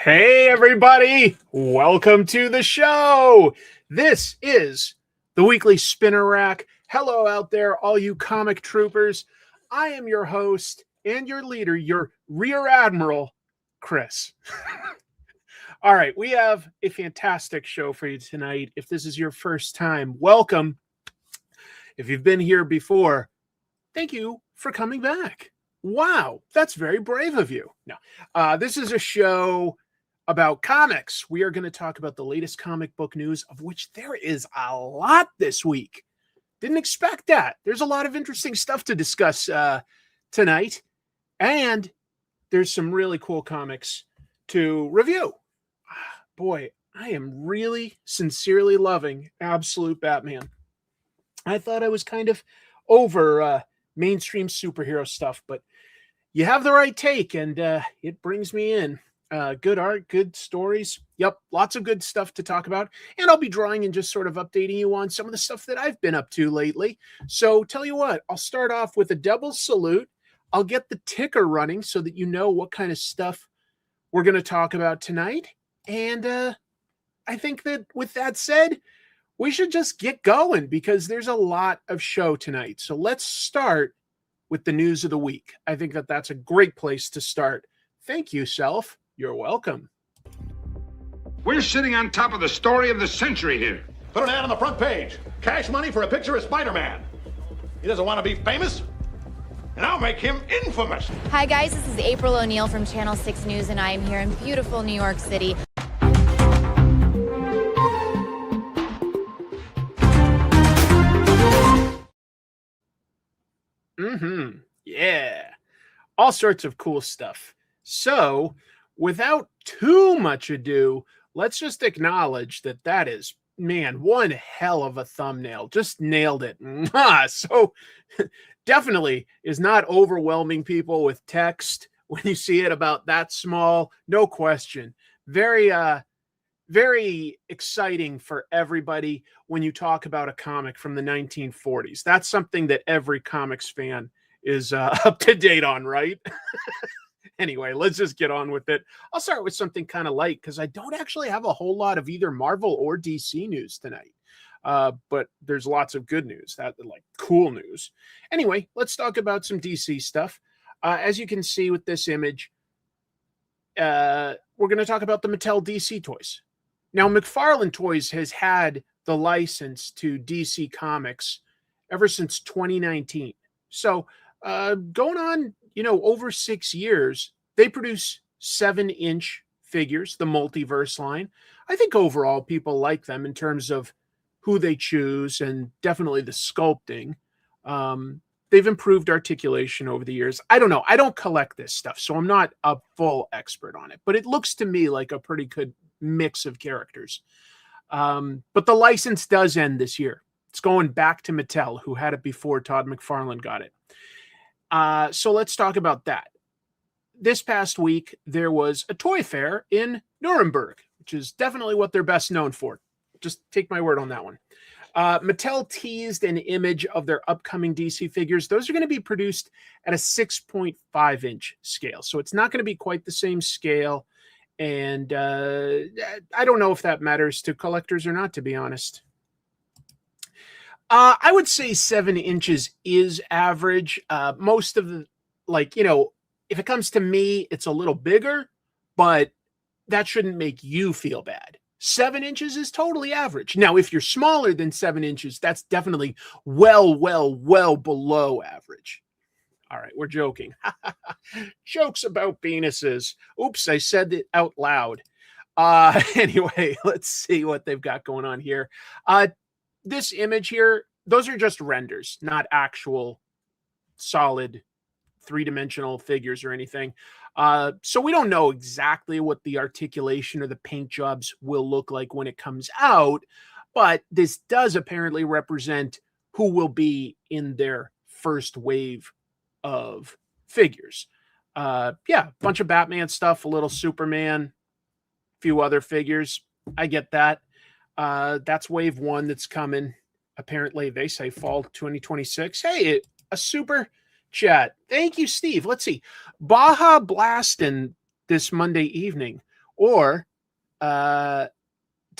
Hey, everybody. Welcome to the show. This is the Weekly Spinner Rack. Hello out there, all you comic troopers. I am your host and your leader, your Rear Admiral, Chris. All right, we have a fantastic show for you tonight. If this is your first time, welcome. If you've been here before, thank you for coming back. Wow, that's very brave of you. No, this is a show about comics. We are going to talk about the latest comic book news, of which there is a lot this week. Didn't expect that. There's a lot of interesting stuff to discuss tonight, and there's some really cool comics to review. Boy, I am really sincerely loving Absolute Batman. I thought I was kind of over mainstream superhero stuff, but you have the right take, and it brings me in. Good art, good stories. Yep, lots of good stuff to talk about. And I'll be drawing and just sort of updating you on some of the stuff that I've been up to lately. So tell you what, I'll start off with a double salute. I'll get the ticker running so that you know what kind of stuff we're going to talk about tonight. And I think that with that said, we should just get going because there's a lot of show tonight. So let's start with the news of the week. I think that that's a great place to start. Thank you, Self. You're welcome. We're sitting on top of the story of the century here. Put an ad on the front page. Cash money for a picture of Spider-Man. He doesn't want to be famous, and I'll make him infamous. Hi, guys. This is April O'Neil from Channel 6 News, and I am here in beautiful New York City. Yeah. All sorts of cool stuff. So, without too much ado, let's just acknowledge that that is, man, one hell of a thumbnail. Just nailed it. So, definitely is not overwhelming people with text when you see it about that small. No question. Very exciting for everybody when you talk about a comic from the 1940s. That's something that every comics fan is up to date on, right? Anyway, let's just get on with it. I'll start with something kind of light because I don't actually have a whole lot of either Marvel or DC news tonight. But there's lots of good news, that like cool news. Anyway, let's talk about some DC stuff. As you can see with this image, we're going to talk about the Mattel DC toys. Now, McFarlane Toys has had the license to DC Comics ever since 2019. So going on, over 6 years, they produce 7-inch figures, the multiverse line. I think overall people like them in terms of who they choose and definitely the sculpting. They've improved articulation over the years. I don't know. I don't collect this stuff, so I'm not a full expert on it, but it looks to me like a pretty good mix of characters. But the license does end this year. It's going back to Mattel, who had it before Todd McFarlane got it. So let's talk about that. This past week, there was a toy fair in Nuremberg, which is definitely what they're best known for. Just take my word on that one. Mattel teased an image of their upcoming DC figures. Those are going to be produced at a 6.5-inch scale. So it's not going to be quite the same scale. And I don't know if that matters to collectors or not, to be honest. I would say 7 inches is average. Most of the, if it comes to me, it's a little bigger, but that shouldn't make you feel bad. 7 inches is totally average. Now, if you're smaller than 7 inches, that's definitely well below average. All right, we're joking. Jokes about penises. Oops, I said it out loud. Anyway, let's see what they've got going on here. This image here, those are just renders, not actual solid 3-dimensional figures or anything. So we don't know exactly what the articulation or the paint jobs will look like when it comes out, but this does apparently represent who will be in their first wave of figures. Yeah, bunch of Batman stuff, a little Superman, a few other figures. I get that. That's wave one that's coming. Apparently, they say fall 2026. Hey, a super chat. Thank you, Steve. Let's see. Baja Blastin' this Monday evening. Or to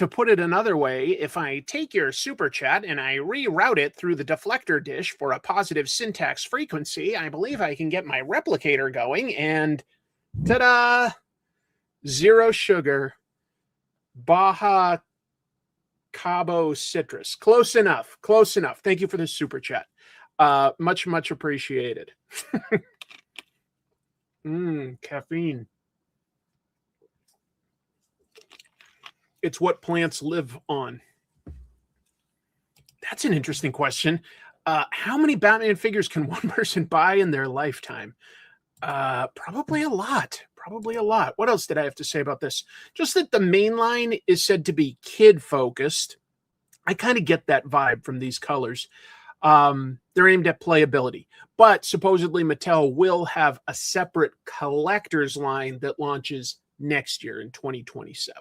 put it another way, if I take your super chat and I reroute it through the deflector dish for a positive syntax frequency, I believe I can get my replicator going, and ta-da! Zero sugar, Baja Cabo citrus. Close enough. Close enough. Thank you for the super chat. Much, much appreciated. Caffeine. It's what plants live on. That's an interesting question. How many Batman figures can one person buy in their lifetime? Probably a lot. Probably a lot. What else did I have to say about this? Just that the main line is said to be kid-focused. I kind of get that vibe from these colors. They're aimed at playability. But supposedly Mattel will have a separate collector's line that launches next year in 2027.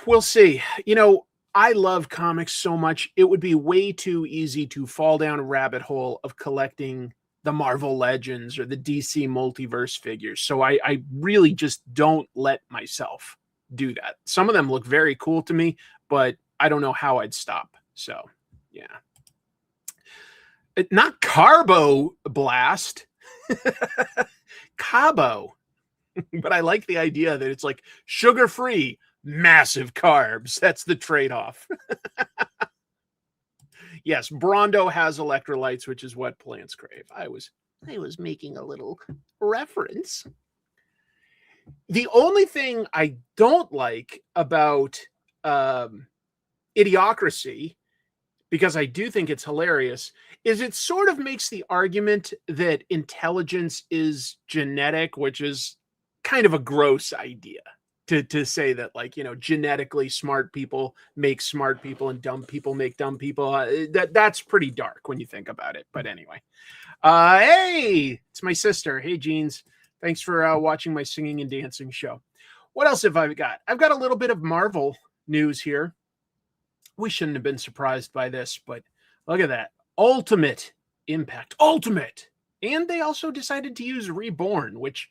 We'll see. You know, I love comics so much. It would be way too easy to fall down a rabbit hole of collecting the Marvel Legends or the DC Multiverse figures. So I really just don't let myself do that. Some of them look very cool to me, but I don't know how I'd stop. So, yeah. Not Carbo Blast. Cabo. But I like the idea that it's like sugar-free, massive carbs. That's the trade-off. Yes, Brondo has electrolytes, which is what plants crave. I was making a little reference. The only thing I don't like about Idiocracy, because I do think it's hilarious, is it sort of makes the argument that intelligence is genetic, which is kind of a gross idea. To say that, like, you know, genetically smart people make smart people and dumb people make dumb people. That's pretty dark when you think about it. But anyway, hey, it's my sister. Hey, Jeans. Thanks for watching my singing and dancing show. What else have I got? I've got a little bit of Marvel news here. We shouldn't have been surprised by this, but look at that. Ultimate Impact. Ultimate. And they also decided to use Reborn, which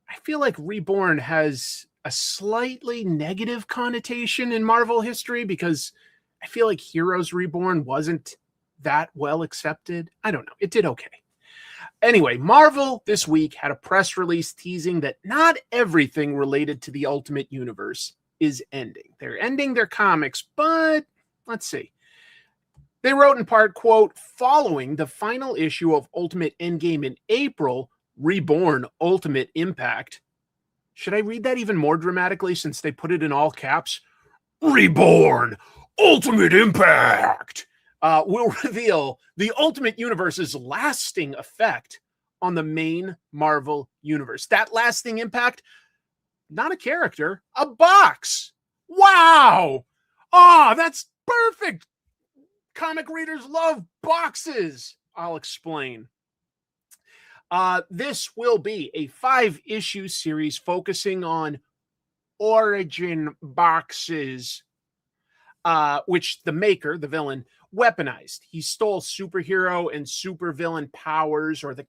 I feel like Reborn has a slightly negative connotation in Marvel history because I feel like Heroes Reborn wasn't that well accepted. I don't know. It did okay. Anyway, Marvel this week had a press release teasing that not everything related to the Ultimate Universe is ending. They're ending their comics, but let's see. They wrote in part, quote, following the final issue of Ultimate Endgame in April, Reborn Ultimate Impact. Should I read that even more dramatically since they put it in all caps? Reborn Ultimate Impact will reveal the Ultimate Universe's lasting effect on the main Marvel universe. That lasting impact, not a character, a box. Wow. That's perfect. Comic readers love boxes. I'll explain. This will be a 5-issue series focusing on origin boxes, which the maker, the villain, weaponized. He stole superhero and supervillain powers, or the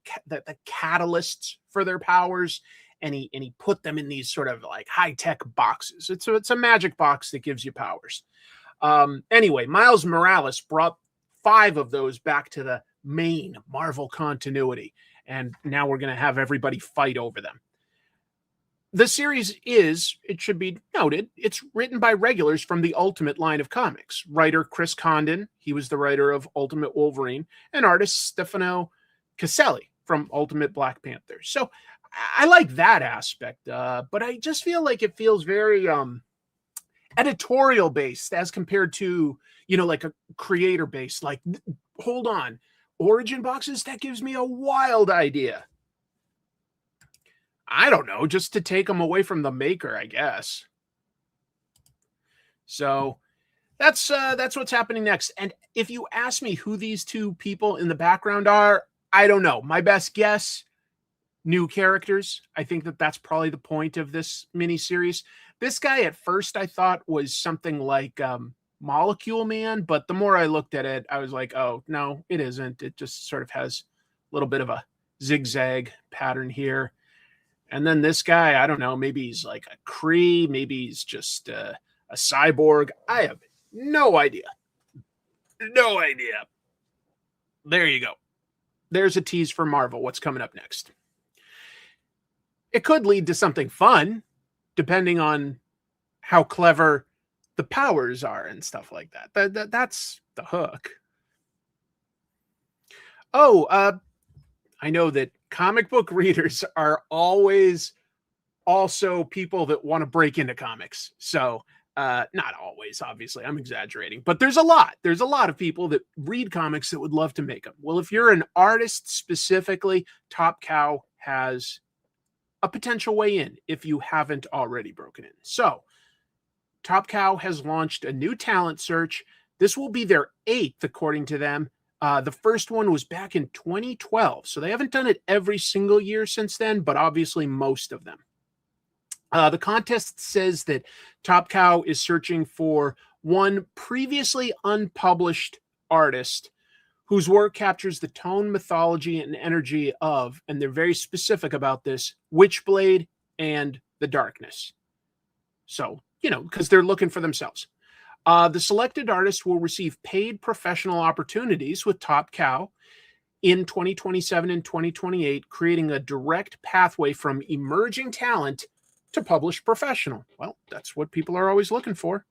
catalysts for their powers, and he put them in these sort of like high-tech boxes. It's a magic box that gives you powers. Anyway, Miles Morales brought 5 of those back to the main Marvel continuity. And now we're going to have everybody fight over them. The series is, it should be noted, it's written by regulars from the Ultimate line of comics. Writer Chris Condon, he was the writer of Ultimate Wolverine, and artist Stefano Caselli from Ultimate Black Panther. So I like that aspect, but I just feel like it feels very editorial based as compared to, you know, like a creator based. Like, hold on. Origin boxes, that gives me a wild idea. I don't know, just to take them away from the maker, I guess. So that's what's happening next. And if you ask me who these 2 people in the background are, I don't know. My best guess, new characters. I think that's probably the point of this miniseries. This guy at first I thought was something like Molecule Man, but the more I looked at it, I was like, oh, no, it isn't. It just sort of has a little bit of a zigzag pattern here. And then this guy, I don't know, maybe he's like a Kree, maybe he's just a cyborg. I have no idea. No idea. There you go. There's a tease for Marvel. What's coming up next? It could lead to something fun, depending on how clever the powers are and stuff like that. That's the hook. Oh, I know that comic book readers are always also people that want to break into comics. So not always, obviously, I'm exaggerating, but there's a lot of people that read comics that would love to make them. Well, if you're an artist specifically, Top Cow has a potential way in if you haven't already broken in. So Top Cow has launched a new talent search. This will be their 8th, according to them. The first one was back in 2012. So they haven't done it every single year since then, but obviously most of them. The contest says that Top Cow is searching for one previously unpublished artist whose work captures the tone, mythology, and energy of, and they're very specific about this, Witchblade and the Darkness. So, because they're looking for themselves. The selected artist will receive paid professional opportunities with Top Cow in 2027 and 2028, creating a direct pathway from emerging talent to published professional. Well, that's what people are always looking for.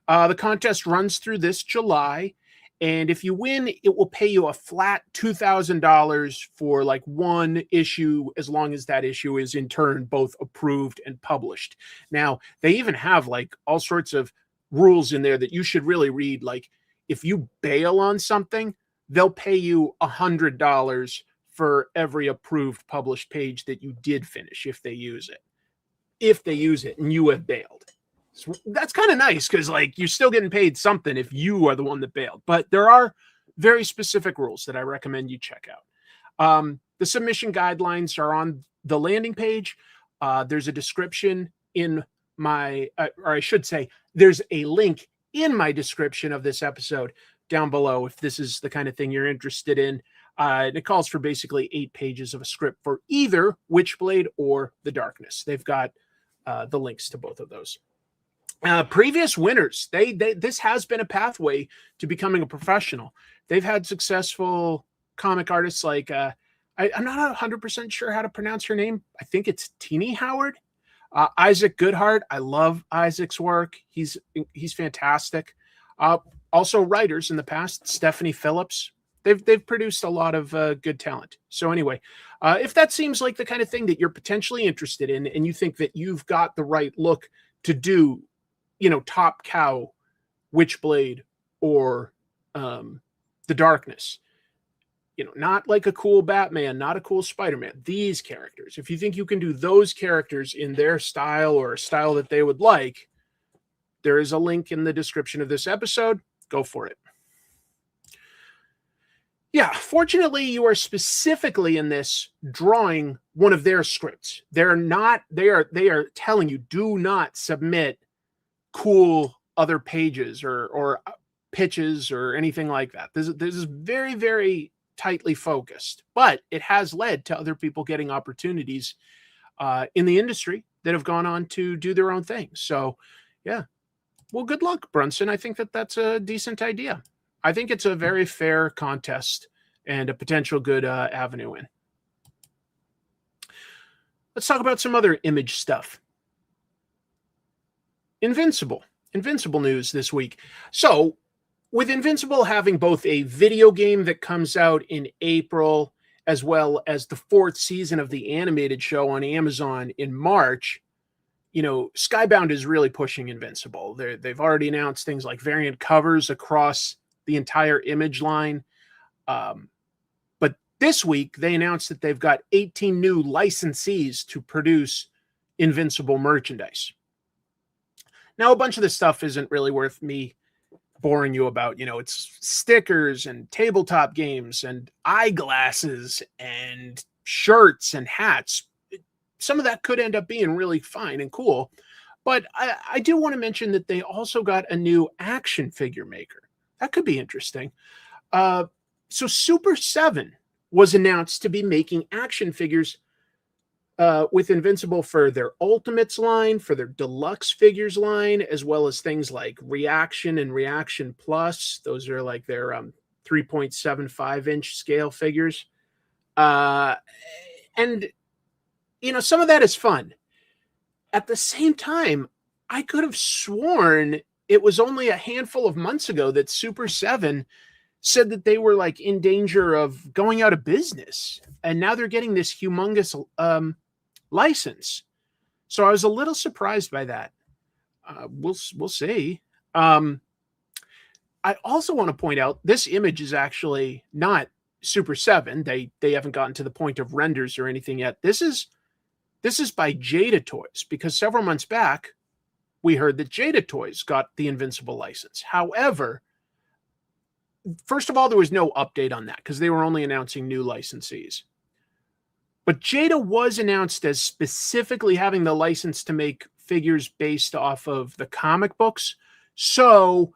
The contest runs through this July, and if you win, it will pay you a flat $2,000 for like one issue, as long as that issue is in turn both approved and published. Now, they even have like all sorts of rules in there that you should really read. Like, if you bail on something, they'll pay you $100 for every approved published page that you did finish if they use it. If they use it and you have bailed. So that's kind of nice, because like you're still getting paid something if you are the one that bailed. But there are very specific rules that I recommend you check out. The submission guidelines are on the landing page. There's a description in my, or I should say, there's a link in my description of this episode down below if this is the kind of thing you're interested in. And it calls for basically 8 pages of a script for either Witchblade or The Darkness. They've got the links to both of those. Previous winners, this has been a pathway to becoming a professional. They've had successful comic artists like, I'm not 100% sure how to pronounce her name. I think it's Teeny Howard. Isaac Goodhart. I love Isaac's work. He's fantastic. Also writers in the past, Stephanie Phillips. They've produced a lot of good talent. So anyway, if that seems like the kind of thing that you're potentially interested in, and you think that you've got the right look to do, Top Cow, Witchblade, or The Darkness, not like a cool Batman, not a cool Spider-Man, these characters. If you think you can do those characters in their style or a style that they would like, there is a link in the description of this episode. Go for it. Yeah, fortunately, you are specifically in this drawing one of their scripts. They are telling you, do not submit cool other pages or pitches or anything like that. This is very, very tightly focused, but it has led to other people getting opportunities in the industry that have gone on to do their own thing. So, yeah. Well, good luck, Brunson. I think that's a decent idea. I think it's a very fair contest and a potential good avenue in. Let's talk about some other Image stuff. Invincible news this week. So, with Invincible having both a video game that comes out in April, as well as the 4th season of the animated show on Amazon in March, Skybound is really pushing Invincible. They've already announced things like variant covers across the entire Image line. But this week, they announced that they've got 18 new licensees to produce Invincible merchandise. Now, a bunch of this stuff isn't really worth me boring you about. It's stickers and tabletop games and eyeglasses and shirts and hats. Some of that could end up being really fine and cool. But I do want to mention that they also got a new action figure maker. That could be interesting. So Super 7 was announced to be making action figures with Invincible for their Ultimates line, for their deluxe figures line, as well as things like Reaction and Reaction Plus. Those are like their 3.75-inch scale figures. And, you know, some of that is fun. At the same time, I could have sworn it was only a handful of months ago that Super 7 said that they were like in danger of going out of business. And now they're getting this humongous license. So I was a little surprised by that. We'll see. I also want to point out this image is actually not Super 7. They haven't gotten to the point of renders or anything yet. This is by Jada Toys, because several months back we heard that Jada Toys got the Invincible license. However, first of all, there was no update on that because they were only announcing new licensees. But Jada was announced as specifically having the license to make figures based off of the comic books. So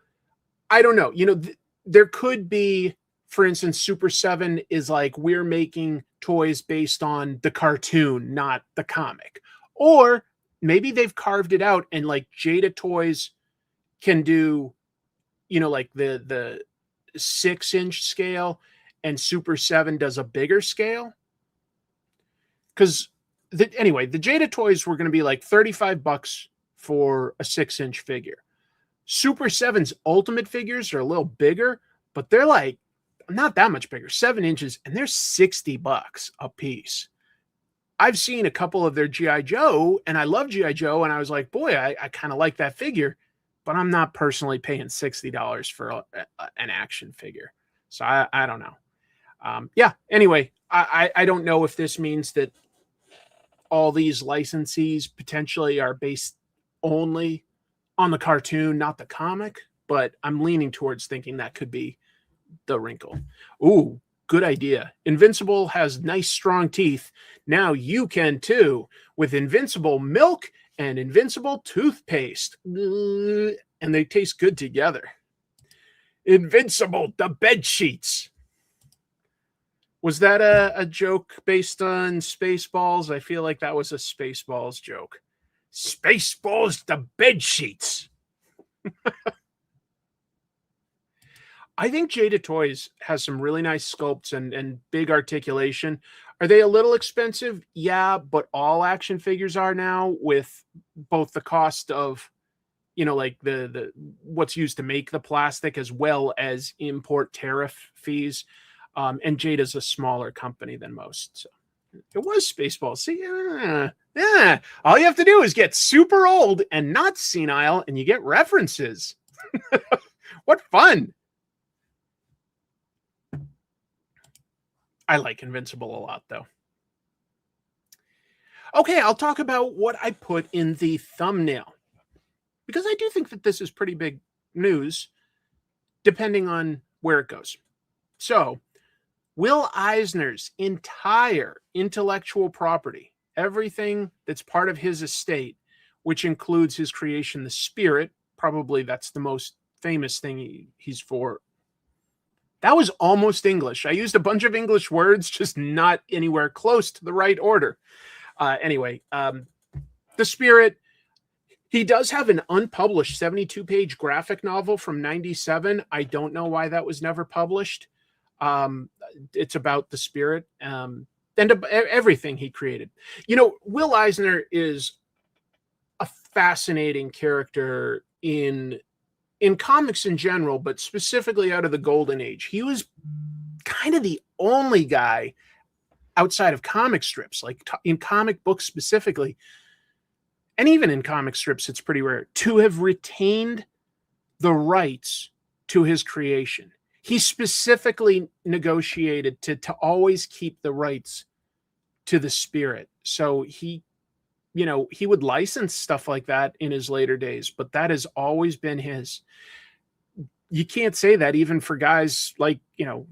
I don't know. You know, there could be, for instance, Super 7 is like, we're making toys based on the cartoon, not the comic. Or maybe they've carved it out and like Jada Toys can do, you know, like the 6-inch scale and Super 7 does a bigger scale. Because anyway, the Jada Toys were going to be like $35 for a 6-inch figure. Super 7's Ultimate figures are a little bigger, but they're like not that much bigger, 7 inches, and they're $60 a piece. I've seen a couple of their G.I. Joe, and I love G.I. Joe, and I was like, boy, I kind of like that figure, but I'm not personally paying $60 for an action figure. So I don't know. Yeah, anyway, I don't know if this means that all these licensees potentially are based only on the cartoon, not the comic, but I'm leaning towards thinking that could be the wrinkle. Ooh, good idea. Invincible has nice, strong teeth. Now you can too, with Invincible milk and Invincible toothpaste. And they taste good together. Invincible, the bed sheets. Was that a joke based on Spaceballs? I feel like that was a Spaceballs joke. Spaceballs, the bed sheets. I think Jada Toys has some really nice sculpts and big articulation. Are they a little expensive? Yeah, but all action figures are now, with both the cost of, you know, like the what's used to make the plastic as well as import tariff fees. And Jada's a smaller company than most. So it was Spaceballs. See, yeah. All you have to do is get super old and not senile, and you get references. What fun! I like Invincible a lot, though. Okay, I'll talk about what I put in the thumbnail, because I do think that this is pretty big news, depending on where it goes. So, Will Eisner's entire intellectual property, everything that's part of his estate, which includes his creation, The Spirit, probably that's the most famous thing he's for. That was almost English. I used a bunch of English words, just not anywhere close to the right order. Anyway, The Spirit, he does have an unpublished 72-page graphic novel from 97. I don't know why that was never published. It's about The Spirit and everything he created. You know, Will Eisner is a fascinating character in comics in general, but specifically out of the Golden Age. He was kind of the only guy outside of comic strips, like in comic books specifically, and even in comic strips, it's pretty rare, to have retained the rights to his creation. He specifically negotiated to always keep the rights to The Spirit. So he would license stuff like that in his later days, but that has always been his. You can't say that even for guys like,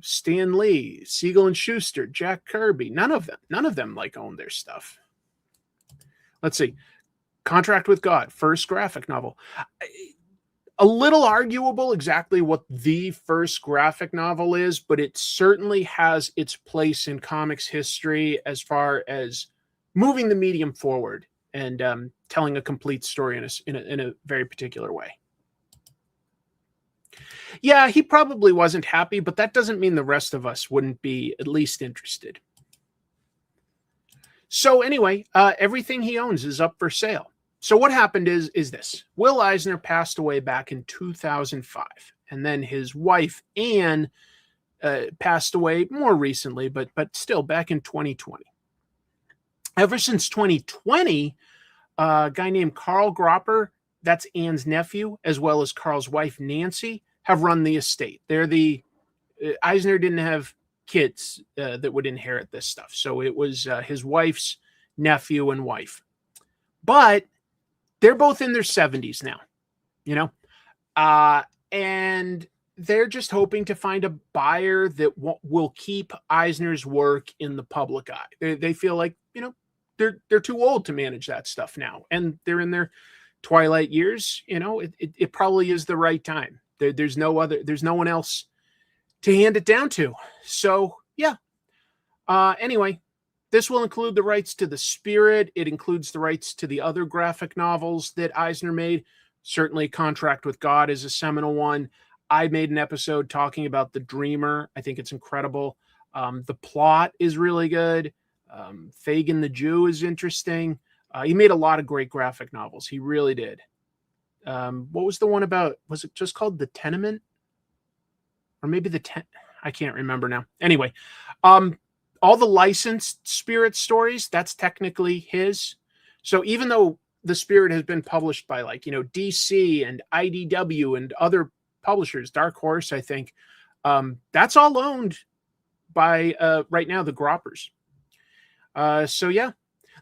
Stan Lee, Siegel and Schuster, Jack Kirby. None of them like own their stuff. Let's see. Contract with God, first graphic novel. A little arguable exactly what the first graphic novel is, but it certainly has its place in comics history as far as moving the medium forward and telling a complete story in a very particular way. Yeah, he probably wasn't happy, but that doesn't mean the rest of us wouldn't be at least interested. So anyway, everything he owns is up for sale. So what happened is this. Will Eisner passed away back in 2005. And then his wife, Anne, passed away more recently, but still back in 2020. Ever since 2020, a guy named Carl Gropper, that's Anne's nephew, as well as Carl's wife, Nancy, have run the estate. They're Eisner didn't have kids that would inherit this stuff. So it was his wife's nephew and wife. But they're both in their 70s now, you know? And they're just hoping to find a buyer that will keep Eisner's work in the public eye. They feel like, you know, they're too old to manage that stuff now. And they're in their twilight years. You know, it probably is the right time. There's no one else to hand it down to. So, yeah. Anyway, this will include the rights to The Spirit. It includes the rights to the other graphic novels that Eisner made. Certainly Contract with God is a seminal one. I made an episode talking about The Dreamer. I think it's incredible. The plot is really good. Fagin the Jew is interesting. He made a lot of great graphic novels. He really did. What was the one about? Was it just called The Tenement? Or maybe I can't remember now. Anyway, all the licensed Spirit stories, that's technically his. So even though The Spirit has been published by, like, you know, DC and IDW and other publishers, Dark Horse, I think, that's all owned by right now the Groppers. So yeah,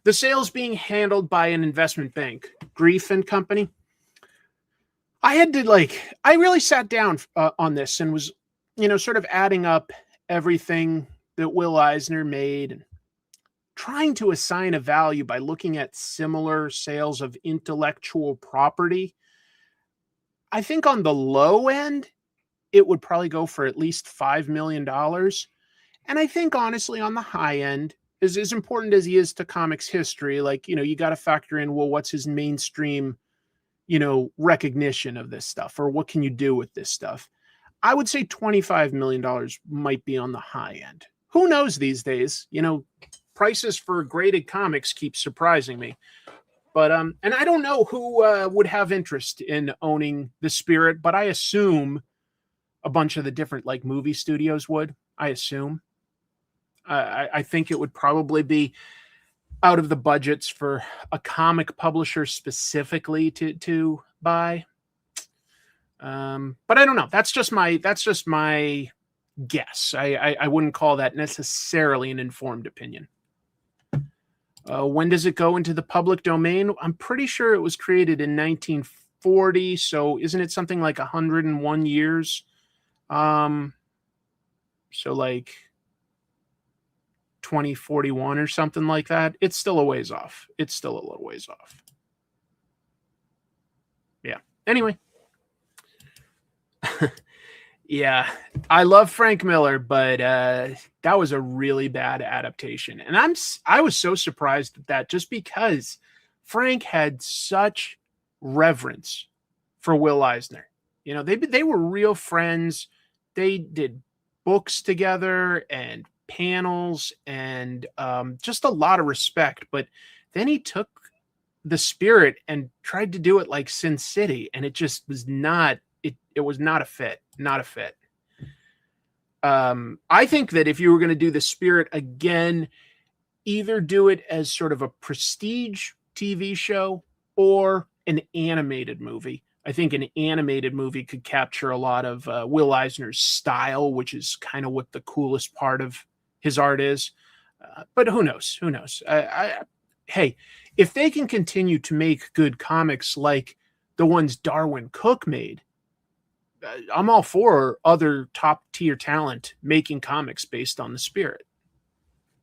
the sale's being handled by an investment bank, Grief and Company. I really sat down on this and was, you know, sort of adding up everything that Will Eisner made and trying to assign a value by looking at similar sales of intellectual property. I think on the low end, it would probably go for at least $5 million. And I think, honestly, on the high end, as important as he is to comics history, like, you know, you got to factor in, well, what's his mainstream, you know, recognition of this stuff, or what can you do with this stuff? I would say $25 million might be on the high end. Who knows these days? You know, prices for graded comics keep surprising me. But, and I don't know who would have interest in owning The Spirit, but I assume a bunch of the different, like, movie studios would. I assume. I think it would probably be out of the budgets for a comic publisher specifically to buy. But I don't know. That's just my guess. I wouldn't call that necessarily an informed opinion. When does it go into the public domain? I'm pretty sure it was created in 1940. So isn't it something like 101 years? So like 2041 or something like that. It's still a ways off. It's still a little ways off. Yeah. Anyway. Yeah, I love Frank Miller, but that was a really bad adaptation. And I was so surprised at that, just because Frank had such reverence for Will Eisner. You know, they were real friends. They did books together and panels and just a lot of respect. But then he took The Spirit and tried to do it like Sin City, and it just was not. It was not a fit. Not a fit. I think that if you were going to do The Spirit again, either do it as sort of a prestige TV show or an animated movie. I think an animated movie could capture a lot of Will Eisner's style, which is kind of what the coolest part of his art is. But who knows? Who knows? Hey, if they can continue to make good comics like the ones Darwin Cook made, I'm all for other top tier talent making comics based on The Spirit.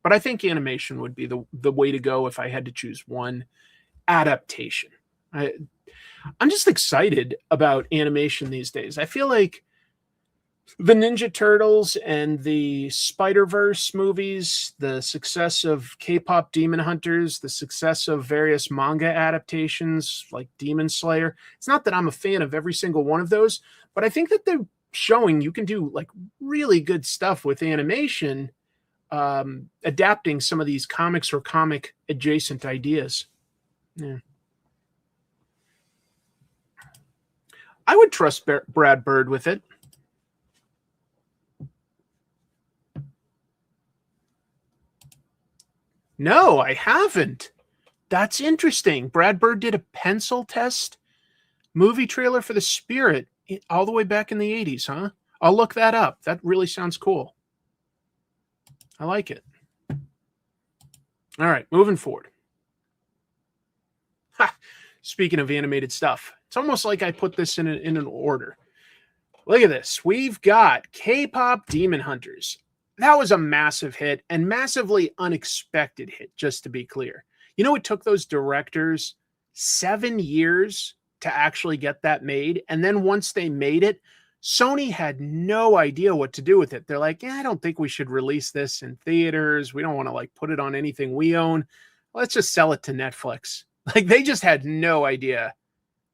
But I think animation would be the way to go if I had to choose one adaptation. I'm just excited about animation these days. I feel like The Ninja Turtles and the Spider-Verse movies, the success of K-pop Demon Hunters, the success of various manga adaptations like Demon Slayer. It's not that I'm a fan of every single one of those, but I think that they're showing you can do like really good stuff with animation, adapting some of these comics or comic adjacent ideas. Yeah. I would trust Brad Bird with it. No, I haven't. That's interesting. Brad Bird did a pencil test movie trailer for The Spirit all the way back in the 80s, huh? I'll look that up. That really sounds cool. I like it. All right, moving forward. Ha! Speaking of animated stuff, it's almost like I put this in an order. Look at this. We've got K-pop Demon Hunters. That was a massive hit and massively unexpected hit, just to be clear. You know, it took those directors 7 years to actually get that made. And then once they made it, Sony had no idea what to do with it. They're like, yeah, I don't think we should release this in theaters. We don't want to like put it on anything we own. Let's just sell it to Netflix. Like they just had no idea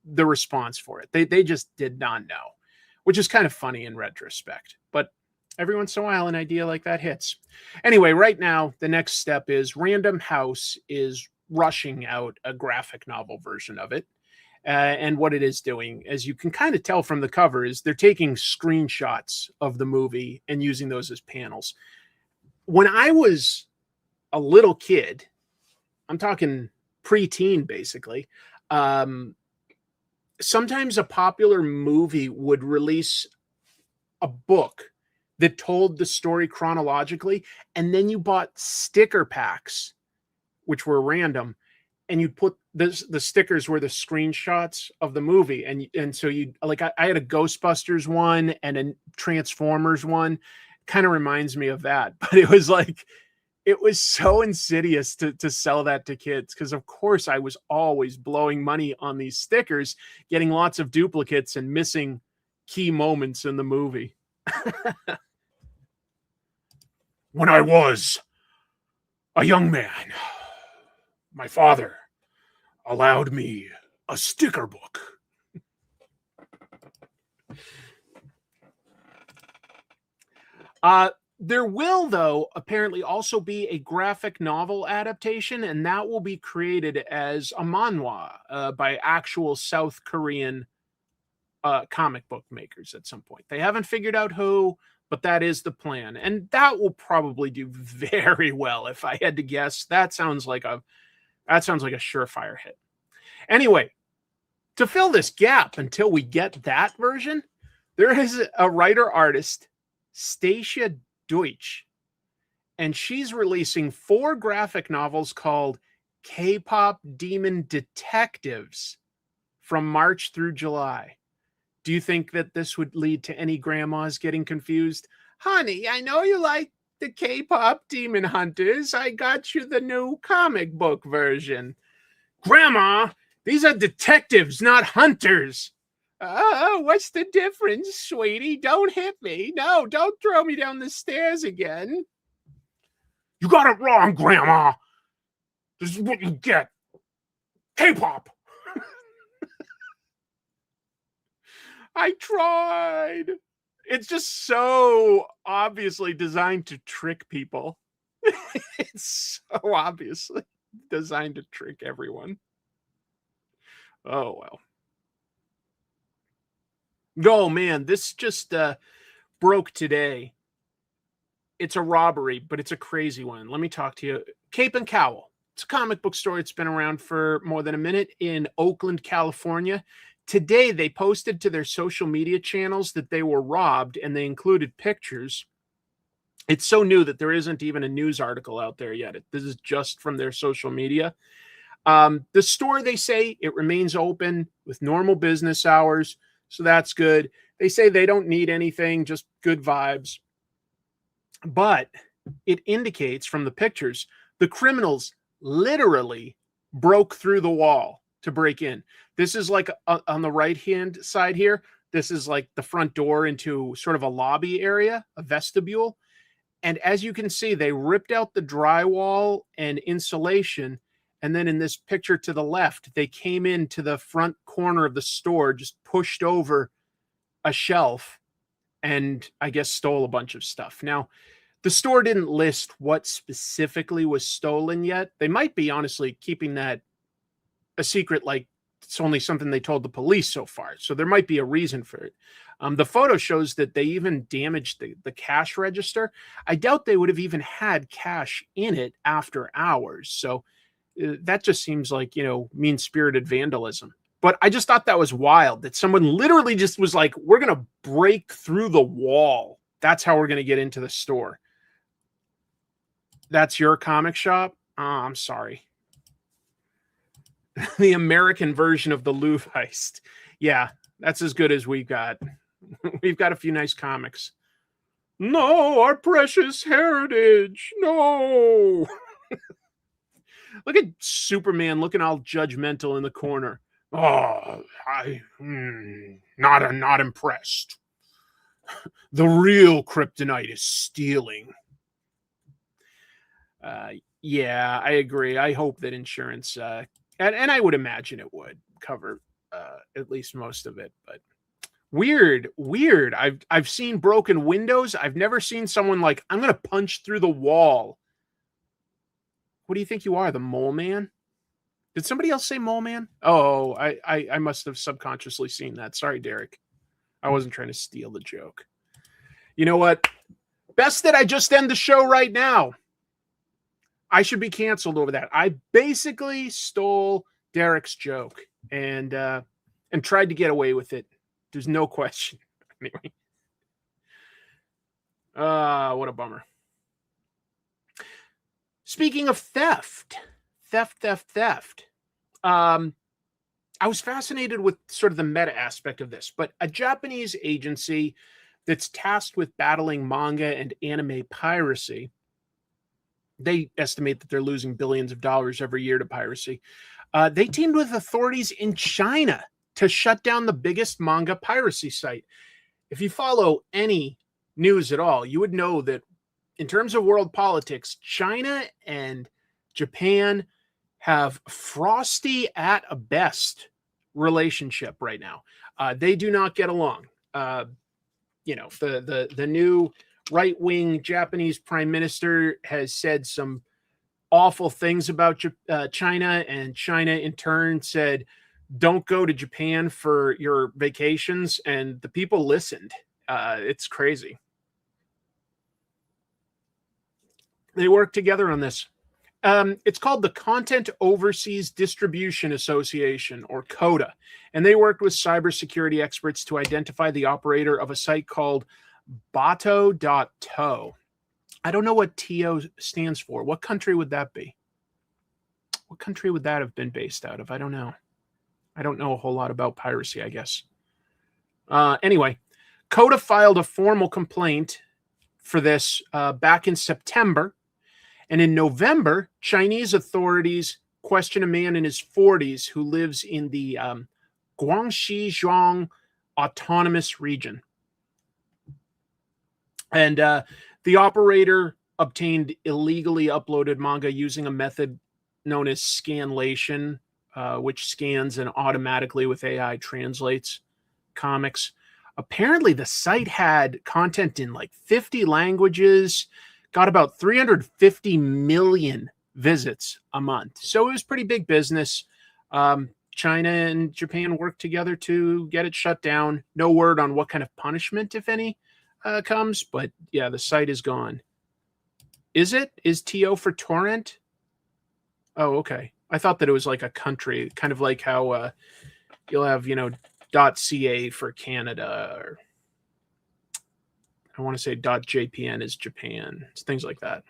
the response for it. They just did not know, which is kind of funny in retrospect. But every once in a while, an idea like that hits. Anyway, right now, the next step is Random House is rushing out a graphic novel version of it. And what it is doing, as you can kind of tell from the cover, is they're taking screenshots of the movie and using those as panels. When I was a little kid, I'm talking preteen, basically, sometimes a popular movie would release a book that told the story chronologically, and then you bought sticker packs, which were random, and you put the stickers were the screenshots of the movie, and so you like I had a Ghostbusters one and a Transformers one. Kind of reminds me of that, but it was like it was so insidious to sell that to kids because of course I was always blowing money on these stickers, getting lots of duplicates and missing key moments in the movie. When I was a young man, my father allowed me a sticker book. There will, though, apparently also be a graphic novel adaptation, and that will be created as a manhwa by actual South Korean comic book makers at some point. They haven't figured out who, but that is the plan. And that will probably do very well. If I had to guess, that sounds like a surefire hit. Anyway, to fill this gap until we get that version, there is a writer-artist, Stacia Deutsch, and she's releasing 4 graphic novels called K-pop Demon Detectives from March through July. Do you think that this would lead to any grandmas getting confused? Honey, I know you like the K-pop Demon Hunters. I got you the new comic book version. Grandma, these are detectives, not hunters. Oh, what's the difference, sweetie? Don't hit me. No, don't throw me down the stairs again. You got it wrong, Grandma. This is what you get. K-pop. I tried. It's just so obviously designed to trick people. It's so obviously designed to trick everyone. Oh, well. Oh, man, this just broke today. It's a robbery, but it's a crazy one. Let me talk to you. Cape and Cowl. It's a comic book store. It's been around for more than a minute in Oakland, California. Today, they posted to their social media channels that they were robbed, and they included pictures. It's so new that there isn't even a news article out there yet. This is just from their social media. The store, they say, it remains open with normal business hours, so that's good. They say they don't need anything, just good vibes. But it indicates from the pictures, the criminals literally broke through the wall to break in. This is like on the right-hand side here. This is like the front door into sort of a lobby area, a vestibule. And as you can see, they ripped out the drywall and insulation. And then in this picture to the left, they came into the front corner of the store, just pushed over a shelf, and I guess stole a bunch of stuff. Now, the store didn't list what specifically was stolen yet. They might be honestly keeping that a secret, like it's only something they told the police so far. So there might be a reason for it. The photo shows that they even damaged the cash register. I doubt they would have even had cash in it after hours. So that just seems like, mean-spirited vandalism. But I just thought that was wild, that someone literally just was like, we're going to break through the wall. That's how we're going to get into the store. That's your comic shop? Oh, I'm sorry. The American version of the Louvre heist. Yeah, that's as good as we've got. We've got a few nice comics. No, our precious heritage. No. Look at Superman looking all judgmental in the corner. Oh, not impressed. The real kryptonite is stealing. Yeah, I agree. I hope that insurance, and I would imagine it would cover at least most of it. But weird. I've seen broken windows. I've never seen someone like, I'm going to punch through the wall. What do you think you are, the mole man? Did somebody else say mole man? Oh, I must have subconsciously seen that. Sorry, Derek. I wasn't trying to steal the joke. You know what? Best that I just end the show right now. I should be canceled over that. I basically stole Derek's joke and tried to get away with it. There's no question. Anyway. What a bummer. Speaking of theft. I was fascinated with sort of the meta aspect of this, but a Japanese agency that's tasked with battling manga and anime piracy, they estimate that they're losing billions of dollars every year to piracy. They teamed with authorities in China to shut down the biggest manga piracy site. If you follow any news at all, you would know that in terms of world politics, China and Japan have frosty at a best relationship right now. They do not get along. The new right-wing Japanese prime minister has said some awful things about China, and China in turn said, don't go to Japan for your vacations, and the people listened. It's crazy. They work together on this. It's called the Content Overseas Distribution Association, or CODA, and they worked with cybersecurity experts to identify the operator of a site called Bato.to. I don't know what TO stands for. What country would that be? What country would that have been based out of? I don't know. I don't know a whole lot about piracy, I guess. Anyway, CODA filed a formal complaint for this back in September. And in November, Chinese authorities question a man in his 40s who lives in the Guangxi Zhuang Autonomous Region. And the operator obtained illegally uploaded manga using a method known as scanlation, which scans and automatically with AI translates comics. Apparently, the site had content in like 50 languages, got about 350 million visits a month. So it was pretty big business. China and Japan worked together to get it shut down. No word on what kind of punishment, if any, comes. But yeah, the site is gone. Is it? Is TO for torrent? Oh, okay. I thought that it was like a country, kind of like how you'll have, .ca for Canada, or I want to say .jpn is Japan. It's things like that.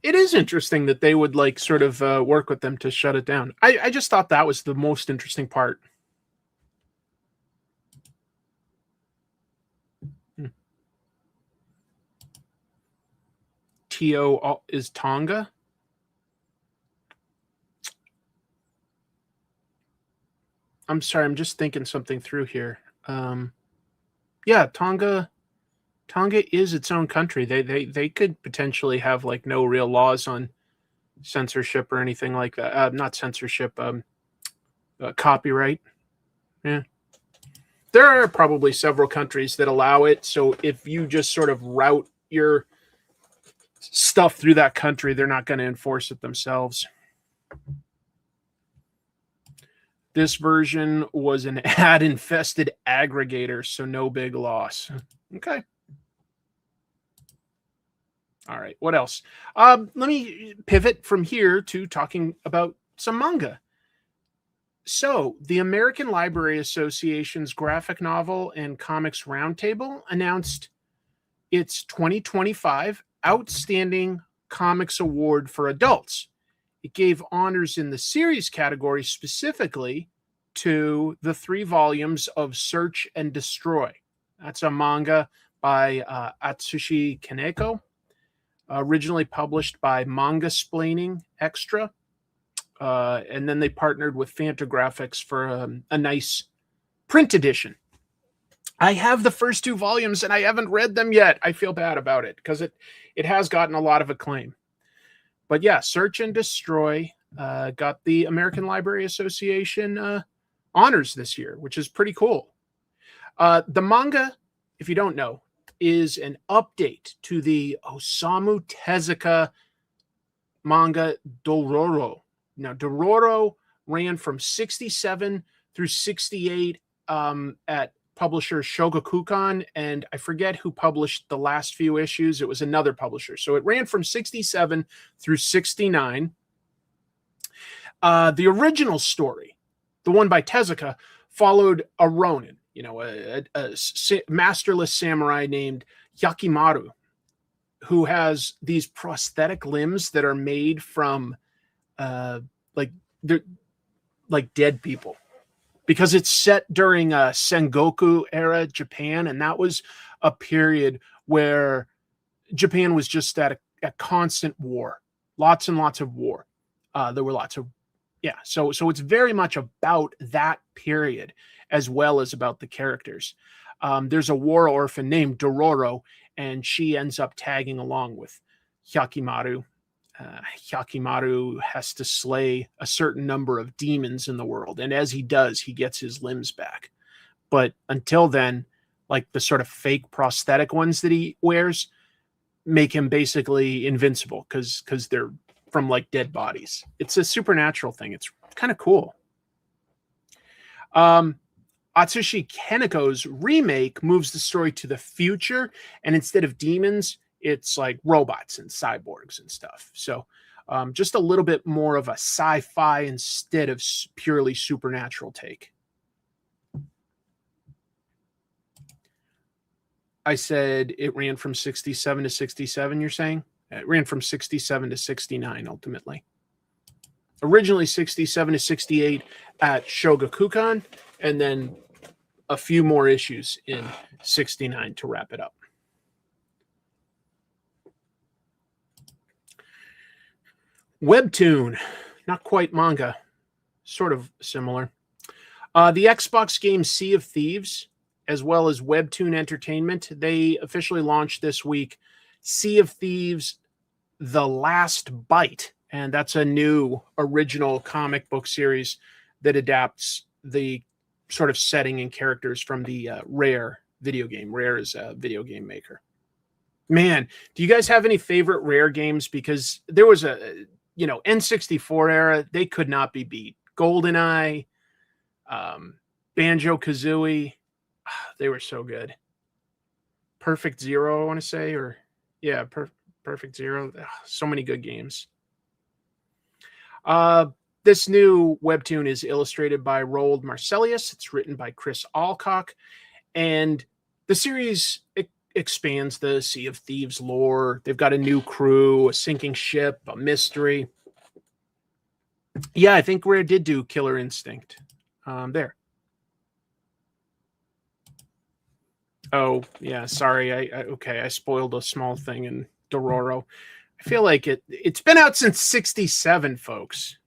It is interesting that they would like sort of work with them to shut it down. I just thought that was the most interesting part. TO is Tonga. I'm sorry, I'm just thinking something through here. Yeah, Tonga is its own country. They could potentially have like no real laws on censorship or anything like that. Not censorship, copyright. Yeah. There are probably several countries that allow it. So if you just sort of route your stuff through that country, they're not going to enforce it themselves. This version was an ad-infested aggregator, so no big loss. Okay. All right, what else? Let me pivot from here to talking about some manga. So, the American Library Association's graphic novel and comics roundtable announced its 2025 Outstanding Comics Award for Adults. It gave honors in the series category specifically to the 3 volumes of Search and Destroy. That's a manga by Atsushi Kaneko, originally published by Manga Splaining Extra. And then they partnered with Fantagraphics for a nice print edition. I have the first 2 volumes and I haven't read them yet. I feel bad about it because it has gotten a lot of acclaim. But yeah, Search and Destroy got the American Library Association honors this year, which is pretty cool. The manga, if you don't know, is an update to the Osamu Tezuka manga Dororo. Now, Dororo ran from 67 through 68 at publisher Shogakukan, and I forget who published the last few issues. It was another publisher. So it ran from 67 through 69. The original story, the one by Tezuka, followed a Ronin, a masterless samurai named Yakimaru, who has these prosthetic limbs that are made from they're like dead people, because it's set during Sengoku era Japan, and that was a period where Japan was just at a constant war, lots and lots of war. There were lots of so it's very much about that period as well as about the characters. There's a war orphan named Dororo, and she ends up tagging along with Hyakimaru. Hyakimaru has to slay a certain number of demons in the world, and as he does, he gets his limbs back. But until then, like the sort of fake prosthetic ones that he wears make him basically invincible because they're from like dead bodies. It's a supernatural thing. It's kind of cool. Atsushi Kaneko's remake moves the story to the future, and instead of demons, it's like robots and cyborgs and stuff. So just a little bit more of a sci-fi instead of purely supernatural take. I said it ran from 67 to 67, you're saying? It ran from 67 to 69 ultimately. Originally 67 to 68 at Shogakukan, and then a few more issues in 69 to wrap it up. Webtoon, not quite manga, sort of similar. The Xbox game Sea of Thieves, as well as Webtoon Entertainment, they officially launched this week Sea of Thieves, The Last Bite. And that's a new original comic book series that adapts the sort of setting and characters from the Rare video game. Rare is a video game maker. Man, do you guys have any favorite Rare games? Because there was a, N64 era, they could not be beat. GoldenEye, Banjo-Kazooie, they were so good. Perfect Zero, I want to say, Perfect Zero. So many good games. This new webtoon is illustrated by Roald Marcelius. It's written by Chris Alcock, and the series expands the Sea of Thieves lore. They've got a new crew, a sinking ship, a mystery. Yeah, I think Rare did do Killer Instinct. There. Oh, yeah, sorry. I spoiled a small thing in Dororo. I feel like it's been out since 67, folks.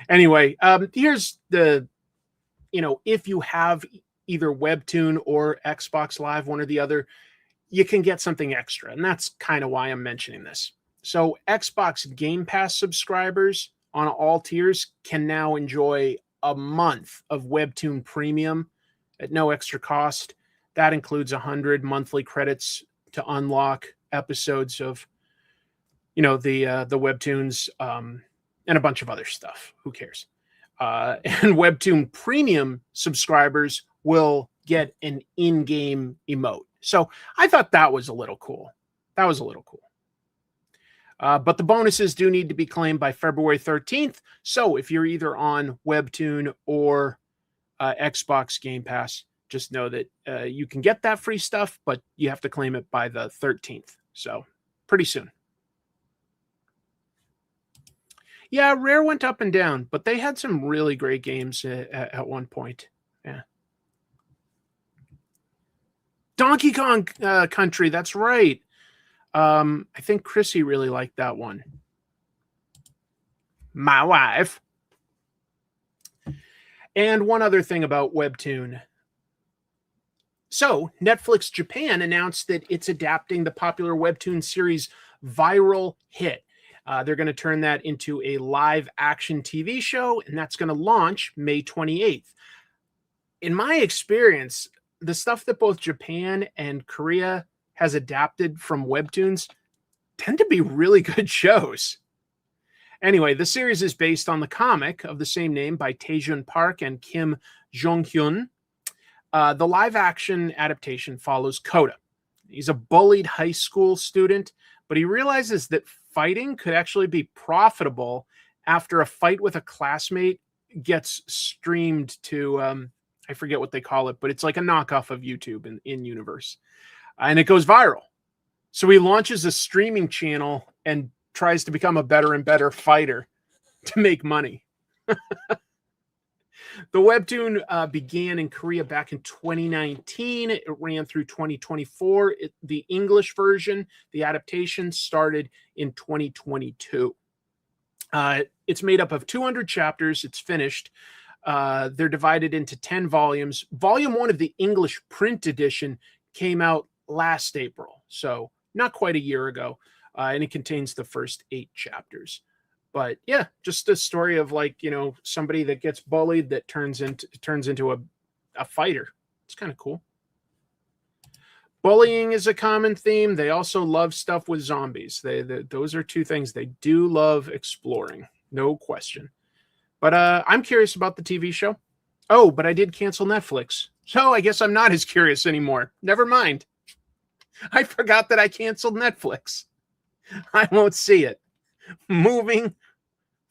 Anyway, here's the if you have either Webtoon or Xbox Live, one or the other, you can get something extra. And that's kind of why I'm mentioning this. So Xbox Game Pass subscribers on all tiers can now enjoy a month of Webtoon Premium at no extra cost. That includes 100 monthly credits to unlock episodes of, the Webtoons and a bunch of other stuff. Who cares? And Webtoon Premium subscribers will get an in-game emote. So I thought that was a little cool. But the bonuses do need to be claimed by February 13th. So if you're either on Webtoon or Xbox Game Pass, just know that you can get that free stuff, but you have to claim it by the 13th. So pretty soon. Yeah, Rare went up and down, but they had some really great games at one point. Yeah. Donkey Kong Country, that's right. I think Chrissy really liked that one. My wife. And one other thing about Webtoon. So, Netflix Japan announced that it's adapting the popular Webtoon series Viral Hit. They're going to turn that into a live action TV show, and that's going to launch May 28th. In my experience, the stuff that both Japan and Korea has adapted from Webtoons tend to be really good shows. Anyway, the series is based on the comic of the same name by Taejun Park and Kim Jong-hyun. The live-action adaptation follows Kota. He's a bullied high school student, but he realizes that fighting could actually be profitable after a fight with a classmate gets streamed to, I forget what they call it, but it's like a knockoff of YouTube in universe. And it goes viral. So he launches a streaming channel and tries to become a better and better fighter to make money. The Webtoon began in Korea back in 2019. It ran through 2024. The English version, the adaptation, started in 2022. It's made up of 200 chapters. It's finished. They're divided into 10 volumes. Volume 1 of the English print edition came out last April, so not quite a year ago, and it contains the first 8 chapters. But yeah, just a story of somebody that gets bullied that turns into a fighter. It's kind of cool. Bullying is a common theme. They also love stuff with zombies. Those are two things they do love exploring, no question. But I'm curious about the TV show. Oh, but I did cancel Netflix, so I guess I'm not as curious anymore. Never mind. I forgot that I canceled Netflix. I won't see it. Moving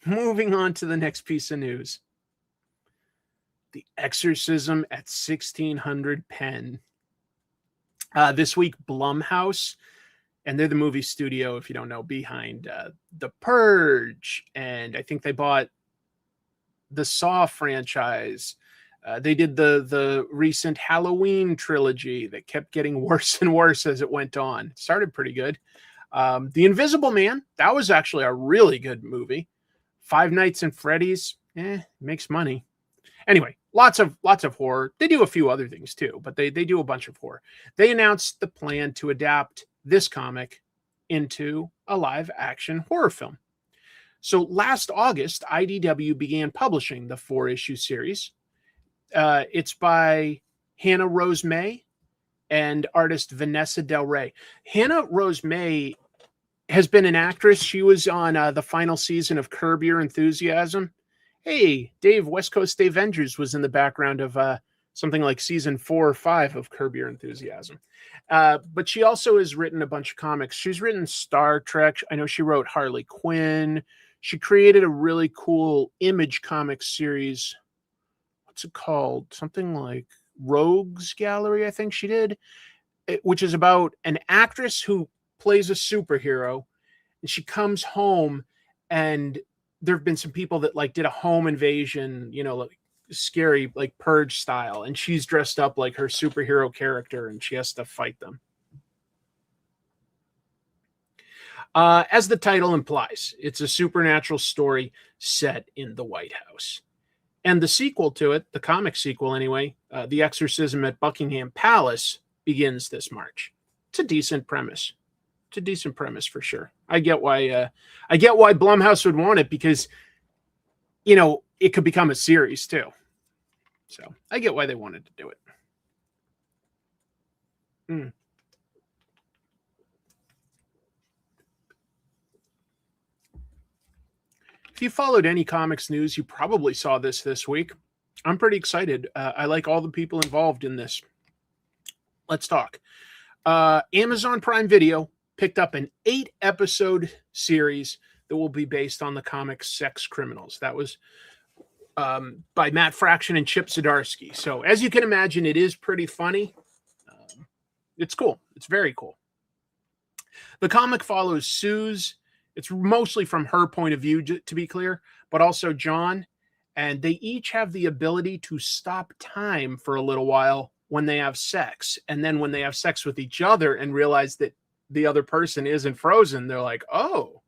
on to the next piece of news. The Exorcism at 1600 Penn. This week, Blumhouse, and they're the movie studio, if you don't know, behind The Purge, and I think they bought the Saw franchise. They did the recent Halloween trilogy that kept getting worse and worse as it went on. It started pretty good. The Invisible Man, that was actually a really good movie. Five Nights at Freddy's, makes money. Anyway, lots of horror. They do a few other things too, but they do a bunch of horror. They announced the plan to adapt this comic into a live action horror film. So last August, IDW began publishing the 4-issue series. It's by Hannah Rose May and artist Vanessa Del Rey. Hannah Rose May has been an actress. She was on the final season of Curb Your Enthusiasm. Hey, Dave, West Coast Dave Andrews was in the background of something like season 4 or 5 of Curb Your Enthusiasm. But she also has written a bunch of comics. She's written Star Trek. I know she wrote Harley Quinn. She created a really cool Image Comics series. What's it called? Something like Rogues Gallery, I think she did, which is about an actress who plays a superhero, and she comes home, and there have been some people that did a home invasion, like scary, like Purge style, and she's dressed up like her superhero character, and she has to fight them. As the title implies, it's a supernatural story set in the White House. And the sequel to it, the comic sequel anyway, The Exorcism at Buckingham Palace, begins this March. It's a decent premise. It's a decent premise for sure. I get why Blumhouse would want it, because, you know, it could become a series too. So I get why they wanted to do it. If you followed any comics news, you probably saw this week. I'm pretty excited. I like all the people involved in this. Let's talk. Amazon Prime Video picked up an 8-episode series that will be based on the comic Sex Criminals. That was by Matt Fraction and Chip Zdarsky. So as you can imagine, it is pretty funny. It's cool. It's very cool. The comic follows Suze. It's mostly from her point of view, to be clear, but also John. And they each have the ability to stop time for a little while when they have sex. And then when they have sex with each other and realize that the other person isn't frozen, they're like, oh.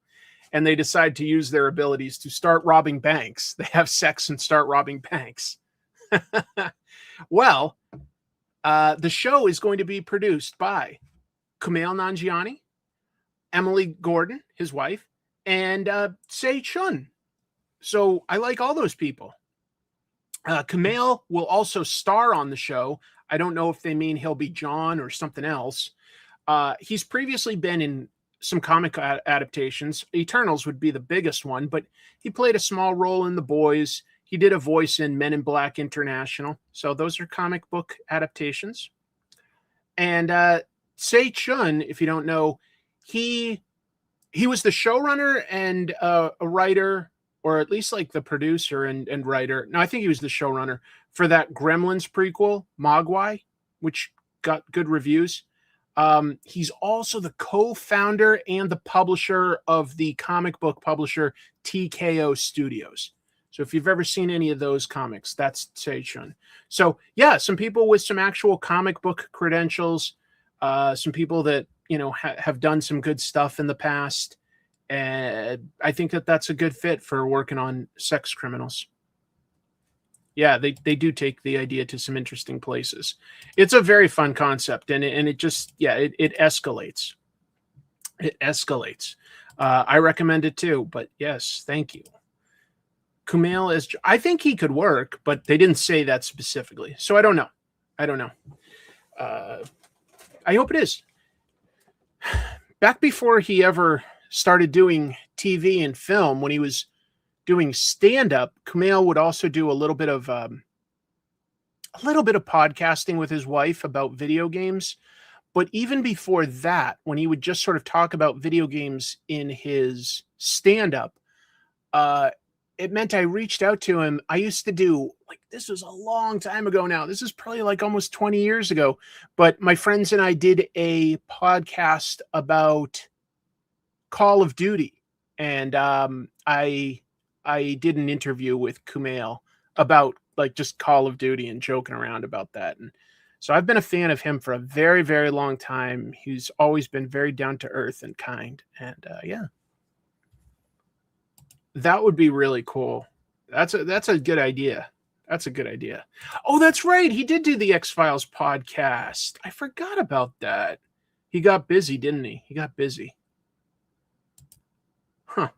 And they decide to use their abilities to start robbing banks. They have sex and start robbing banks. Well, the show is going to be produced by Kumail Nanjiani, Emily Gordon, his wife, and Sei Chun. So I like all those people. Kumail will also star on the show. I don't know if they mean he'll be John or something else. He's previously been in some comic adaptations. Eternals would be the biggest one, but he played a small role in The Boys. He did a voice in Men in Black International. So those are comic book adaptations. And Sei Chun, if you don't know, he was the showrunner and a writer, or at least like the producer and writer. No, I think he was the showrunner for that Gremlins prequel, Mogwai, which got good reviews. He's also the co-founder and the publisher of the comic book publisher TKO Studios. So if you've ever seen any of those comics, that's Sei Chun. So yeah, some people with some actual comic book credentials, some people that, you know, have done some good stuff in the past. And I think that that's a good fit for working on Sex Criminals. Yeah, they do take the idea to some interesting places. It's a very fun concept, and it just, yeah, it escalates. It escalates. I recommend it too, but yes, thank you. Kumail is, I think he could work, but they didn't say that specifically. So I don't know. I don't know. I hope it is. Back before he ever started doing TV and film, when he was doing stand-up, Kumail would also do a little bit of podcasting with his wife about video games. But even before that, when he would just sort of talk about video games in his stand-up, it meant I reached out to him. I used to do, like, this was a long time ago now. This is probably like almost 20 years ago. But my friends and I did a podcast about Call of Duty. And I did an interview with Kumail about, like, just Call of Duty and joking around about that. And so I've been a fan of him for a very, very long time. He's always been very down to earth and kind. And yeah. That would be really cool. That's a good idea. That's a good idea. Oh, that's right. He did do the X-Files podcast. I forgot about that. He got busy, didn't he? He got busy. Huh.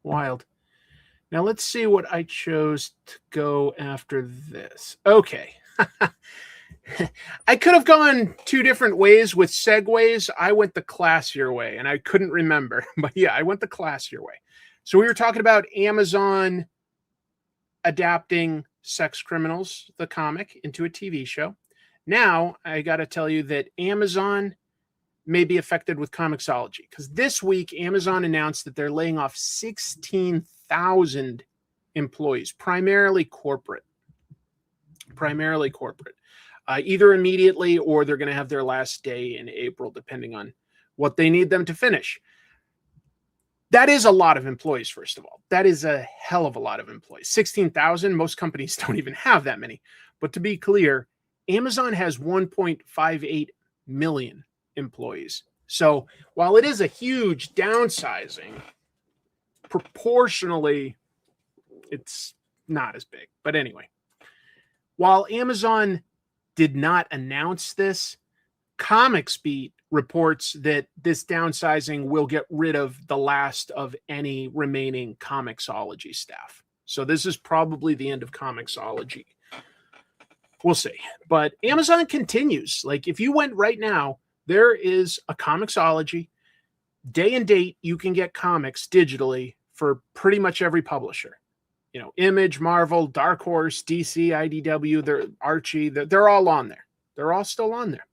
Wild. Now let's see what I chose to go after this. Okay. I could have gone two different ways with segues. I went the classier way, and I couldn't remember. But yeah, I went the classier way. So we were talking about Amazon adapting Sex Criminals, the comic, into a TV show. Now, I got to tell you that Amazon may be affected with Comixology, because this week, Amazon announced that they're laying off 16,000 employees, primarily corporate. Primarily corporate. Either immediately or they're going to have their last day in April, depending on what they need them to finish. That is a lot of employees, first of all. That is a hell of a lot of employees. 16,000, most companies don't even have that many. But to be clear, Amazon has 1.58 million employees. So while it is a huge downsizing, proportionally, it's not as big. But anyway, while Amazon did not announce this, Comics Beat reports that this downsizing will get rid of the last of any remaining Comixology staff. So this is probably the end of Comixology. We'll see. But Amazon continues. Like, if you went right now, there is a Comixology. Day and date, you can get comics digitally for pretty much every publisher. You know, Image, Marvel, Dark Horse, DC, IDW, they're Archie, they're all on there. They're all still on there.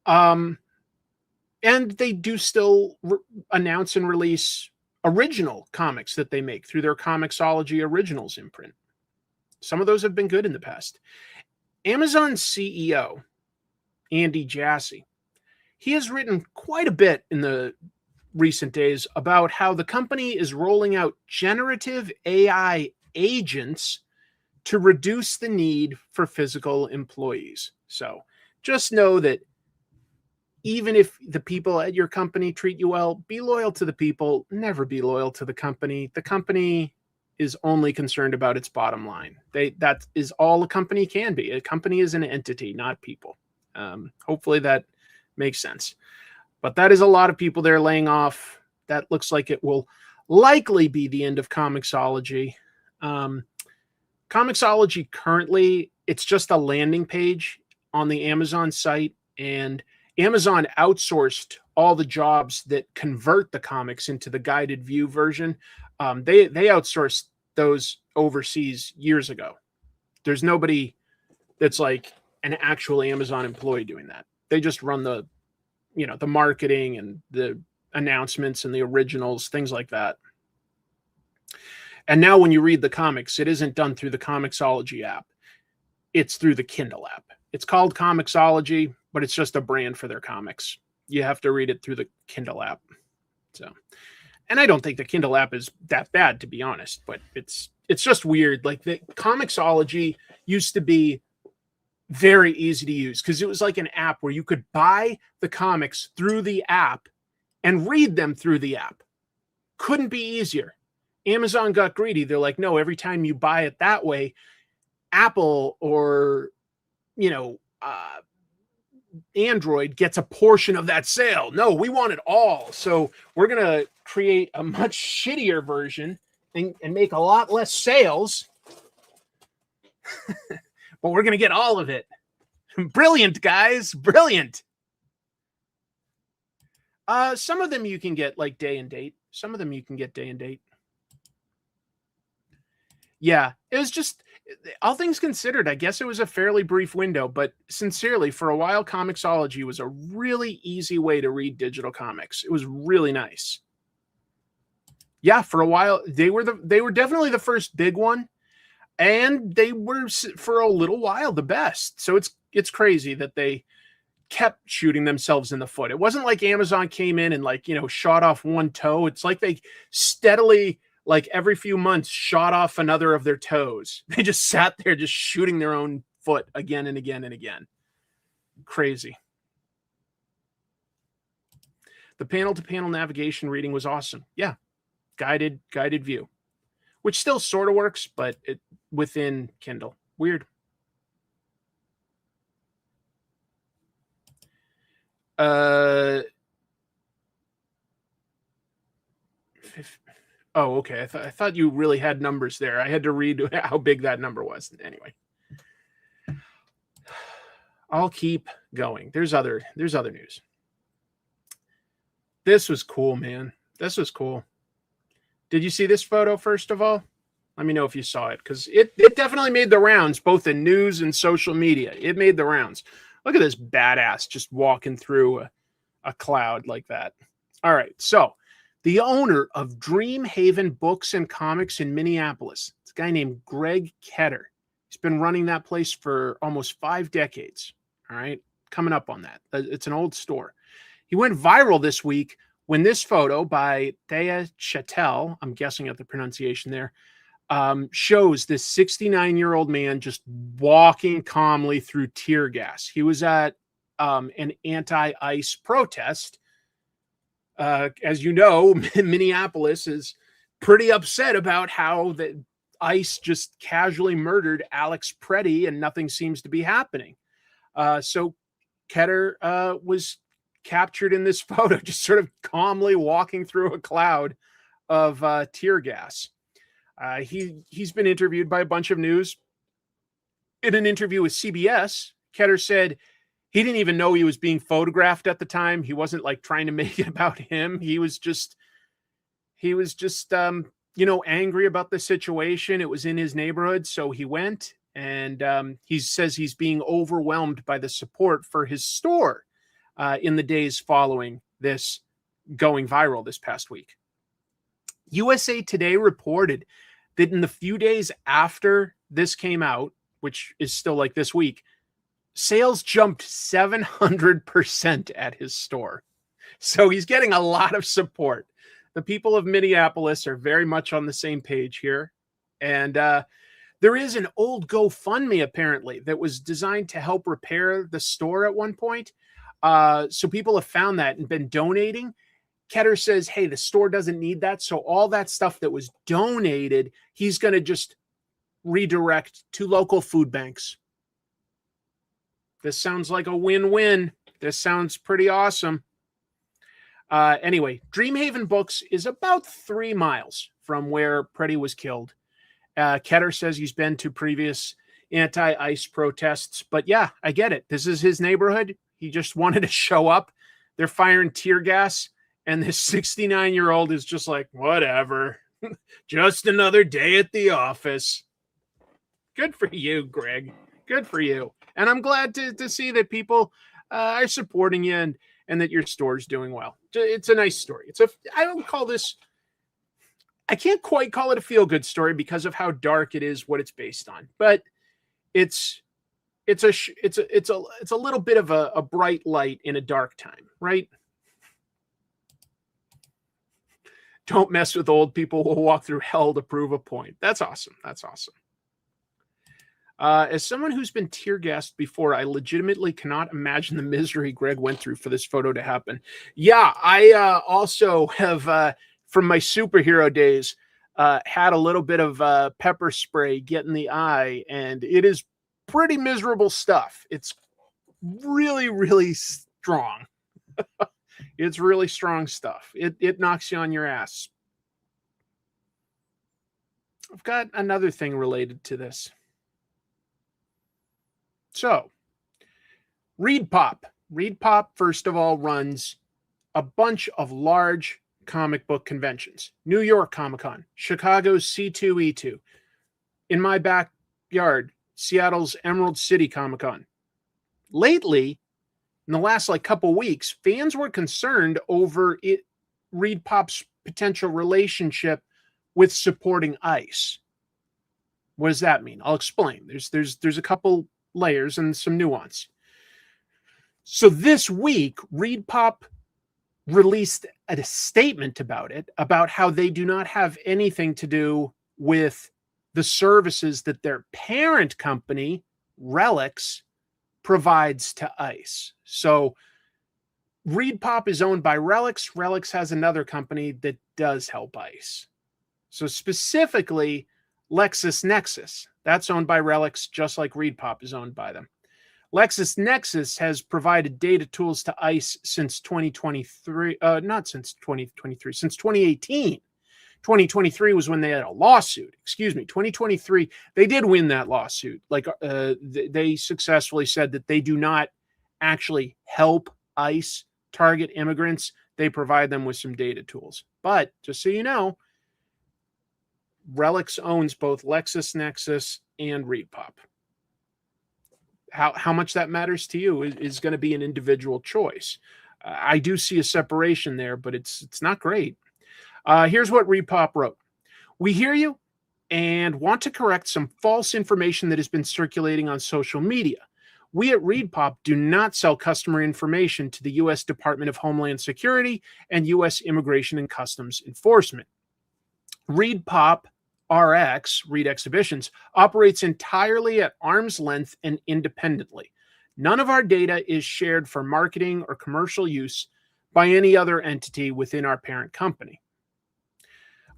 And they do still announce and release original comics that they make through their Comixology Originals imprint. Some of those have been good in the past. Amazon's CEO, Andy Jassy, he has written quite a bit in the recent days about how the company is rolling out generative AI agents to reduce the need for physical employees. So just know that even if the people at your company treat you well, be loyal to the people, never be loyal to the company. The company is only concerned about its bottom line. That is all a company can be. A company is an entity, not people. Hopefully that makes sense. But that is a lot of people they're laying off. That looks like it will likely be the end of Comixology. Comixology currently, it's just a landing page on the Amazon site, and Amazon outsourced all the jobs that convert the comics into the guided view version. They outsourced those overseas years ago. There's nobody that's like an actual Amazon employee doing that. They just run the marketing and the announcements and the originals, things like that. And now when you read the comics, it isn't done through the Comixology app. It's through the Kindle app. It's called Comixology, but it's just a brand for their comics. You have to read it through the Kindle app. So, and I don't think the Kindle app is that bad, to be honest, but it's just weird. Like, the Comixology used to be very easy to use because it was like an app where you could buy the comics through the app and read them through the app. Couldn't be easier. Amazon got greedy. They're like, no, every time you buy it that way, Apple or, Android gets a portion of that sale. No, we want it all. So we're going to create a much shittier version and make a lot less sales. But we're going to get all of it. Brilliant, guys. Brilliant. Some of them you can get like day and date. Some of them you can get day and date. Yeah, it was just, all things considered, I guess it was a fairly brief window, but sincerely, for a while, Comixology was a really easy way to read digital comics. It was really nice. Yeah, for a while, they were definitely the first big one, and they were, for a little while, the best. So it's crazy that they kept shooting themselves in the foot. It wasn't like Amazon came in and shot off one toe. It's like they steadily, like every few months, shot off another of their toes. They just sat there just shooting their own foot again and again and again. Crazy. The panel-to-panel navigation reading was awesome. Yeah, guided view, which still sort of works, but it within Kindle. Weird. Oh, okay. I thought you really had numbers there. I had to read how big that number was. Anyway, I'll keep going. There's other news. This was cool, man. This was cool. Did you see this photo, first of all? Let me know if you saw it, because it definitely made the rounds, both in news and social media. It made the rounds. Look at this badass just walking through a cloud like that. All right, so the owner of Dreamhaven Books and Comics in Minneapolis, it's a guy named Greg Ketter. He's been running that place for almost 5 decades. All right, coming up on that. It's an old store. He went viral this week when this photo by Thea Chattel, I'm guessing at the pronunciation there, shows this 69-year-old man just walking calmly through tear gas. He was at an anti-ICE protest. As you know, Minneapolis is pretty upset about how the ICE just casually murdered Alex Preddy and nothing seems to be happening. So Ketter was captured in this photo, just sort of calmly walking through a cloud of tear gas. He's been interviewed by a bunch of news. In an interview with CBS, Ketter said he didn't even know he was being photographed at the time. He wasn't like trying to make it about him. He was just angry about the situation. It was in his neighborhood, so he went, and he says he's being overwhelmed by the support for his store in the days following this going viral this past week. USA Today reported that in the few days after this came out, which is still like this week, sales jumped 700% at his store. So he's getting a lot of support. The people of Minneapolis are very much on the same page here. And there is an old GoFundMe, apparently, that was designed to help repair the store at one point. So people have found that and been donating. Ketter says, hey, the store doesn't need that. So all that stuff that was donated, he's going to just redirect to local food banks. This sounds like a win-win. This sounds pretty awesome. Anyway, Dreamhaven Books is about 3 miles from where Preddy was killed. Ketter says he's been to previous anti-ICE protests. But yeah, I get it. This is his neighborhood. He just wanted to show up. They're firing tear gas. And this 69-year-old is just like, whatever. Just another day at the office. Good for you, Greg. Good for you. And I'm glad to see that people are supporting you and that your store's doing well. It's a nice story. I don't call this, I can't quite call it a feel-good story because of how dark it is, what it's based on. But it's a little bit of a bright light in a dark time, right? Don't mess with old people. We'll walk through hell to prove a point. That's awesome. That's awesome. As someone who's been tear gassed before, I legitimately cannot imagine the misery Greg went through for this photo to happen. Yeah, I also have, from my superhero days, had a little bit of pepper spray get in the eye, and it is pretty miserable stuff. It's really, really strong. It's really strong stuff. It knocks you on your ass. I've got another thing related to this. So, ReedPop. ReedPop, first of all, runs a bunch of large comic book conventions. New York Comic-Con, Chicago's C2E2. In my backyard, Seattle's Emerald City Comic-Con. Lately, in the last couple weeks, fans were concerned over ReedPop's potential relationship with supporting ICE. What does that mean? I'll explain. There's a couple layers and some nuance. So this week, ReedPop released a statement about it, about how they do not have anything to do with the services that their parent company, Relics, provides to ICE. So ReedPop is owned by Relics. Relics has another company that does help ICE. So specifically, LexisNexis. That's owned by Relics, just like ReedPop is owned by them. LexisNexis has provided data tools to ICE since 2023. Not since 2023, since 2018. 2023 was when they had a lawsuit. 2023, they did win that lawsuit. They successfully said that they do not actually help ICE target immigrants. They provide them with some data tools. But just so you know, Relics owns both LexisNexis and ReedPop. How much that matters to you is going to be an individual choice. I do see a separation there, but it's not great. Here's what ReedPop wrote. We hear you and want to correct some false information that has been circulating on social media. We at ReedPop do not sell customer information to the U.S. Department of Homeland Security and U.S. Immigration and Customs Enforcement. ReedPop RX, Reed Exhibitions, operates entirely at arm's length and independently. None of our data is shared for marketing or commercial use by any other entity within our parent company.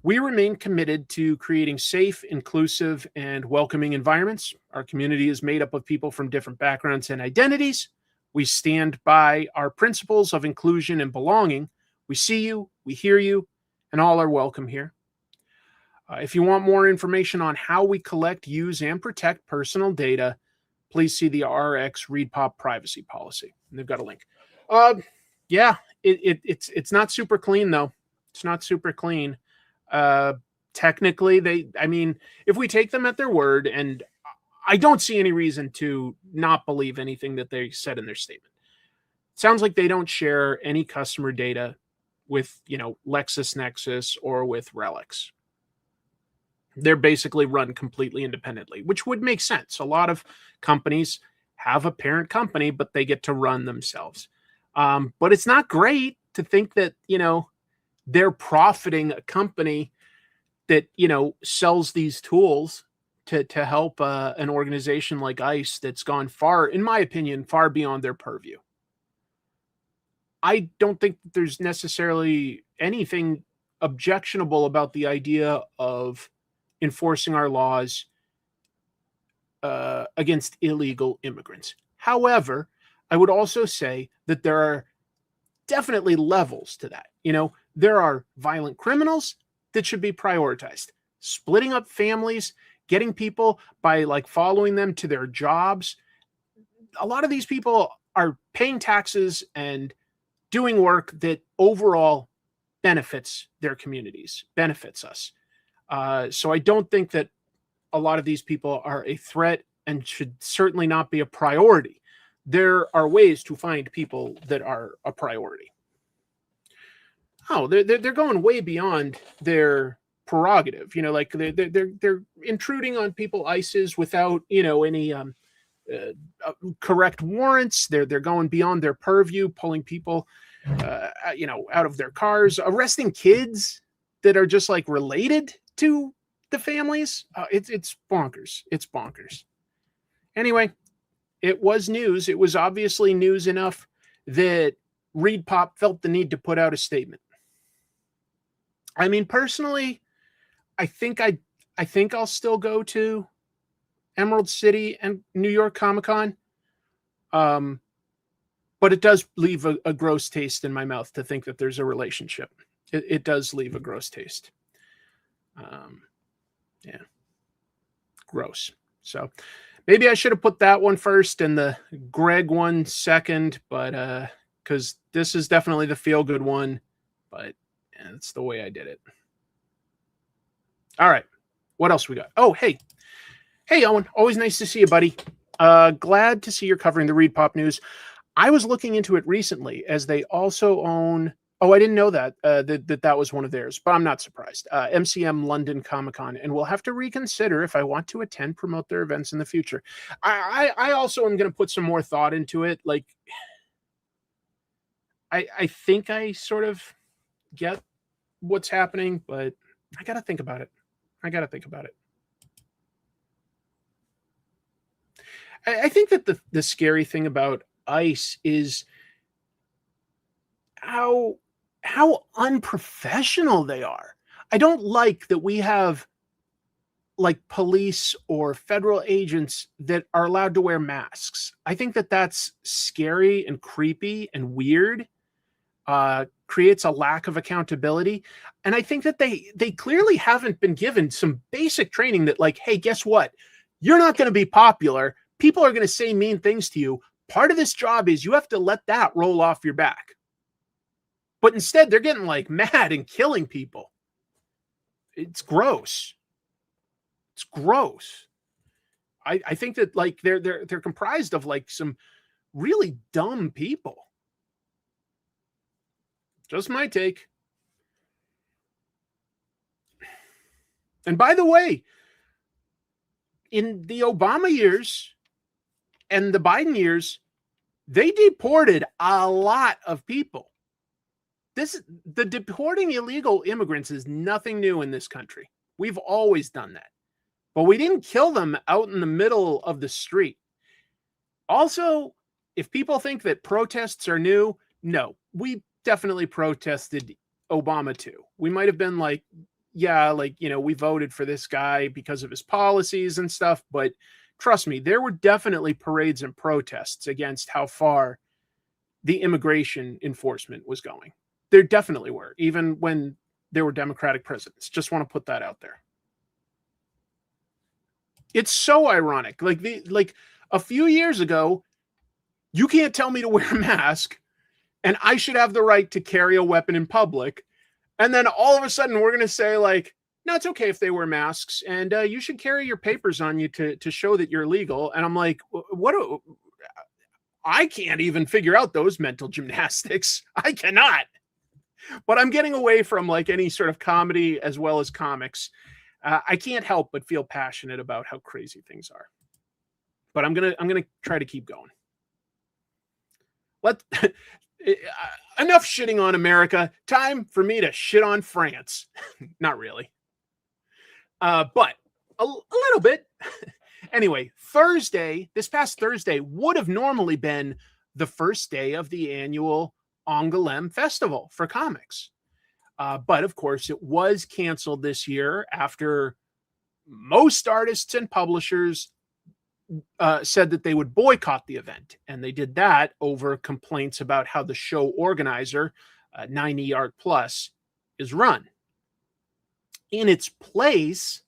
We remain committed to creating safe, inclusive, and welcoming environments. Our community is made up of people from different backgrounds and identities. We stand by our principles of inclusion and belonging. We see you, we hear you, and all are welcome here. If you want more information on how we collect, use, and protect personal data, please see the RX ReedPop privacy policy. And they've got a link. Yeah, it's not super clean, though. It's not super clean. Technically, if we take them at their word, and I don't see any reason to not believe anything that they said in their statement. It sounds like they don't share any customer data with, LexisNexis or with Relics. They're basically run completely independently, which would make sense. A lot of companies have a parent company, but they get to run themselves. But it's not great to think that, they're profiting a company that, sells these tools to help an organization like ICE that's gone far, in my opinion, far beyond their purview. I don't think there's necessarily anything objectionable about the idea of enforcing our laws against illegal immigrants. However, I would also say that there are definitely levels to that. There are violent criminals that should be prioritized. Splitting up families, getting people by following them to their jobs. A lot of these people are paying taxes and doing work that overall benefits their communities, benefits us. So I don't think that a lot of these people are a threat and should certainly not be a priority. There are ways to find people that are a priority. Oh, they're going way beyond their prerogative. They're intruding on people ICEs without any correct warrants. They're going beyond their purview, pulling people out of their cars, arresting kids that are just related to the families. It's bonkers. It's bonkers. Anyway, it was news. It was obviously news enough that ReedPop felt the need to put out a statement. Personally, I think I'll still go to Emerald City and New York Comic-Con. But it does leave a gross taste in my mouth to think that there's a relationship. It does leave a gross taste. Yeah. Gross. So maybe I should have put that one first and the Greg one second, but because this is definitely the feel-good one, but it's the way I did it. All right. What else we got? Oh, hey, Owen. Always nice to see you, buddy. Glad to see you're covering the ReedPop news. I was looking into it recently as they also own. Oh, I didn't know that that was one of theirs, but I'm not surprised. MCM London Comic-Con, and we'll have to reconsider if I want to promote their events in the future. I also am going to put some more thought into it. I think I sort of get what's happening, but I got to think about it. I think that the scary thing about ICE is how unprofessional they are. I don't like that we have police or federal agents that are allowed to wear masks. I think that that's scary and creepy and weird. Creates a lack of accountability. And I think that they clearly haven't been given some basic training that hey, guess what? You're not going to be popular. People are going to say mean things to you. Part of this job is you have to let that roll off your back. But instead, they're getting mad and killing people. It's gross. It's gross. I think that they're comprised of some really dumb people. Just my take. And by the way, in the Obama years and the Biden years, they deported a lot of people. The deporting illegal immigrants is nothing new in this country. We've always done that. But we didn't kill them out in the middle of the street. Also, if people think that protests are new, no, we definitely protested Obama too. We might have been yeah, like, we voted for this guy because of his policies and stuff, but trust me, there were definitely parades and protests against how far the immigration enforcement was going. There definitely were, even when there were Democratic presidents. Just want to put that out there. It's so ironic. Like a few years ago, you can't tell me to wear a mask, and I should have the right to carry a weapon in public. And then all of a sudden, we're going to say, like, no, it's okay if they wear masks, and you should carry your papers on you to show that you're legal. And I'm like, I can't even figure out those mental gymnastics. I cannot. But I'm getting away from like any sort of comedy as well as comics. I can't help but feel passionate about how crazy things are. But I'm gonna try to keep going. Enough shitting on America. Time for me to shit on France. Not really, but a little bit. Anyway, this past Thursday would have normally been the first day of the annual Angoulême Festival for comics. But of course, it was canceled this year after most artists and publishers said that they would boycott the event. And they did that over complaints about how the show organizer, 9E Art Plus, is run. In its place,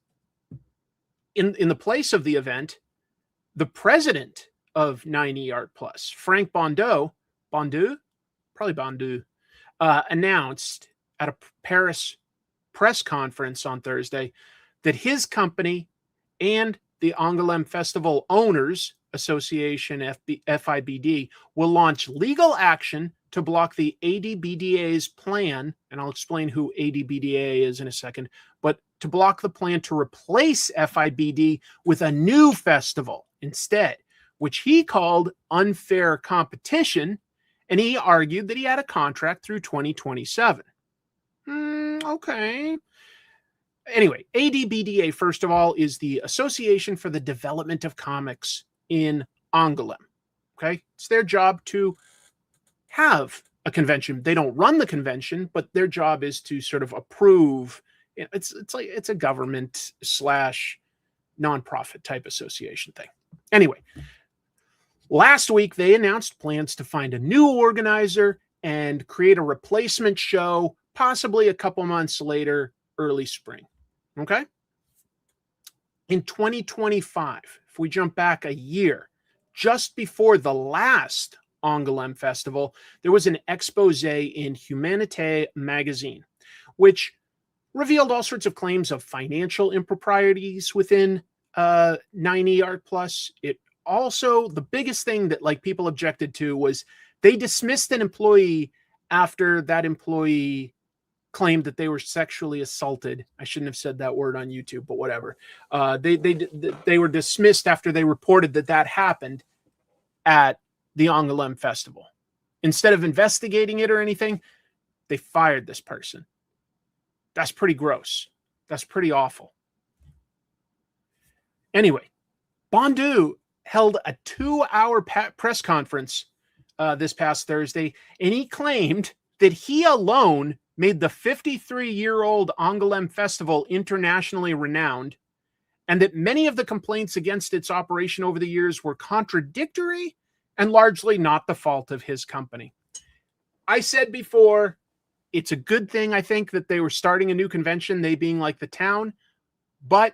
in the place of the event, the president of 9E Art Plus, Frank Bondu, announced at a Paris press conference on Thursday that his company and the Angoulême Festival Owners Association, FIBD, will launch legal action to block the ADBDA's plan, and I'll explain who ADBDA is in a second, but to block the plan to replace FIBD with a new festival instead, which he called unfair competition, and he argued that he had a contract through 2027. Okay. Anyway, ADBDA, first of all, is the Association for the Development of Comics in Angoulême. Okay? It's their job to have a convention. They don't run the convention, but their job is to sort of approve. It's like it's a government / nonprofit type association thing. Anyway, last week they announced plans to find a new organizer and create a replacement show, possibly a couple months later, early spring. Okay? In 2025, if we jump back a year, just before the last Angoulême Festival, there was an expose in Humanité magazine, which revealed all sorts of claims of financial improprieties within 9E Art Plus. It also, the biggest thing that like people objected to was they dismissed an employee after that employee claimed that they were sexually assaulted. I shouldn't have said that word on YouTube, but whatever. They were dismissed after they reported that happened at the Angoulême Festival. Instead of investigating it or anything, they fired this person. That's pretty gross. That's pretty awful. Anyway, Bondu held a 2-hour press conference this past Thursday, and he claimed that he alone made the 53-year-old Angoulême Festival internationally renowned, and that many of the complaints against its operation over the years were contradictory and largely not the fault of his company. I said before, it's a good thing, I think, that they were starting a new convention, they being like the town, but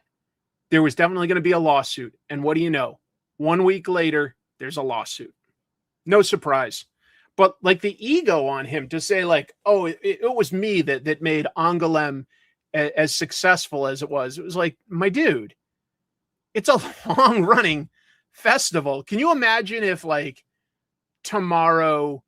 there was definitely going to be a lawsuit. And what do you know? 1 week later, there's a lawsuit. No surprise. But like the ego on him to say like, oh, it was me that made Angoulême as successful as it was. It was like, my dude, it's a long running festival. Can you imagine if like tomorrow,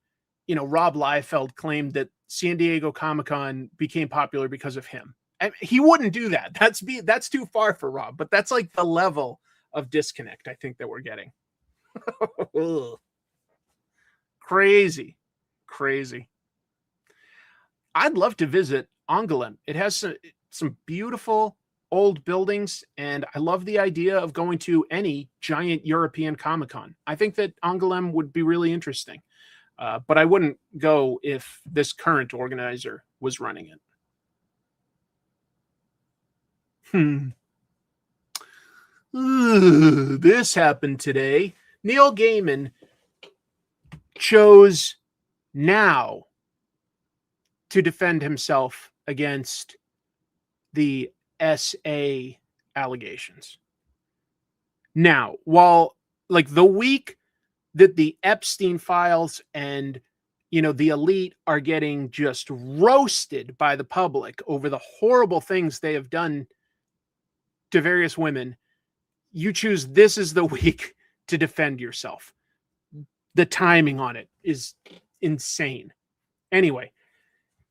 Rob Liefeld claimed that San Diego Comic-Con became popular because of him? And he wouldn't do that. That's too far for Rob, but that's like the level of disconnect I think that we're getting. Crazy. I'd love to visit Angoulême. It has some beautiful old buildings, and I love the idea of going to any giant European Comic-Con. I think that Angoulême would be really interesting, but I wouldn't go if this current organizer was running it. This happened today. Neil Gaiman chose now to defend himself against the SA allegations. Now, while like the week that the Epstein files and the elite are getting just roasted by the public over the horrible things they have done to various women, you choose this is the week to defend yourself. The timing on it is insane. Anyway,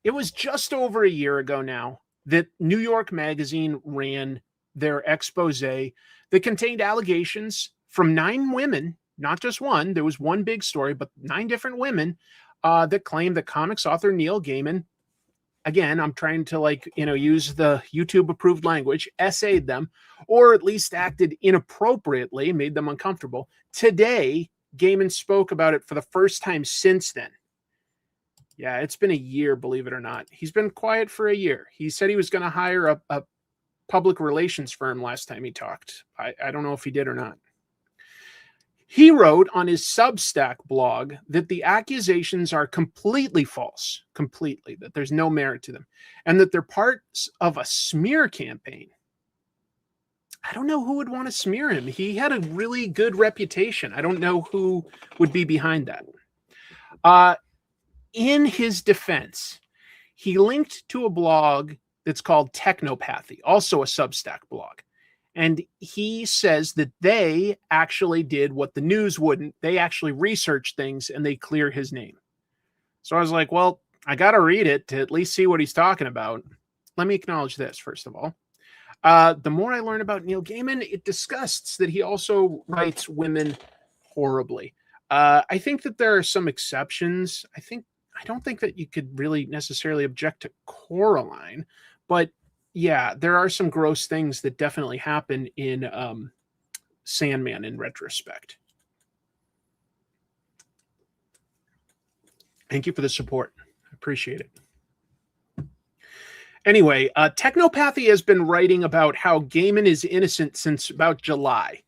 it was just over a year ago now that New York Magazine ran their expose that contained allegations from 9 women, not just one. There was one big story, but 9 different women that claimed that comics author Neil Gaiman, again, I'm trying to use the YouTube approved language, essayed them, or at least acted inappropriately, made them uncomfortable. Today, Gaiman spoke about it for the first time since then. Yeah, it's been a year, believe it or not. He's been quiet for a year. He said he was going to hire a public relations firm last time he talked. I don't know if he did or not. He wrote on his Substack blog that the accusations are completely false, completely, that there's no merit to them, and that they're parts of a smear campaign. I don't know who would want to smear him. He had a really good reputation. I don't know who would be behind that. In his defense, he linked to a blog that's called Technopathy, also a Substack blog. And he says that they actually did what the news wouldn't. They actually researched things and they clear his name. So I was like, well, I got to read it to at least see what he's talking about. Let me acknowledge this, first of all. The more I learn about Neil Gaiman, it disgusts that he also writes women horribly. I think that there are some exceptions. I don't think that you could really necessarily object to Coraline, but yeah, there are some gross things that definitely happen in Sandman in retrospect. Thank you for the support. I appreciate it. Anyway, Technopathy has been writing about how Gaiman is innocent since about July.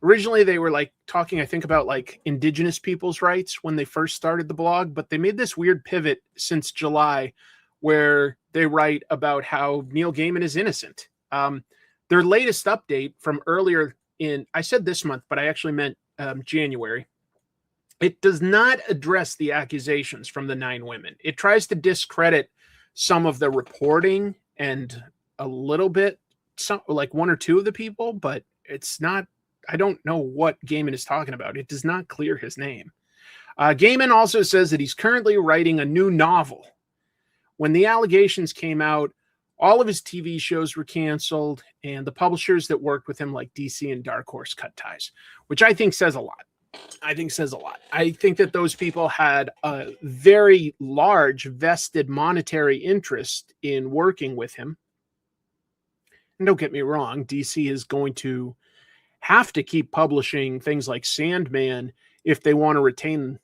Originally, they were talking, I think, about indigenous people's rights when they first started the blog, but they made this weird pivot since July where they write about how Neil Gaiman is innocent. Their latest update from earlier I said this month, but I actually meant January. It does not address the accusations from the 9 women. It tries to discredit some of the reporting and a little bit, like 1 or 2 of the people, but it's not, I don't know what Gaiman is talking about. It does not clear his name. Gaiman also says that he's currently writing a new novel. When the allegations came out, all of his TV shows were canceled, and the publishers that worked with him, like DC and Dark Horse, cut ties, which I think says a lot. I think that those people had a very large vested monetary interest in working with him. And don't get me wrong, DC is going to have to keep publishing things like Sandman if they want to retain,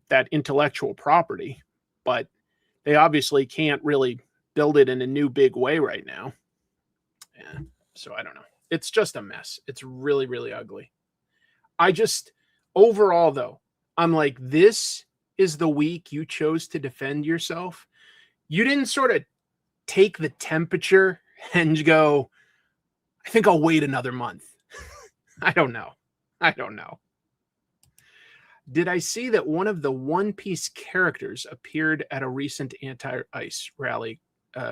that intellectual property. But they obviously can't really build it in a new big way right now. Yeah, so I don't know. It's just a mess. It's really, really ugly. Overall though, I'm like, this is the week you chose to defend yourself. You didn't sort of take the temperature and go, I think I'll wait another month. I don't know. Did I see that one of the One Piece characters appeared at a recent anti-ICE rally,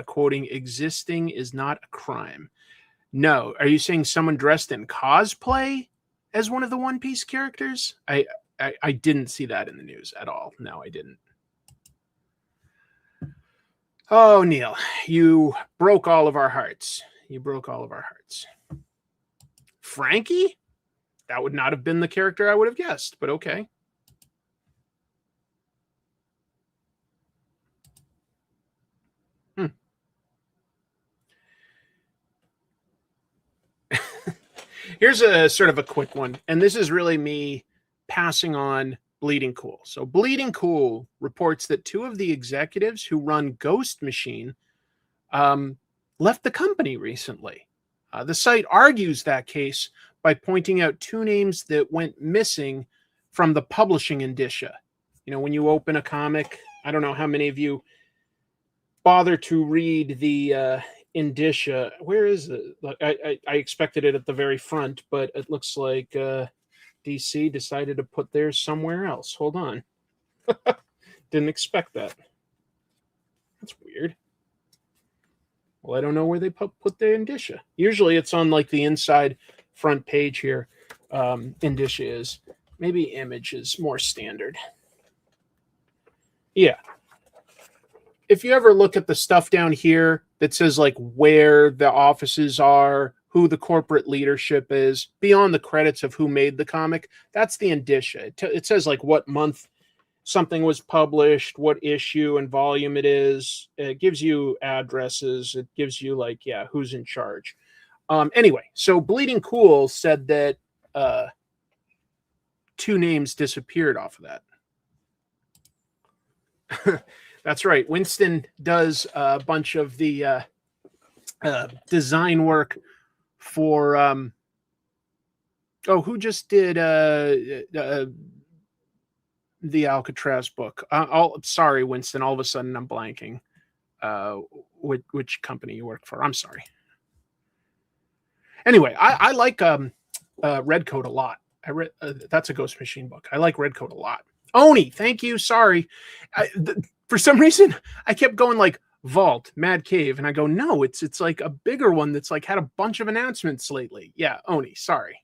quoting, "Existing is not a crime"? No. Are you saying someone dressed in cosplay as one of the One Piece characters? I didn't see that in the news at all. No, I didn't. Oh, Neil, you broke all of our hearts. Frankie? That would not have been the character I would have guessed, but okay. Here's a sort of a quick one, and this is really me passing on Bleeding Cool. So Bleeding Cool reports that 2 of the executives who run Ghost Machine left the company recently. The site argues that case by pointing out two names that went missing from the publishing indicia. You know, when you open a comic, I don't know how many of you bother to read the indicia. Where is it? I expected it at the very front, but it looks like DC decided to put theirs somewhere else. Hold on. Didn't expect that. That's weird. Well, I don't know where they put the indicia. Usually it's on like the inside front page here. Indicia is. Maybe image is more standard. Yeah. If you ever look at the stuff down here that says like where the offices are, who the corporate leadership is, beyond the credits of who made the comic, that's the indicia. It says like what month something was published, what issue and volume it is. It gives you addresses. It gives you like, yeah, who's in charge. Anyway, so Bleeding Cool said that two names disappeared off of that. That's right. Winston does a bunch of the design work for who just did the Alcatraz book. Sorry, Winston. All of a sudden, I'm blanking. Which company you work for? I'm sorry. Anyway, I like Redcoat a lot. I read that's a Ghost Machine book. I like Redcoat a lot. Oni, thank you. Sorry, for some reason I kept going like Vault, Mad Cave, and I go no, it's like a bigger one that's like had a bunch of announcements lately. Yeah, Oni, sorry.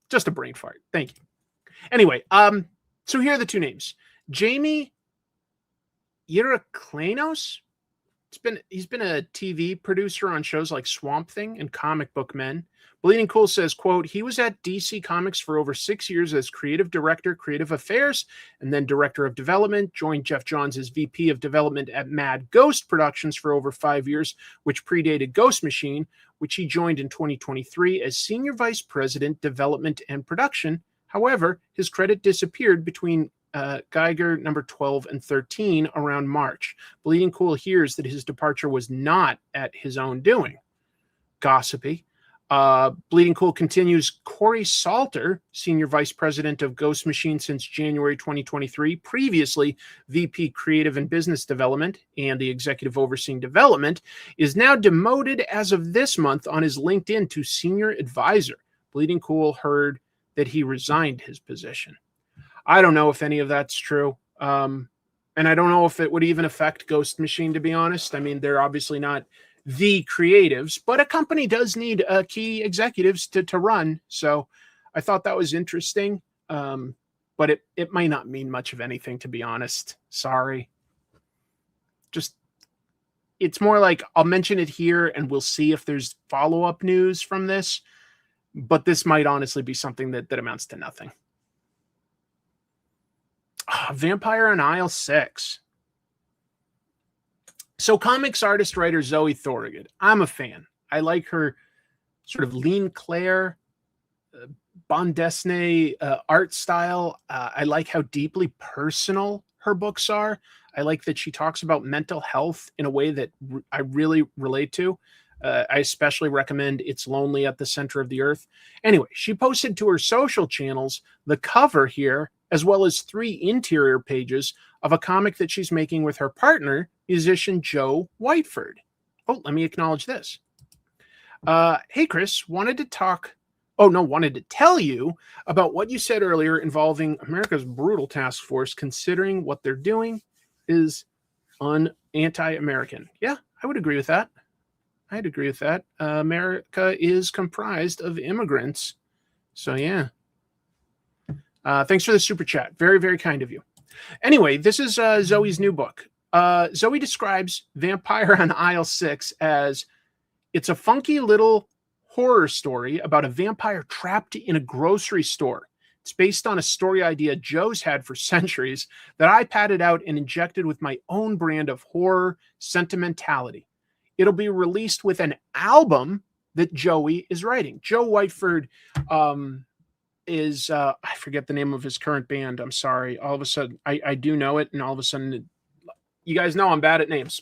Just a brain fart. Thank you. Anyway, so here are the two names. Jamie Iraklanos. He's been a TV producer on shows like Swamp Thing and Comic Book Men. Bleeding Cool says, quote, he was at DC Comics for over 6 years as creative director, creative affairs, and then director of development, joined Jeff Johns as VP of development at Mad Ghost Productions for over 5 years, which predated Ghost Machine, which he joined in 2023 as senior vice president, development and production. However, his credit disappeared between Geiger number 12 and 13 around March. Bleeding Cool hears that his departure was not at his own doing. Gossipy. Bleeding Cool continues. Corey Salter, senior vice president of Ghost Machine since January 2023, previously VP creative and business development and the executive overseeing development, is now demoted as of this month on his LinkedIn to senior advisor. Bleeding Cool heard that he resigned his position. I don't know if any of that's true. And I don't know if it would even affect Ghost Machine, to be honest. I mean, they're obviously not the creatives, but a company does need key executives to run. So I thought that was interesting. But it might not mean much of anything, to be honest. Sorry. Just, it's more like I'll mention it here and we'll see if there's follow-up news from this. But this might honestly be something that amounts to nothing. Vampire on Aisle 6. So comics artist writer Zoe Thorogood. I'm a fan. I like her sort of lean Claire, bande dessinée art style. I like how deeply personal her books are. I like that she talks about mental health in a way that I really relate to. I especially recommend It's Lonely at the Center of the Earth. Anyway, she posted to her social channels the cover here, as well as 3 interior pages of a comic that she's making with her partner, musician Joe Whiteford. Oh, let me acknowledge this. Hey, Chris, wanted to tell you about what you said earlier involving America's brutal task force, considering what they're doing is anti-American. Yeah, I would agree with that. I'd agree with that. America is comprised of immigrants. So, yeah. Thanks for the super chat. Very, very kind of you. Anyway, this is Zoe's new book. Zoe describes Vampire on Aisle 6 as it's a funky little horror story about a vampire trapped in a grocery store. It's based on a story idea Joe's had for centuries that I padded out and injected with my own brand of horror sentimentality. It'll be released with an album that Joey is writing. Joe Whiteford is, I forget the name of his current band. I'm sorry. All of a sudden, I do know it, and all of a sudden, you guys know I'm bad at names.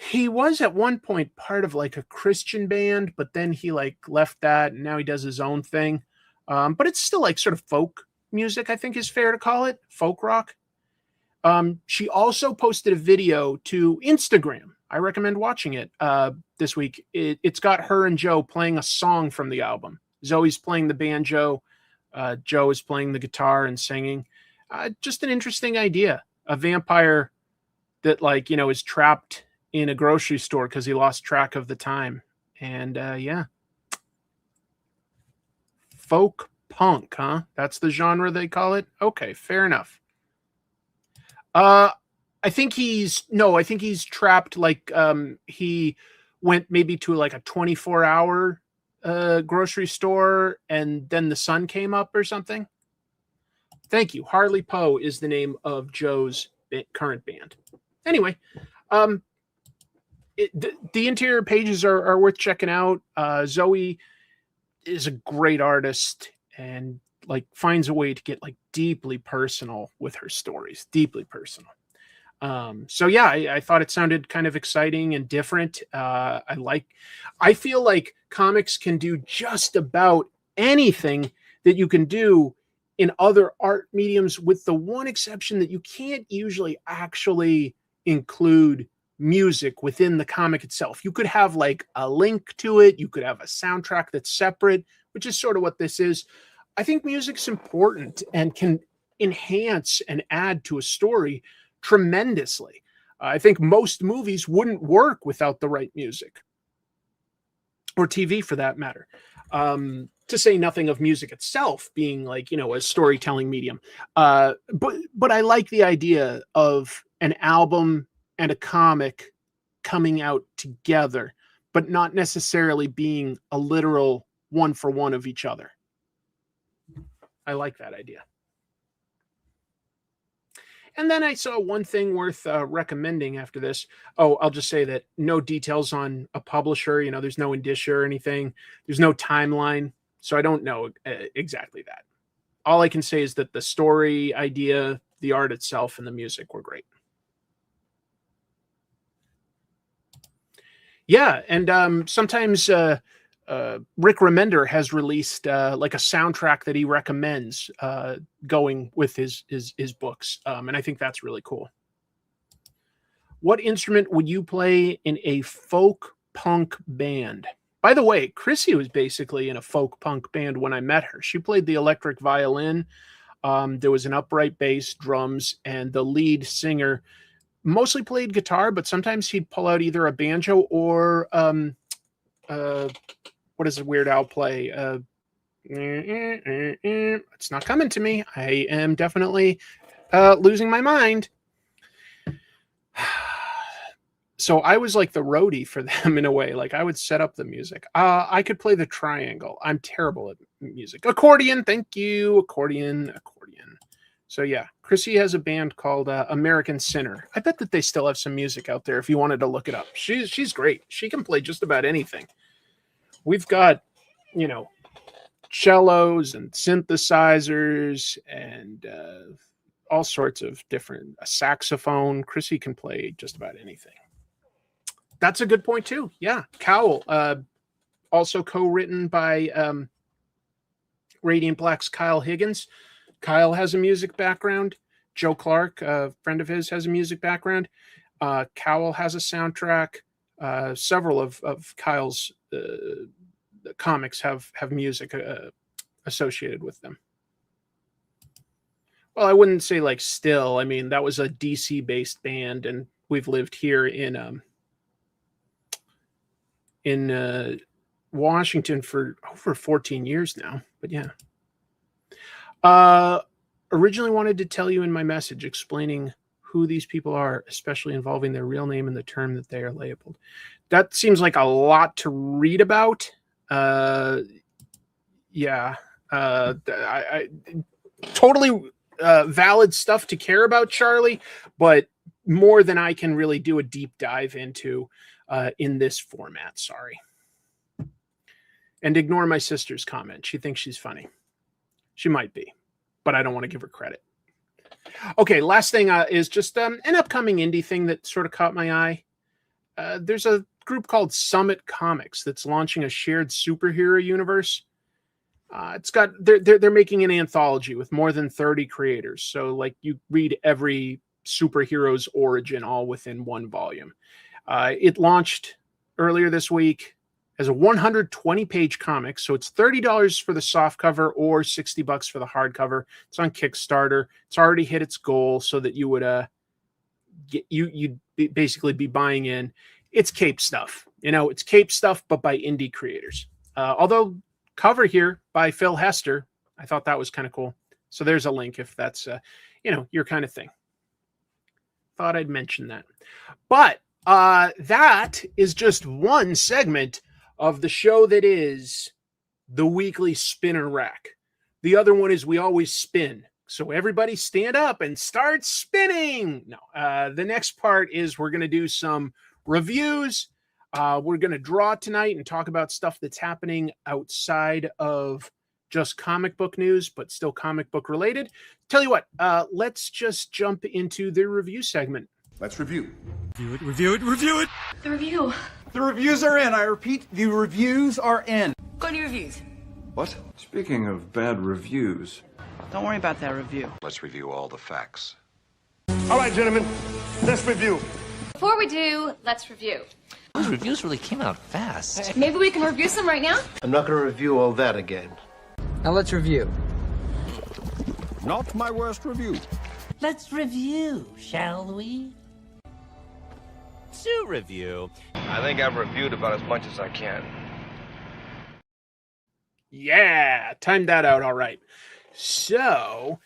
He was at one point part of like a Christian band, but then he like left that and now he does his own thing. But it's still like sort of folk music, I think is fair to call it, folk rock. She also posted a video to Instagram. I recommend watching it this week. It's got her and Joe playing a song from the album. Zoe's playing the banjo. Joe is playing the guitar and singing. Just an interesting idea. A vampire that like, is trapped in a grocery store because he lost track of the time. And yeah. Folk punk, huh? That's the genre they call it? Okay, fair enough. I think he's trapped like he went maybe to like a 24-hour grocery store and then the sun came up or something. Thank you. Harley Poe is the name of Joe's current band. Anyway, the interior pages are worth checking out. Zoe is a great artist and like finds a way to get like deeply personal with her stories, deeply personal. So yeah, I thought it sounded kind of exciting and different. I feel like comics can do just about anything that you can do in other art mediums, with the one exception that you can't usually actually include music within the comic itself. You could have like a link to it. You could have a soundtrack that's separate, which is sort of what this is. I think music's important and can enhance and add to a story tremendously. I think most movies wouldn't work without the right music, or TV for that matter. To say nothing of music itself being like, a storytelling medium. But I like the idea of an album and a comic coming out together, but not necessarily being a literal one for one of each other. I like that idea. And then I saw one thing worth recommending after this. Oh, I'll just say that no details on a publisher. There's no indicia or anything. There's no timeline. So I don't know exactly that. All I can say is that the story idea, the art itself, and the music were great. Yeah, and sometimes Rick Remender has released like a soundtrack that he recommends going with his books, and I think that's really cool. What instrument would you play in a folk punk band? By the way, Chrissy was basically in a folk punk band when I met her. She played the electric violin. There was an upright bass, drums, and the lead singer mostly played guitar, but sometimes he'd pull out either a banjo or what does a Weird Al play? It's not coming to me. I am definitely losing my mind. So I was like the roadie for them in a way. Like I would set up the music. I could play the triangle. I'm terrible at music. Accordion, thank you. Accordion. So yeah, Chrissy has a band called American Sinner. I bet that they still have some music out there if you wanted to look it up. She's great. She can play just about anything. We've got, cellos and synthesizers and all sorts of different, a saxophone. Chrissy can play just about anything. That's a good point too. Yeah. Cowl, also co-written by Radiant Black's Kyle Higgins. Kyle has a music background. Joe Clark, a friend of his, has a music background. Cowl has a soundtrack. Several of Kyle's comics have music associated with them. Well, I wouldn't say like still. I mean, that was a DC-based band, and we've lived here in Washington for over 14 years now. But yeah. Originally wanted to tell you in my message explaining who these people are, especially involving their real name and the term that they are labeled. That seems like a lot to read about. Yeah. I totally valid stuff to care about, Charlie, but more than I can really do a deep dive into in this format. Sorry. And ignore my sister's comment. She thinks she's funny. She might be, but I don't want to give her credit. Okay, last thing is just an upcoming indie thing that sort of caught my eye. there's a group called Summit Comics that's launching a shared superhero universe. They're making an anthology with more than 30 creators. So like you read every superhero's origin all within one volume. It launched earlier this week as a 120-page comic. So it's $30 for the softcover or $60 for the hardcover. It's on Kickstarter. It's already hit its goal so that you would you'd basically be buying in. It's cape stuff. It's cape stuff, but by indie creators. Although cover here by Phil Hester, I thought that was kind of cool. So there's a link if that's, your kind of thing. Thought I'd mention that. But that is just one segment of the show that is the weekly spinner rack. The other one is we always spin. So everybody stand up and start spinning. No, the next part is we're going to do some reviews. We're going to draw tonight and talk about stuff that's happening outside of just comic book news, but still comic book related. Tell you what, let's just jump into the review segment. Let's review. Review it. The review. The reviews are in. I repeat, the reviews are in. Go to reviews. What? Speaking of bad reviews. Don't worry about that review. Let's review all the facts. All right, gentlemen, let's review. Before we do, let's review. Those reviews really came out fast. Maybe we can review some right now? I'm not going to review all that again. Now let's review. Not my worst review. Let's review, shall we? To review. I think I've reviewed about as much as I can. Yeah, timed that out all right. So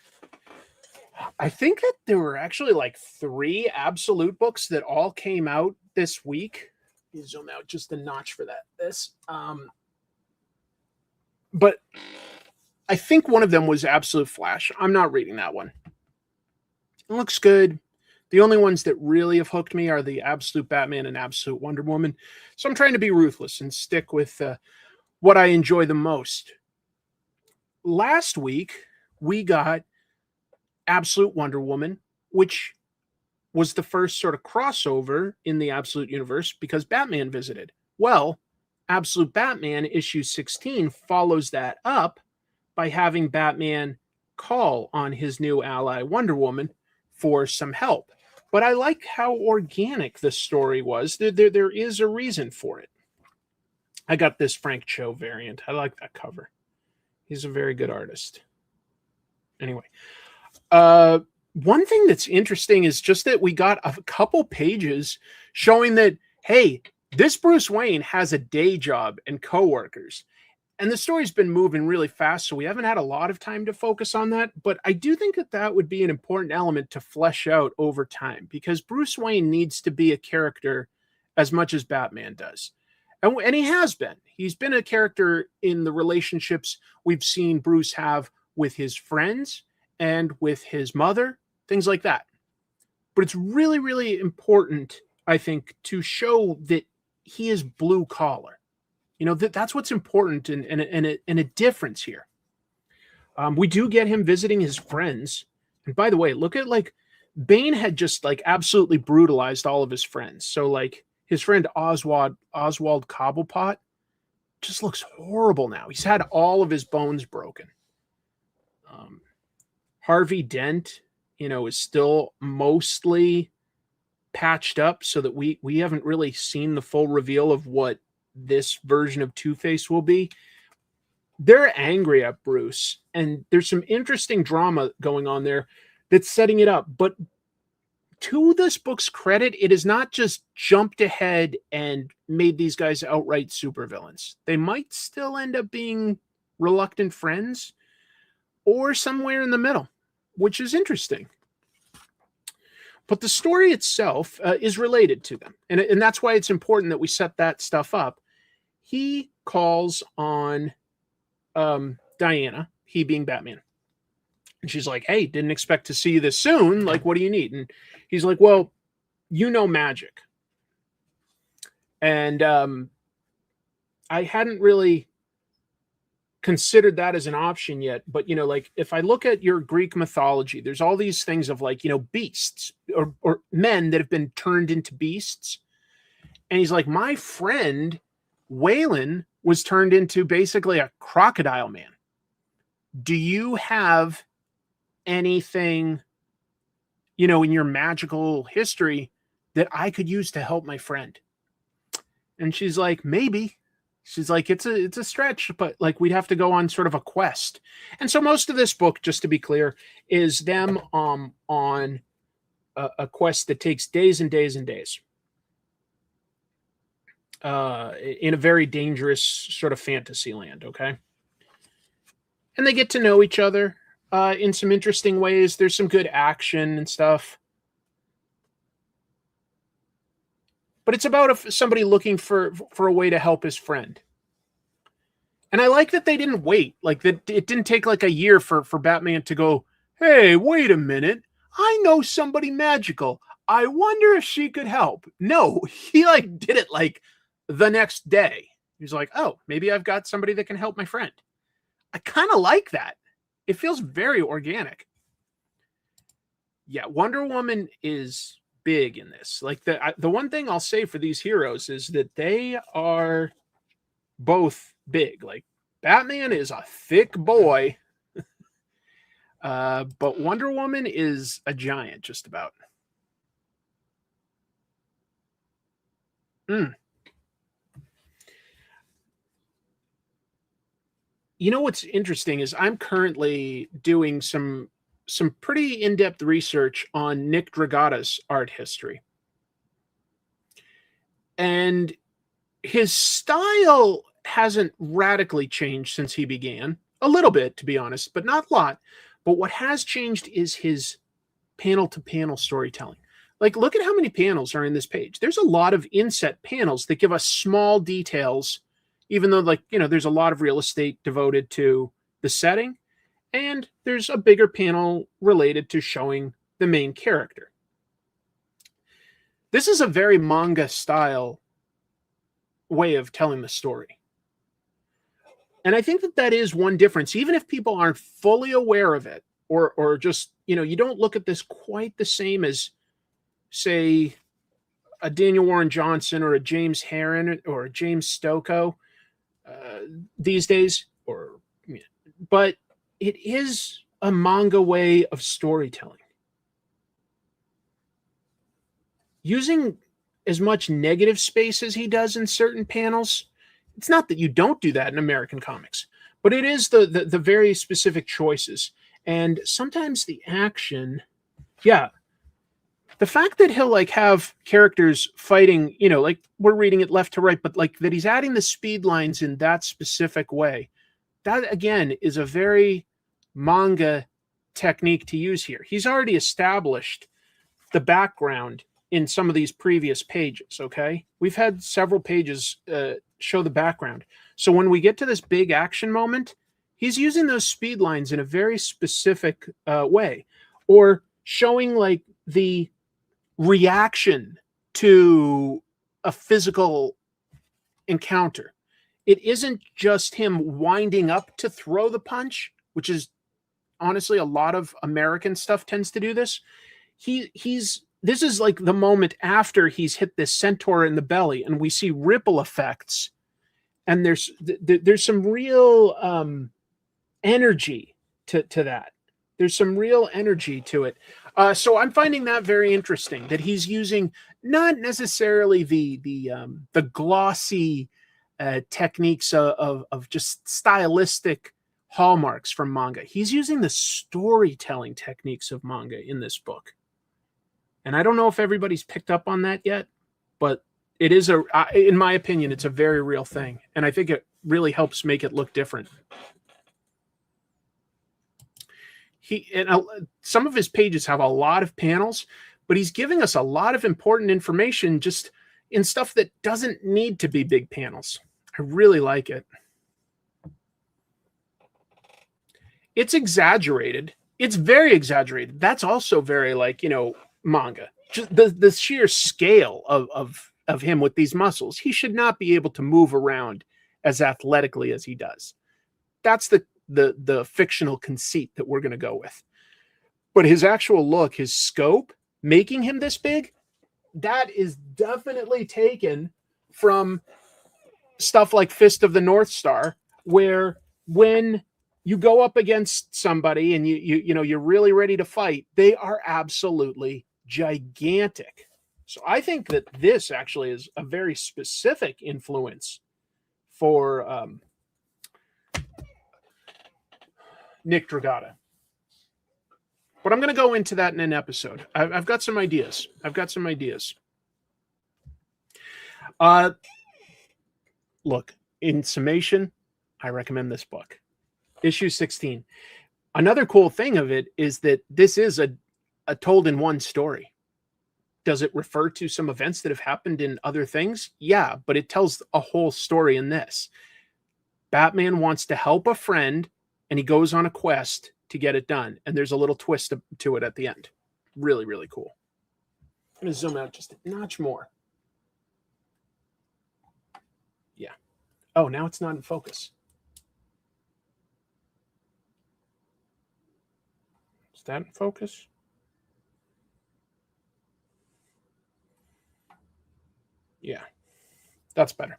I think that there were actually like 3 absolute books that all came out this week. Let me zoom out just a notch for that. But I think one of them was Absolute Flash. I'm not reading that one. It looks good. The only ones that really have hooked me are the Absolute Batman and Absolute Wonder Woman. So I'm trying to be ruthless and stick with what I enjoy the most. Last week, we got Absolute Wonder Woman, which was the first sort of crossover in the Absolute universe because Batman visited. Well, Absolute Batman issue 16 follows that up by having Batman call on his new ally Wonder Woman for some help. But I like how organic the story was. There is a reason for it. I got this Frank Cho variant. I like that cover. He's a very good artist. Anyway, one thing that's interesting is just that we got a couple pages showing that, hey, this Bruce Wayne has a day job and coworkers. And the story's been moving really fast, so we haven't had a lot of time to focus on that. But I do think that that would be an important element to flesh out over time, because Bruce Wayne needs to be a character as much as Batman does. And he has been. He's been a character in the relationships we've seen Bruce have with his friends and with his mother, things like that. But it's really, really important, I think, to show that he is blue collar. That's what's important and a difference here. We do get him visiting his friends. And by the way, look at Bane had just absolutely brutalized all of his friends. So his friend Oswald Cobblepot just looks horrible now. He's had all of his bones broken. Harvey Dent, is still mostly patched up so that we haven't really seen the full reveal of what this version of Two-Face will be. They're angry at Bruce, and there's some interesting drama going on there that's setting it up. But to this book's credit, it has not just jumped ahead and made these guys outright supervillains. They might still end up being reluctant friends or somewhere in the middle, which is interesting. But the story itself is related to them. And that's why it's important that we set that stuff up. He calls on Diana, he being Batman. And she's like, hey, didn't expect to see you this soon. What do you need? And he's like, well, magic. And I hadn't really considered that as an option yet. But, if I look at your Greek mythology, there's all these things of beasts or men that have been turned into beasts. And he's like, my friend Waylon was turned into basically a crocodile man. Do you have anything, you know, in your magical history that I could use to help my friend? And she's like, maybe. She's like, it's a stretch, but like we'd have to go on sort of a quest. And so most of this book, just to be clear, is them on a quest that takes days and days and days. In a very dangerous sort of fantasy land, okay? And they get to know each other in some interesting ways. There's some good action and stuff. But it's about somebody looking for a way to help his friend. And I like that they didn't wait. Like, that it didn't take like a year for Batman to go, hey, wait a minute. I know somebody magical. I wonder if she could help. No, he like did it like the next day. He's like, oh, maybe I've got somebody that can help my friend. I kind of like that. It feels very organic. Yeah, Wonder Woman is big in this. Like the one thing I'll say for these heroes is that they are both big. Like Batman is a thick boy, but Wonder Woman is a giant, just about. You know what's interesting is I'm currently doing some pretty in-depth research on Nick Dragata's art history. And his style hasn't radically changed since he began. A little bit, to be honest, but not a lot. But what has changed is his panel-to-panel storytelling. Like, look at how many panels are in this page. There's a lot of inset panels that give us small details, even though, like, you know, there's a lot of real estate devoted to the setting. And there's a bigger panel related to showing the main character. This is a very manga style way of telling the story. And I think that is one difference, even if people aren't fully aware of it, or just, you know, you don't look at this quite the same as, say, a Daniel Warren Johnson or a James Herron or a James Stokoe these days, but it is a manga way of storytelling. Using as much negative space as he does in certain panels, it's not that you don't do that in American comics, but it is the very specific choices. And sometimes the action, yeah. The fact that he'll like have characters fighting, you know, like we're reading it left to right, but like that he's adding the speed lines in that specific way. That again is a very manga technique to use here. He's already established the background in some of these previous pages, okay? We've had several pages show the background. So when we get to this big action moment, he's using those speed lines in a very specific way, or showing like the reaction to a physical encounter. It isn't just him winding up to throw the punch, which is honestly a lot of American stuff tends to do this. This is like the moment after he's hit this centaur in the belly, and we see ripple effects, and there's some real energy to that. There's some real energy to it. So I'm finding that very interesting, that he's using not necessarily the glossy techniques of just stylistic hallmarks from manga. He's using the storytelling techniques of manga in this book. And I don't know if everybody's picked up on that yet, but it is in my opinion, it's a very real thing. And I think it really helps make it look different. Some of his pages have a lot of panels, but he's giving us a lot of important information just in stuff that doesn't need to be big panels. I really like it. It's exaggerated. It's very exaggerated. That's also very, like, you know, manga. Just the sheer scale of him with these muscles. He should not be able to move around as athletically as he does. That's the fictional conceit that we're going to go with. But his actual look, his scope, making him this big, that is definitely taken from stuff like Fist of the North Star, where when you go up against somebody and you're really ready to fight, they are absolutely gigantic. So I think that this actually is a very specific influence for Nick Dragata. But I'm going to go into that in an episode. I've got some ideas. Look, in summation, I recommend this book. Issue 16. Another cool thing of it is that this is a told in one story. Does it refer to some events that have happened in other things? Yeah, but it tells a whole story in this. Batman wants to help a friend, and he goes on a quest to get it done. And there's a little twist to it at the end. Really, really cool. I'm going to zoom out just a notch more. Yeah. Oh, now it's not in focus. Is that in focus? Yeah, that's better.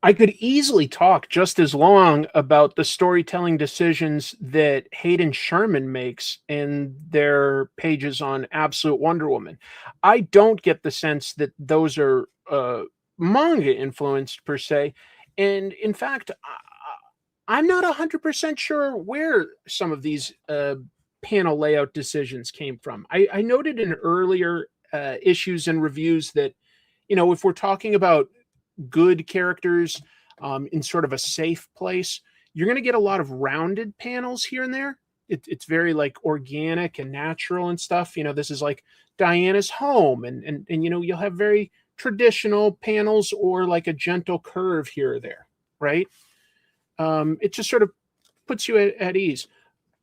I could easily talk just as long about the storytelling decisions that Hayden Sherman makes in their pages on Absolute Wonder Woman. I don't get the sense that those are manga influenced per se. And in fact, I'm not 100% sure where some of these panel layout decisions came from. I noted in earlier issues and reviews that, if we're talking about good characters in sort of a safe place, you're going to get a lot of rounded panels here and there. It's very like organic and natural and stuff. This is like Diana's home, and you'll have very traditional panels or like a gentle curve here or there, right? It just sort of puts you at ease.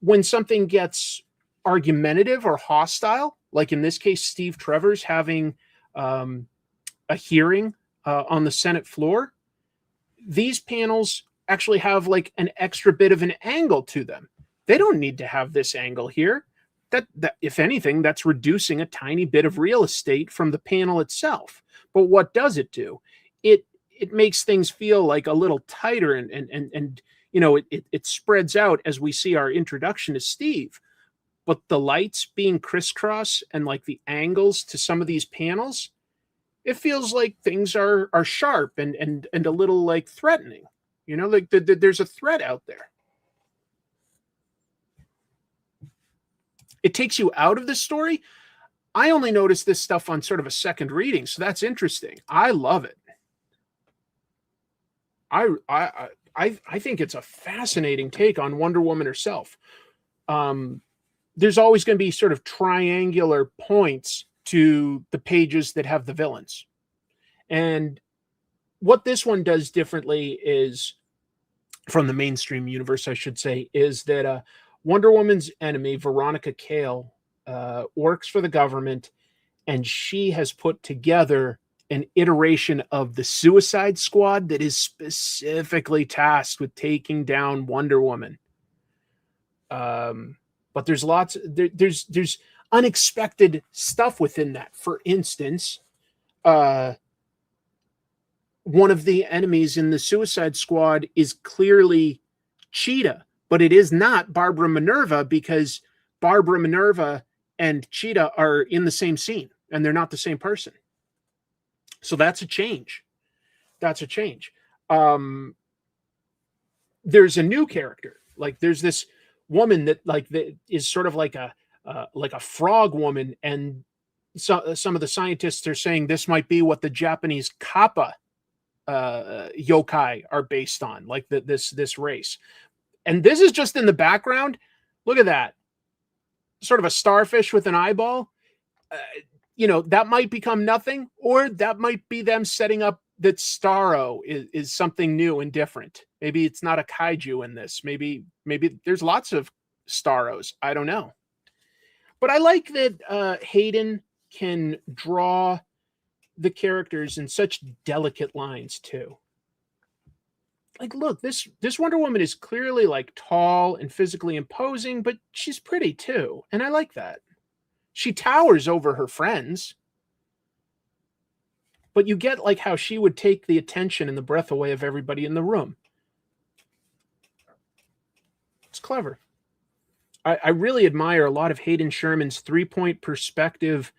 When something gets argumentative or hostile, like in this case, Steve Trevor's having a hearing on the Senate floor, these panels actually have like an extra bit of an angle to them. They don't need to have this angle here. That if anything, that's reducing a tiny bit of real estate from the panel itself. But what does it do? It makes things feel like a little tighter and it spreads out as we see our introduction to Steve. But the lights being crisscross and like the angles to some of these panels, it feels like things are sharp and a little like threatening. Like there's a threat out there. It takes you out of the story. I only noticed this stuff on sort of a second reading, so that's interesting. I love it. I think it's a fascinating take on Wonder Woman herself. There's always going to be sort of triangular points to the pages that have the villains. And what this one does differently is, from the mainstream universe, I should say, is that Wonder Woman's enemy, Veronica Cale, works for the government, and she has put together an iteration of the Suicide Squad that is specifically tasked with taking down Wonder Woman. But there's there's unexpected stuff within that. For instance, one of the enemies in the Suicide Squad is clearly Cheetah, but it is not Barbara Minerva, because Barbara Minerva and Cheetah are in the same scene and they're not the same person. So that's a change. There's a new character. Like there's this woman that is sort of like a frog woman, and so some of the scientists are saying this might be what the Japanese kappa yokai are based on, like this race. And this is just in the background. Look at that, sort of a starfish with an eyeball. That might become nothing, or that might be them setting up that Starro is something new and different. Maybe it's not a kaiju in this. Maybe there's lots of Starros. I don't know. But I like that Hayden can draw the characters in such delicate lines too. like, look, this Wonder Woman is clearly like tall and physically imposing, but she's pretty too. And I like that. She towers over her friends. But you get like how she would take the attention and the breath away of everybody in the room. It's clever. I really admire a lot of Hayden Sherman's 3-point perspective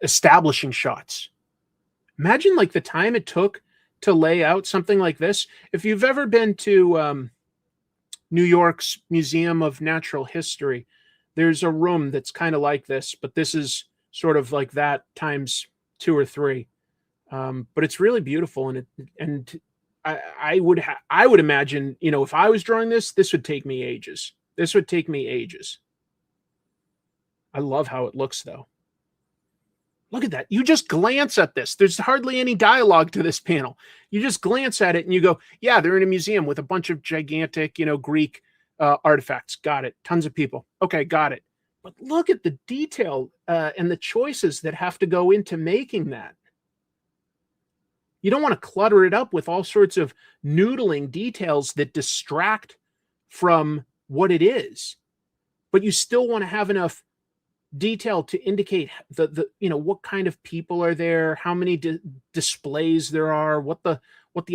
establishing shots. Imagine like the time it took to lay out something like this. If you've ever been to New York's Museum of Natural History, there's a room that's kind of like this, but this is sort of like that times 2 or 3. But it's really beautiful, and I would imagine, you know, if I was drawing this would take me ages. This would take me ages. I love how it looks, though. Look at that. You just glance at this. There's hardly any dialogue to this panel. You just glance at it and you go, yeah, they're in a museum with a bunch of gigantic, you know, Greek artifacts. Got it. Tons of people. Okay, got it. But look at the detail and the choices that have to go into making that. You don't want to clutter it up with all sorts of noodling details that distract from what it is. But you still want to have enough detail to indicate the you know, what kind of people are there, how many displays there are, what the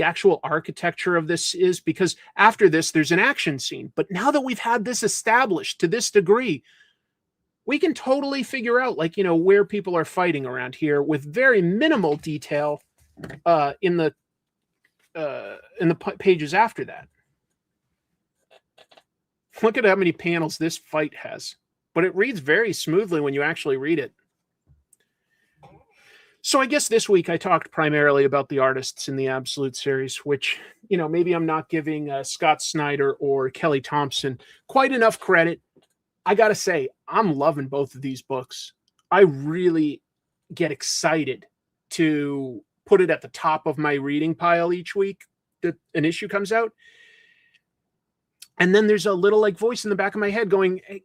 actual architecture of this is, because after this there's an action scene. But now that we've had this established to this degree, we can totally figure out, like, you know, where people are fighting around here with very minimal detail in the pages after that. Look at how many panels this fight has. But it reads very smoothly when you actually read it. So I guess this week I talked primarily about the artists in the Absolute series, which, you know, maybe I'm not giving Scott Snyder or Kelly Thompson quite enough credit. I got to say, I'm loving both of these books. I really get excited to put it at the top of my reading pile each week that an issue comes out. And then there's a little like voice in the back of my head going, hey,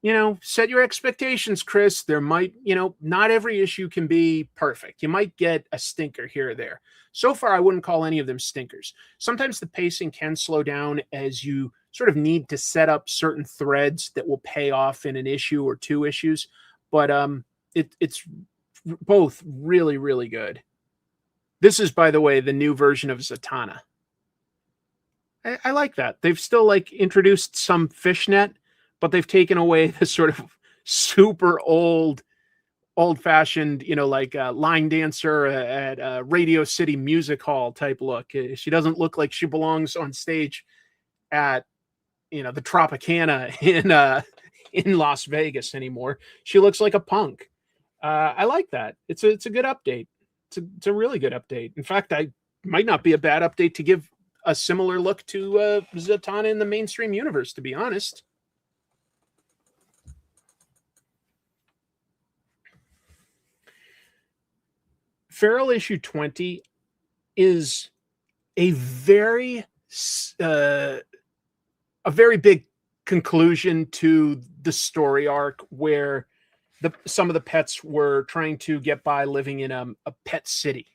you know, set your expectations, Chris. There might, you know, not every issue can be perfect. You might get a stinker here or there. So far, I wouldn't call any of them stinkers. Sometimes the pacing can slow down as you sort of need to set up certain threads that will pay off in an issue or 2 issues. But it's both really, really good. This is, by the way, the new version of Zatanna. I like that. They've still like introduced some fishnet, but they've taken away the sort of super old-fashioned, you know, like line dancer at Radio City Music Hall type look. She doesn't look like she belongs on stage at, you know, the Tropicana in Las Vegas anymore. She looks like a punk. I like that. It's a good update. It's a really good update. In fact, I might not be a bad update to give a similar look to Zatanna in the mainstream universe, to be honest. Feral issue 20 is a very big conclusion to the story arc where some of the pets were trying to get by living in a pet city.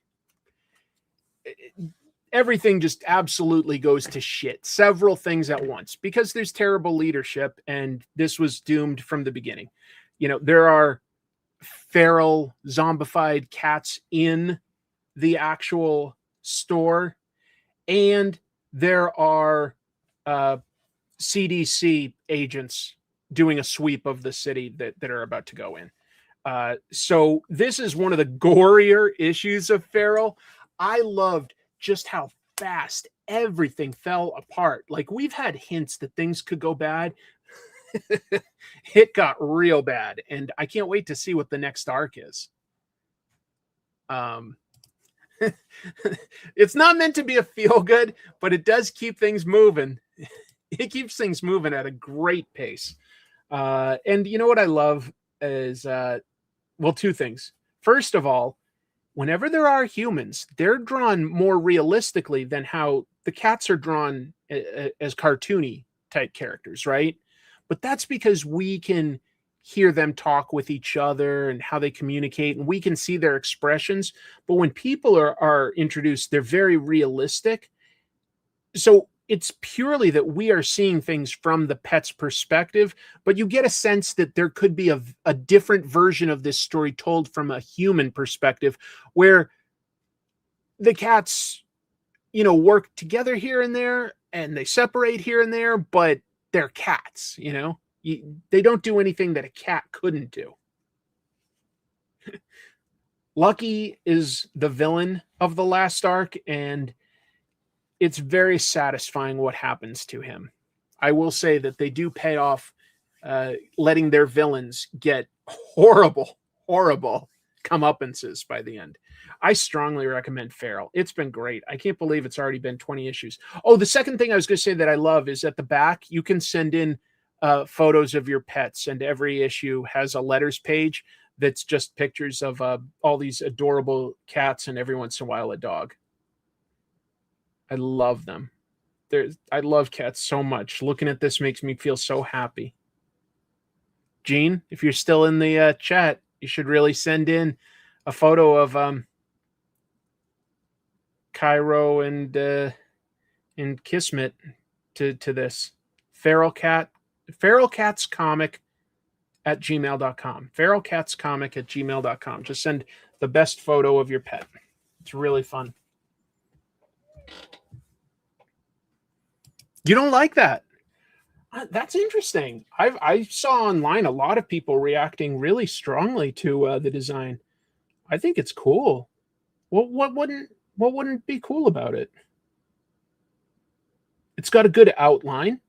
Everything just absolutely goes to shit. Several things at once because there's terrible leadership, and this was doomed from the beginning. You know, there are feral zombified cats in the actual store, and there are CDC agents doing a sweep of the city that are about to go in. So this is one of the gorier issues of Feral. I loved just how fast everything fell apart. Like, we've had hints that things could go bad. It got real bad, and I can't wait to see what the next arc is. It's not meant to be a feel good, but it does keep things moving. It keeps things moving at a great pace. And you know what I love is, well, 2 things. First of all, whenever there are humans, they're drawn more realistically than how the cats are drawn as cartoony type characters, right? But that's because we can hear them talk with each other and how they communicate, and we can see their expressions. But when people are introduced, they're very realistic. So it's purely that we are seeing things from the pet's perspective, but you get a sense that there could be a different version of this story told from a human perspective, where the cats, work together here and there, and they separate here and there, but they're cats, they don't do anything that a cat couldn't do. Lucky is the villain of the last arc, and it's very satisfying what happens to him. I will say that they do pay off, letting their villains get horrible comeuppances by the end. I strongly recommend Feral. It's been great. I can't believe it's already been 20 issues. Oh, the second thing I was going to say that I love is at the back, you can send in photos of your pets, and every issue has a letters page that's just pictures of all these adorable cats, and every once in a while a dog. I love them. I love cats so much. Looking at this makes me feel so happy. Gene, if you're still in the chat, you should really send in a photo of Cairo and Kismet to this. Feral Cats Comic at gmail.com. Feral Cats Comic at gmail.com. Just send the best photo of your pet. It's really fun. You don't like that? That's interesting. I saw online a lot of people reacting really strongly to the design. I think it's cool. What wouldn't be cool about it? It's got a good outline.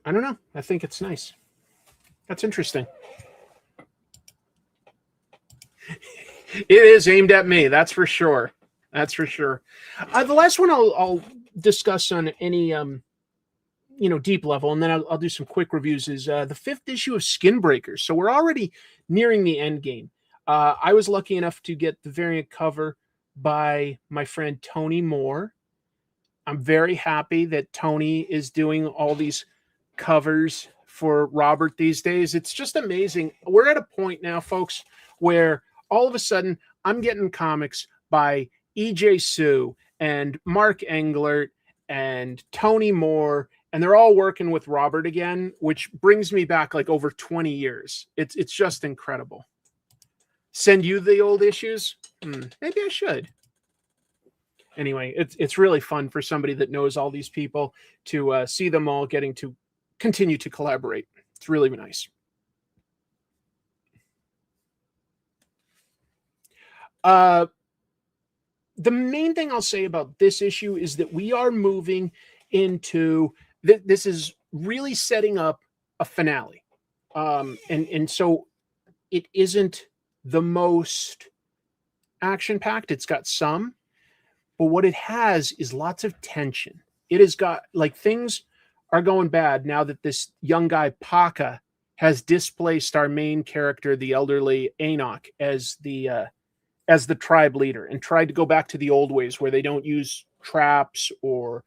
I don't know. I think it's nice. That's interesting. It is aimed at me. That's for sure. That's for sure. The last one I'll discuss on any deep level, and then I'll do some quick reviews, is the 5th issue of Skinbreaker. So we're already nearing the end game. I was lucky enough to get the variant cover by my friend Tony Moore. I'm very happy that Tony is doing all these covers for Robert these days. It's just amazing. We're at a point now, folks, where all of a sudden I'm getting comics by E.J. Sue and Mark Englert and Tony Moore, and they're all working with Robert again, which brings me back like over 20 years. It's just incredible. Send you the old issues? Maybe I should. Anyway, it's really fun for somebody that knows all these people to see them all getting to continue to collaborate. It's really nice. The main thing I'll say about this issue is that we are moving into this is really setting up a finale. And so it isn't the most action-packed. It's got some, but what it has is lots of tension. It has got, like, things are going bad now that this young guy, Paka, has displaced our main character, the elderly Enoch, as the tribe leader, and tried to go back to the old ways where they don't use traps or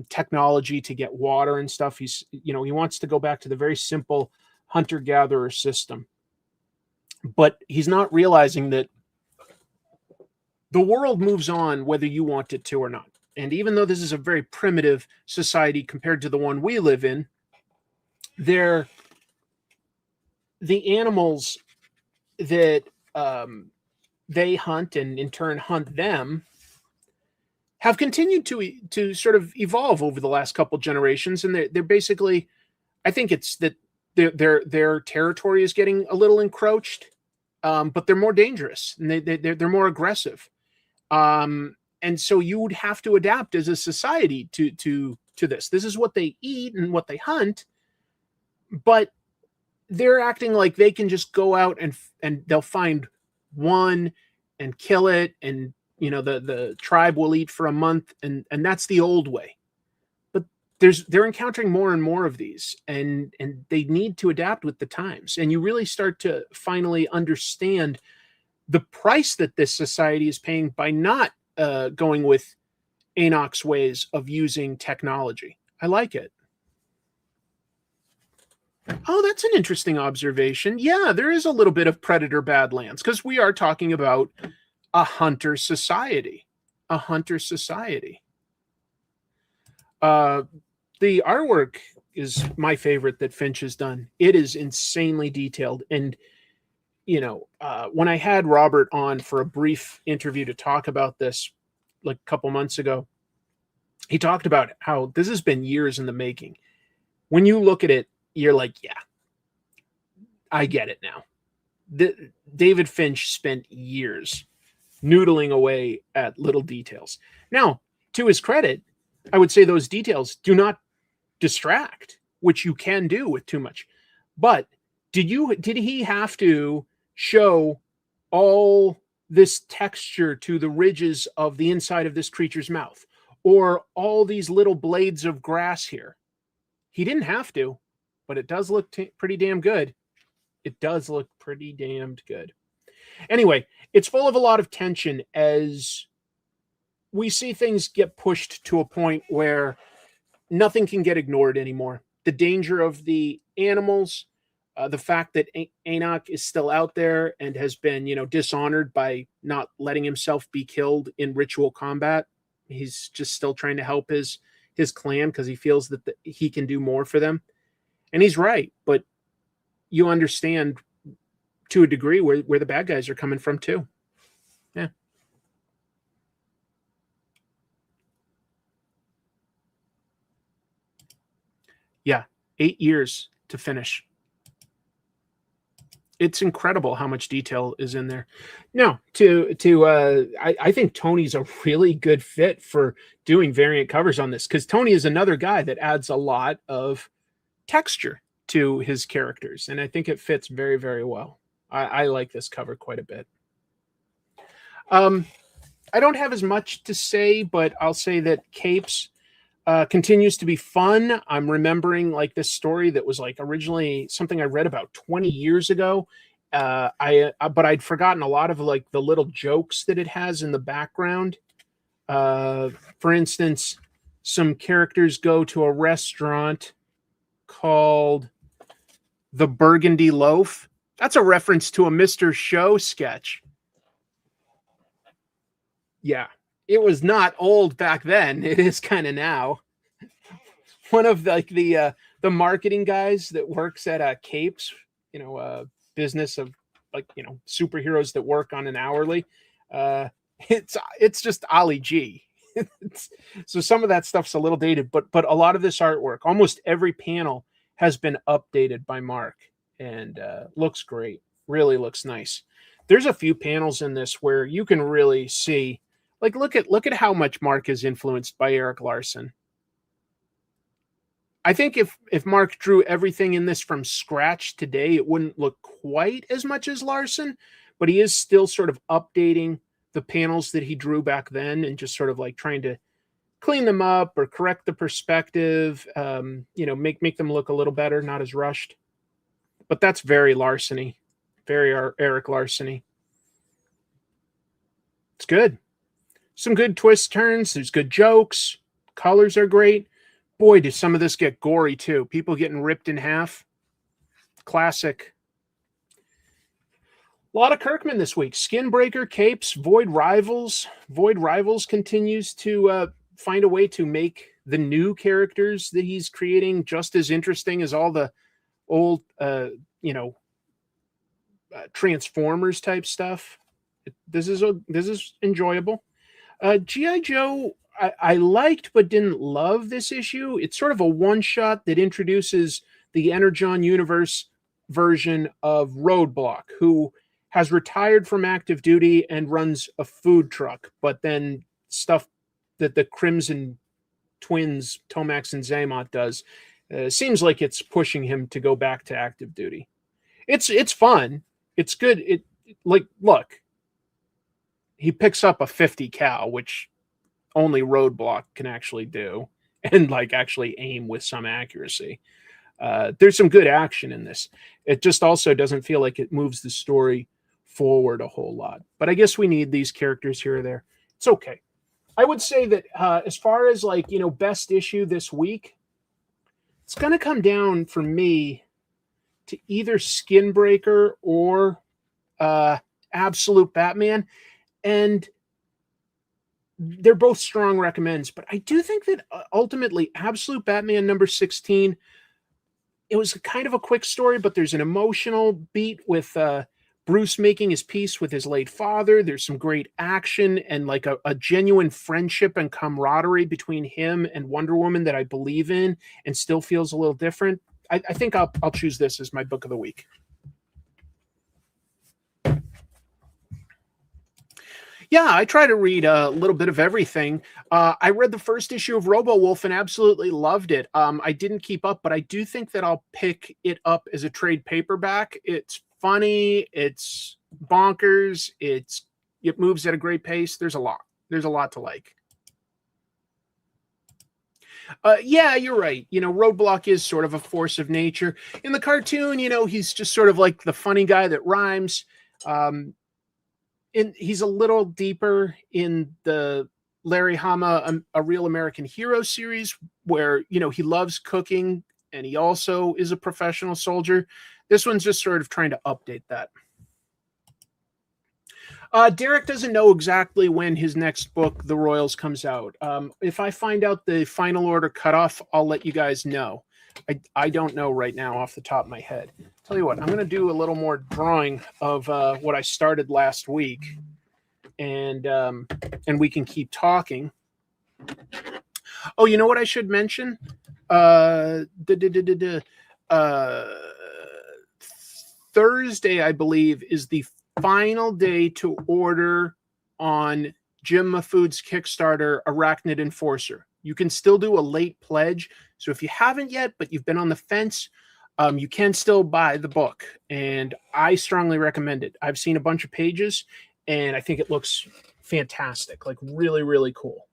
technology to get water and stuff. He wants to go back to the very simple hunter-gatherer system. But he's not realizing that the world moves on whether you want it to or not. And even though this is a very primitive society compared to the one we live in, the animals that they hunt and in turn hunt them have continued to sort of evolve over the last couple generations. And they're basically, I think it's that their territory is getting a little encroached, but they're more dangerous and they're more aggressive. And so you would have to adapt as a society to this. This is what they eat and what they hunt, but they're acting like they can just go out and they'll find one and kill it, and the tribe will eat for a month, and that's the old way. But they're encountering more and more of these, and they need to adapt with the times. And you really start to finally understand the price that this society is paying by not going with Enoch's ways of using technology. I like it. Oh, that's an interesting observation. Yeah, there is a little bit of Predator Badlands because we are talking about a hunter society. A hunter society. The artwork is my favorite that Finch has done. It is insanely detailed. And, when I had Robert on for a brief interview to talk about this, like a couple months ago, he talked about how this has been years in the making. When you look at it, you're like, yeah, I get it now. David Finch spent years noodling away at little details. Now, to his credit, I would say those details do not distract, which you can do with too much. But did he have to show all this texture to the ridges of the inside of this creature's mouth, or all these little blades of grass here? He didn't have to, but it does look pretty damn good. It does look pretty damned good. Anyway, it's full of a lot of tension as we see things get pushed to a point where nothing can get ignored anymore. The danger of the animals, the fact that Enoch is still out there and has been, dishonored by not letting himself be killed in ritual combat. He's just still trying to help his clan because he feels that he can do more for them. And he's right, but you understand to a degree where the bad guys are coming from too. Yeah. Yeah. 8 years to finish. It's incredible how much detail is in there. Now, I think Tony's a really good fit for doing variant covers on this, because Tony is another guy that adds a lot of texture to his characters, and I think it fits very, very well. I like this cover quite a bit. I don't have as much to say, but I'll say that Capes continues to be fun. I'm remembering like this story that was like originally something I read about 20 years ago. But I'd forgotten a lot of like the little jokes that it has in the background. For instance, some characters go to a restaurant called the Burgundy Loaf. That's a reference to a Mr. Show sketch. Yeah. It was not old back then. It is kind of now. One of the marketing guys that works at Capes, business of superheroes that work on an hourly. It's just Ali G. So some of that stuff's a little dated, but a lot of this artwork, almost every panel has been updated by Mark, and looks great. Really looks nice. There's a few panels in this where you can really see. Like, look at how much Mark is influenced by Eric Larson. I think if Mark drew everything in this from scratch today, it wouldn't look quite as much as Larson, but he is still sort of updating the panels that he drew back then and just sort of like trying to clean them up or correct the perspective, make them look a little better, not as rushed. But that's very Larson-y, very Eric Larson-y. It's good. Some good twist turns. There's good jokes. Colors are great. Boy, does some of this get gory too. People getting ripped in half. Classic. A lot of Kirkman this week. Skinbreaker, Capes, Void Rivals. Void Rivals continues to find a way to make the new characters that he's creating just as interesting as all the old, Transformers type stuff. This is enjoyable. G.I. Joe, I liked but didn't love this issue. It's sort of a one-shot that introduces the Energon Universe version of Roadblock, who has retired from active duty and runs a food truck, but then stuff that the Crimson twins, Tomax and Zaymot, does seems like it's pushing him to go back to active duty. It's fun. It's good. Look. He picks up a 50 cal, which only Roadblock can actually do, and actually aim with some accuracy. There's some good action in this. It just also doesn't feel like it moves the story forward a whole lot. But I guess we need these characters here or there. It's okay. I would say that as far as best issue this week, it's going to come down for me to either Skinbreaker or Absolute Batman, and they're both strong recommends. But I do think that ultimately Absolute Batman number 16, it was kind of a quick story, but there's an emotional beat with Bruce making his peace with his late father. There's some great action and like a genuine friendship and camaraderie between him and Wonder Woman that I believe in and still feels a little different. I think I'll choose this as my book of the week. Yeah, I try to read a little bit of everything. I read the first issue of RoboWolf and absolutely loved it. I didn't keep up, but I do think that I'll pick it up as a trade paperback. It's funny, it's bonkers, it moves at a great pace. There's a lot to like. Yeah, you're right. Roadblock is sort of a force of nature. In the cartoon, he's just sort of like the funny guy that rhymes. He's a little deeper in the Larry Hama, A Real American Hero series, where, he loves cooking and he also is a professional soldier. This one's just sort of trying to update that. Derek doesn't know exactly when his next book, The Royals, comes out. If I find out the final order cutoff, I'll let you guys know. I don't know right now off the top of my head. Tell you what, I'm going to do a little more drawing of what I started last week, and we can keep talking. Oh, you know what I should mention? Thursday, I believe, is the final day to order on Jim Mahfood's Kickstarter, Arachnid Enforcer. You can still do a late pledge. So if you haven't yet, but you've been on the fence, you can still buy the book. And I strongly recommend it. I've seen a bunch of pages, and I think it looks fantastic, like really, really cool.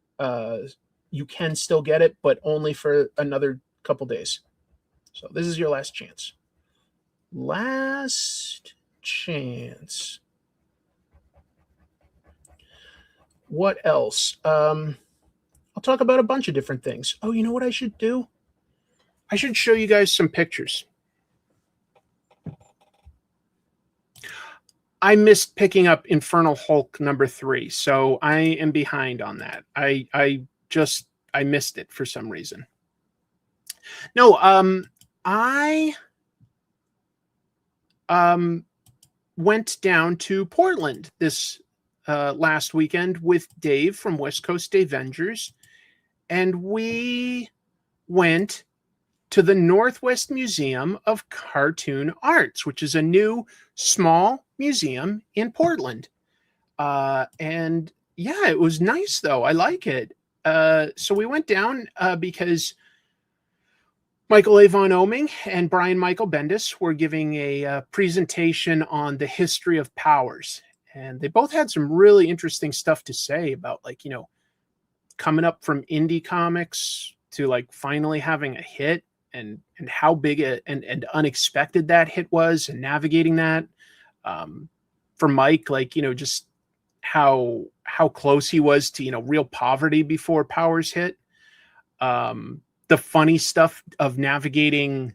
You can still get it, but only for another couple days. So this is your last chance. Last chance. What else? I'll talk about a bunch of different things. Oh, you know what I should do? I should show you guys some pictures. I missed picking up Infernal Hulk number 3, so I am behind on that. I missed it for some reason. No, I went down to Portland this last weekend with Dave from West Coast Avengers, and we went to the Northwest Museum of Cartoon Arts, which is a new small museum in Portland. And yeah, it was nice though. I like it. So we went down because Michael A. Von Oming and Brian Michael Bendis were giving a presentation on the history of powers. And they both had some really interesting stuff to say about, like, coming up from indie comics to like finally having a hit, and how big and unexpected that hit was, and navigating that. For Mike, like, just how close he was to, real poverty before Powers hit. The funny stuff of navigating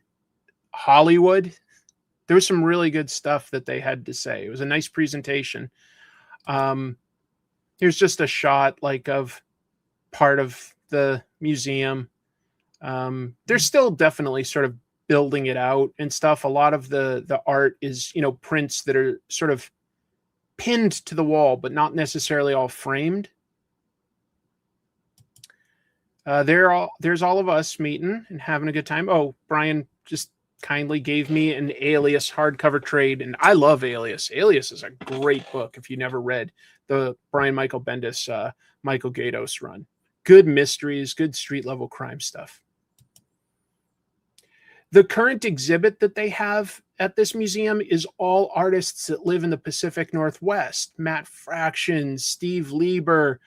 Hollywood. There was some really good stuff that they had to say. It was a nice presentation. Here's just a shot like of part of the museum. They're still definitely sort of building it out and stuff. A lot of the art is, prints that are sort of pinned to the wall, but not necessarily all framed. There's all of us meeting and having a good time. Oh, Brian just kindly gave me an Alias hardcover trade, and I love Alias. Alias is a great book if you never read the Brian Michael Bendis, Michael Gaydos run. Good mysteries, good street level crime stuff. The current exhibit that they have at this museum is all artists that live in the Pacific Northwest. Matt Fraction, Steve Lieber,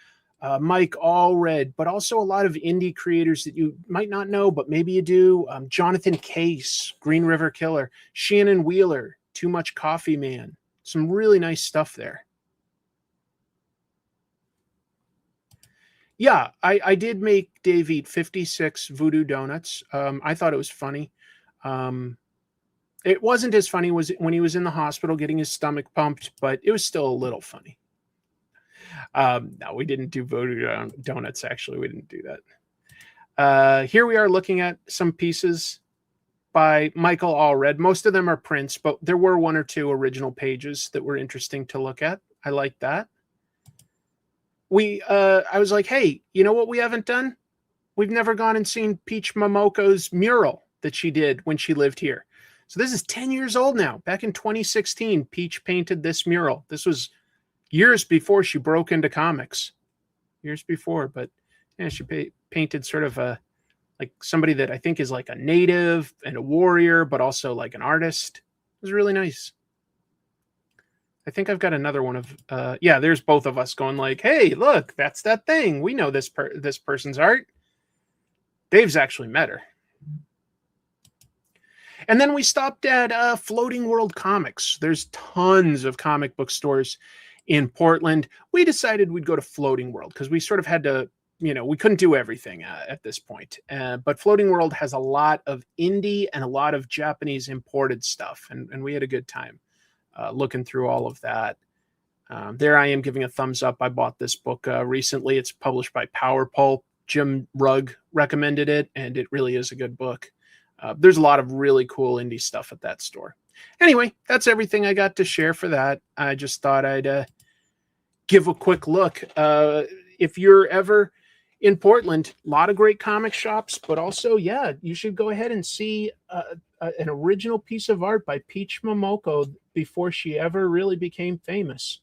Mike Allred, but also a lot of indie creators that you might not know, but maybe you do. Jonathan Case, Green River Killer, Shannon Wheeler, Too Much Coffee Man. Some really nice stuff there. Yeah, I did make Dave eat 56 Voodoo Donuts. I thought it was funny. It wasn't as funny was when he was in the hospital getting his stomach pumped, but it was still a little funny. No, we didn't do voodoo donuts. Actually, we didn't do that. Here we are looking at some pieces by Michael Allred. Most of them are prints, but there were one or two original pages that were interesting to look at. I like that. I was like, hey, you know what we haven't done? We've never gone and seen Peach Momoko's mural that she did when she lived here. So this is 10 years old now. Back in 2016, Peach painted this mural. This was years before she broke into comics. Years before, but yeah, she painted sort of like somebody that I think is like a native and a warrior, but also like an artist. It was really nice. I think I've got another one of, yeah, there's both of us going like, hey, look, that's that thing. We know this person's art. Dave's actually met her. And then we stopped at Floating World Comics. There's tons of comic book stores in Portland. We decided we'd go to Floating World because we sort of had to, we couldn't do everything at this point. But Floating World has a lot of indie and a lot of Japanese imported stuff. And we had a good time looking through all of that. There I am giving a thumbs up. I bought this book recently. It's published by Power Pulp. Jim Rugg recommended it, and it really is a good book. There's a lot of really cool indie stuff at that store. Anyway, that's everything I got to share for that. I just thought I'd give a quick look. If you're ever in Portland, a lot of great comic shops, but also, yeah, you should go ahead and see an original piece of art by Peach Momoko before she ever really became famous.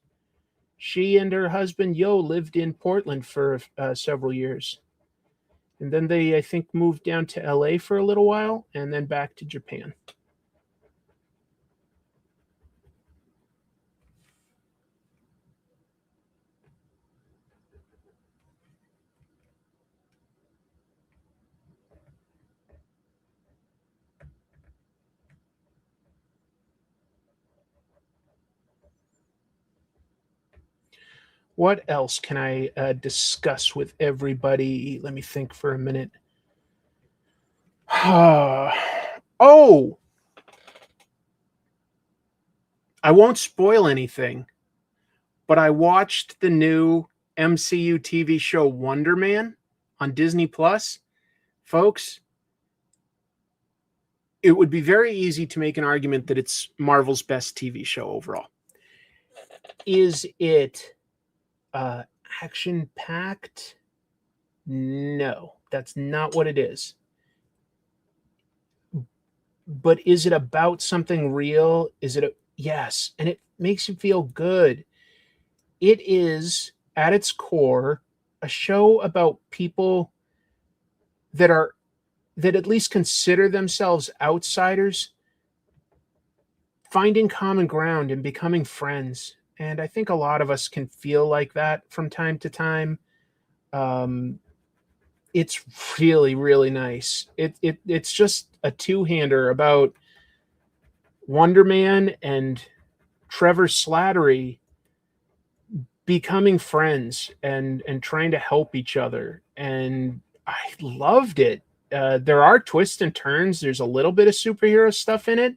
She and her husband, Yo, lived in Portland for several years. And then they, I think, moved down to LA for a little while and then back to Japan. What else can I discuss with everybody? Let me think for a minute. Oh, I won't spoil anything, but I watched the new MCU TV show Wonder Man on Disney Plus. Folks, it would be very easy to make an argument that it's Marvel's best TV show overall. Is it action-packed? No, that's not what it is. But is it about something real? Yes, and it makes you feel good. It is, at its core, a show about people that at least consider themselves outsiders, finding common ground and becoming friends. And I think a lot of us can feel like that from time to time. It's really, really nice. It's just a two-hander about Wonder Man and Trevor Slattery becoming friends and trying to help each other. And I loved it. There are twists and turns. There's a little bit of superhero stuff in it.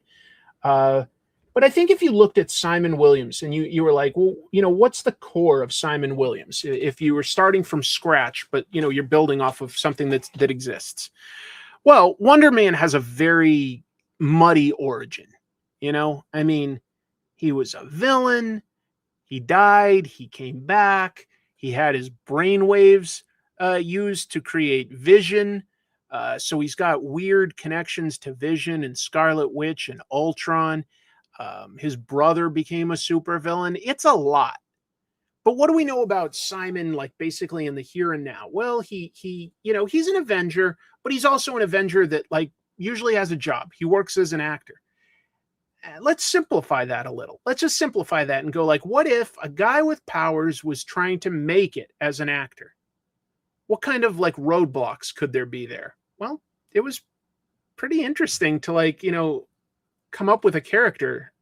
But I think if you looked at Simon Williams and you were like, well, what's the core of Simon Williams? If you were starting from scratch, but you're building off of something that exists. Well, Wonder Man has a very muddy origin. I mean, he was a villain. He died. He came back. He had his brainwaves used to create Vision. So he's got weird connections to Vision and Scarlet Witch and Ultron. His brother became a supervillain. It's a lot. But what do we know about Simon, like basically in the here and now? Well, he's an Avenger, but he's also an Avenger that like usually has a job. He works as an actor. Let's simplify that a little. Let's just simplify that and go like, what if a guy with powers was trying to make it as an actor? What kind of like roadblocks could there be there? Well, it was pretty interesting to like, come up with a character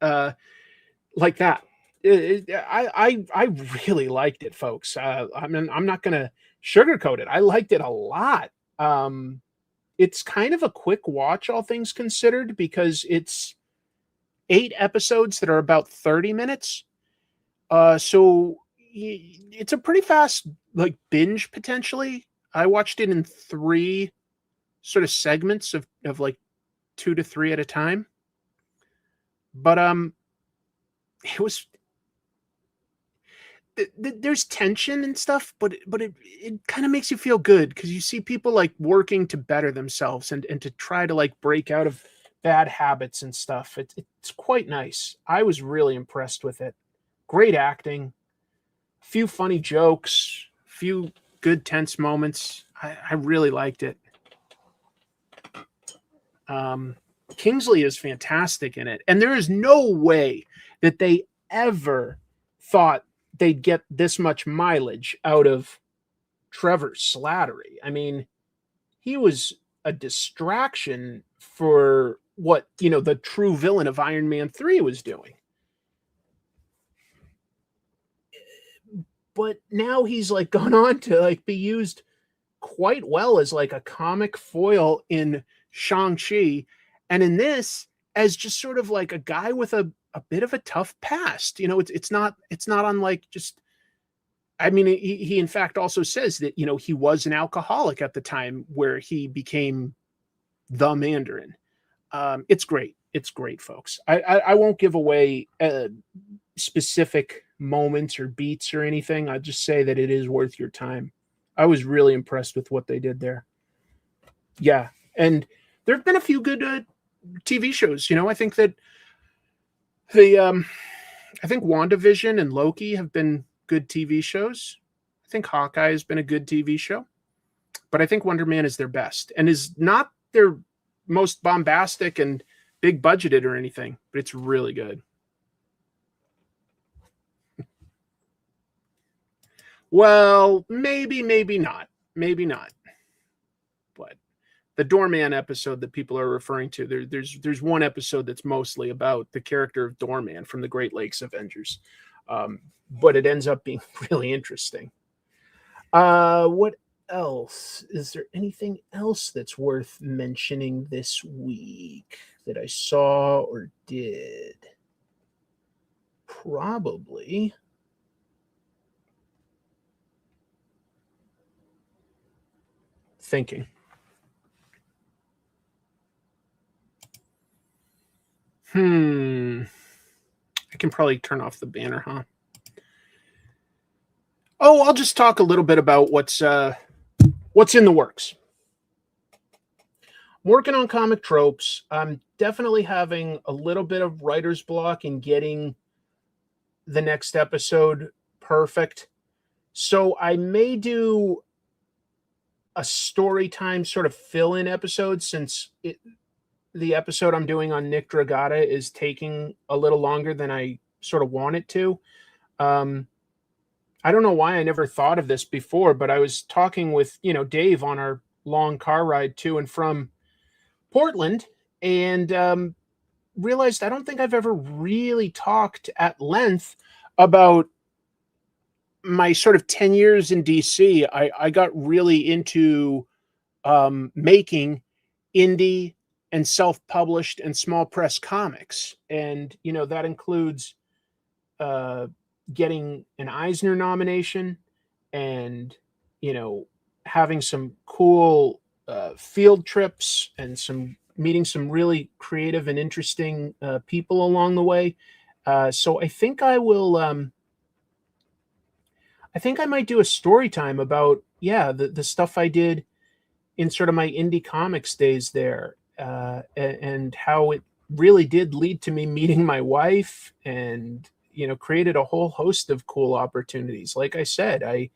like that. I really liked it, folks. I mean, I'm not going to sugarcoat it. I liked it a lot. It's kind of a quick watch, all things considered, because it's 8 episodes that are about 30 minutes. So it's a pretty fast like binge potentially. I watched it in 3 sort of segments of like 2 to 3 at a time. But it was there's tension and stuff, but it kind of makes you feel good because you see people like working to better themselves and to try to like break out of bad habits and stuff. It's quite nice. I was really impressed with it. Great acting, few funny jokes, few good tense moments. I really liked it. Kingsley is fantastic in it, and there is no way that they ever thought they'd get this much mileage out of Trevor Slattery. I mean, he was a distraction for what, the true villain of Iron Man 3 was doing. But now he's like gone on to like be used quite well as like a comic foil in Shang-Chi, and in this as just sort of like a guy with a bit of a tough past. It's not unlike just, I mean, he in fact also says that, he was an alcoholic at the time where he became the Mandarin. It's great. It's great, folks. I won't give away specific moments or beats or anything. I'll just say that it is worth your time. I was really impressed with what they did there. Yeah. And there have been a few good TV shows. I think that I think WandaVision and Loki have been good TV shows. I think Hawkeye has been a good TV show, but I think Wonder Man is their best and is not their most bombastic and big budgeted or anything, but it's really good. Well, maybe not. But the Doorman episode that people are referring to, there's one episode that's mostly about the character of Doorman from the Great Lakes Avengers. But it ends up being really interesting. What else? Is there anything else that's worth mentioning this week that I saw or did? Probably. Thinking. I can probably turn off the banner, huh? Oh, I'll just talk a little bit about what's in the works. I'm working on comic tropes. I'm definitely having a little bit of writer's block in getting the next episode perfect. So I may do a story time sort of fill-in episode since the episode I'm doing on Nick Dragata is taking a little longer than I sort of want it to. I don't know why I never thought of this before, but I was talking with, Dave on our long car ride to and from Portland and realized I don't think I've ever really talked at length about my sort of 10 years in DC. I got really into making indie and self-published and small press comics. And, that includes getting an Eisner nomination and, having some cool field trips and meeting some really creative and interesting people along the way. So I think I will, I think I might do a story time about, the stuff I did in sort of my indie comics days there. And how it really did lead to me meeting my wife and, created a whole host of cool opportunities. Like I said, I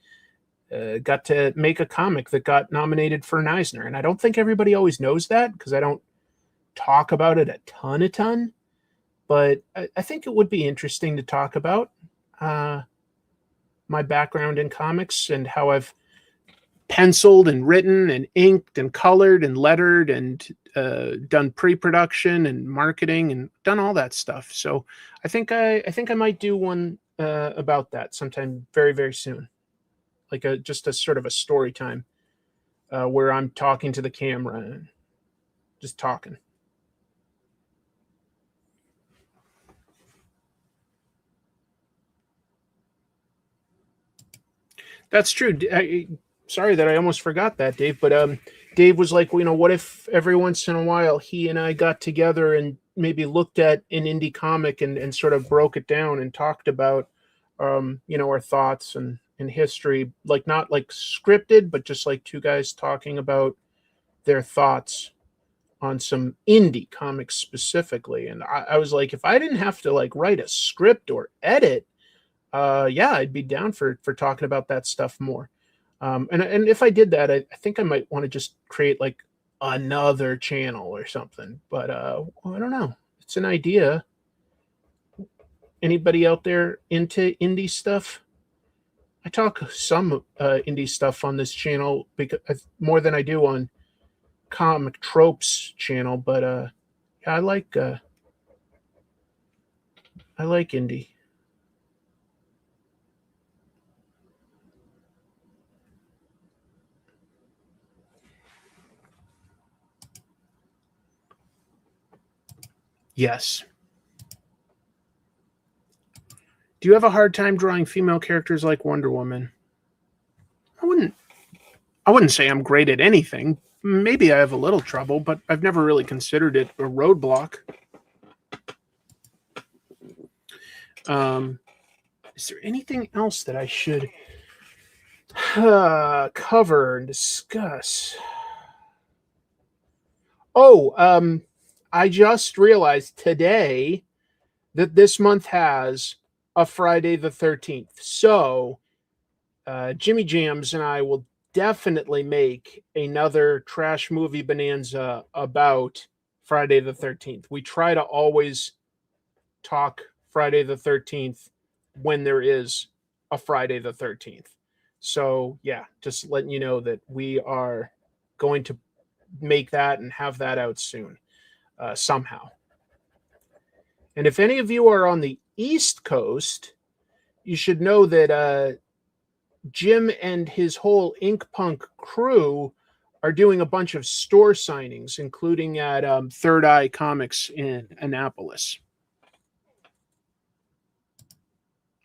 got to make a comic that got nominated for an Eisner. And I don't think everybody always knows that because I don't talk about it a ton. But I think it would be interesting to talk about my background in comics and how I've penciled and written and inked and colored and lettered and done pre-production and marketing and done all that stuff. So I think I might do one about that sometime very, very soon. Like just a sort of a story time where I'm talking to the camera and just talking. That's true. Sorry that I almost forgot that, Dave. But Dave was like, what if every once in a while he and I got together and maybe looked at an indie comic and sort of broke it down and talked about, our thoughts and history, like not like scripted, but just like two guys talking about their thoughts on some indie comics specifically. And I was like, if I didn't have to like write a script or edit, I'd be down for talking about that stuff more. And if I did that, I think I might want to just create like another channel or something. But I don't know. It's an idea. Anybody out there into indie stuff? I talk some indie stuff on this channel because more than I do on Comic Tropes channel. But I like indie. Yes. Do you have a hard time drawing female characters like Wonder Woman? I wouldn't say I'm great at anything. Maybe I have a little trouble, but I've never really considered it a roadblock. Is there anything else that I should cover and discuss? I just realized today that this month has a Friday the 13th. So Jimmy Jams and I will definitely make another trash movie bonanza about Friday the 13th. We try to always talk Friday the 13th when there is a Friday the 13th. So yeah, just letting you know that we are going to make that and have that out soon somehow. And if any of you are on the East Coast, you should know that Jim and his whole Ink Punk crew are doing a bunch of store signings, including at Third Eye Comics in Annapolis.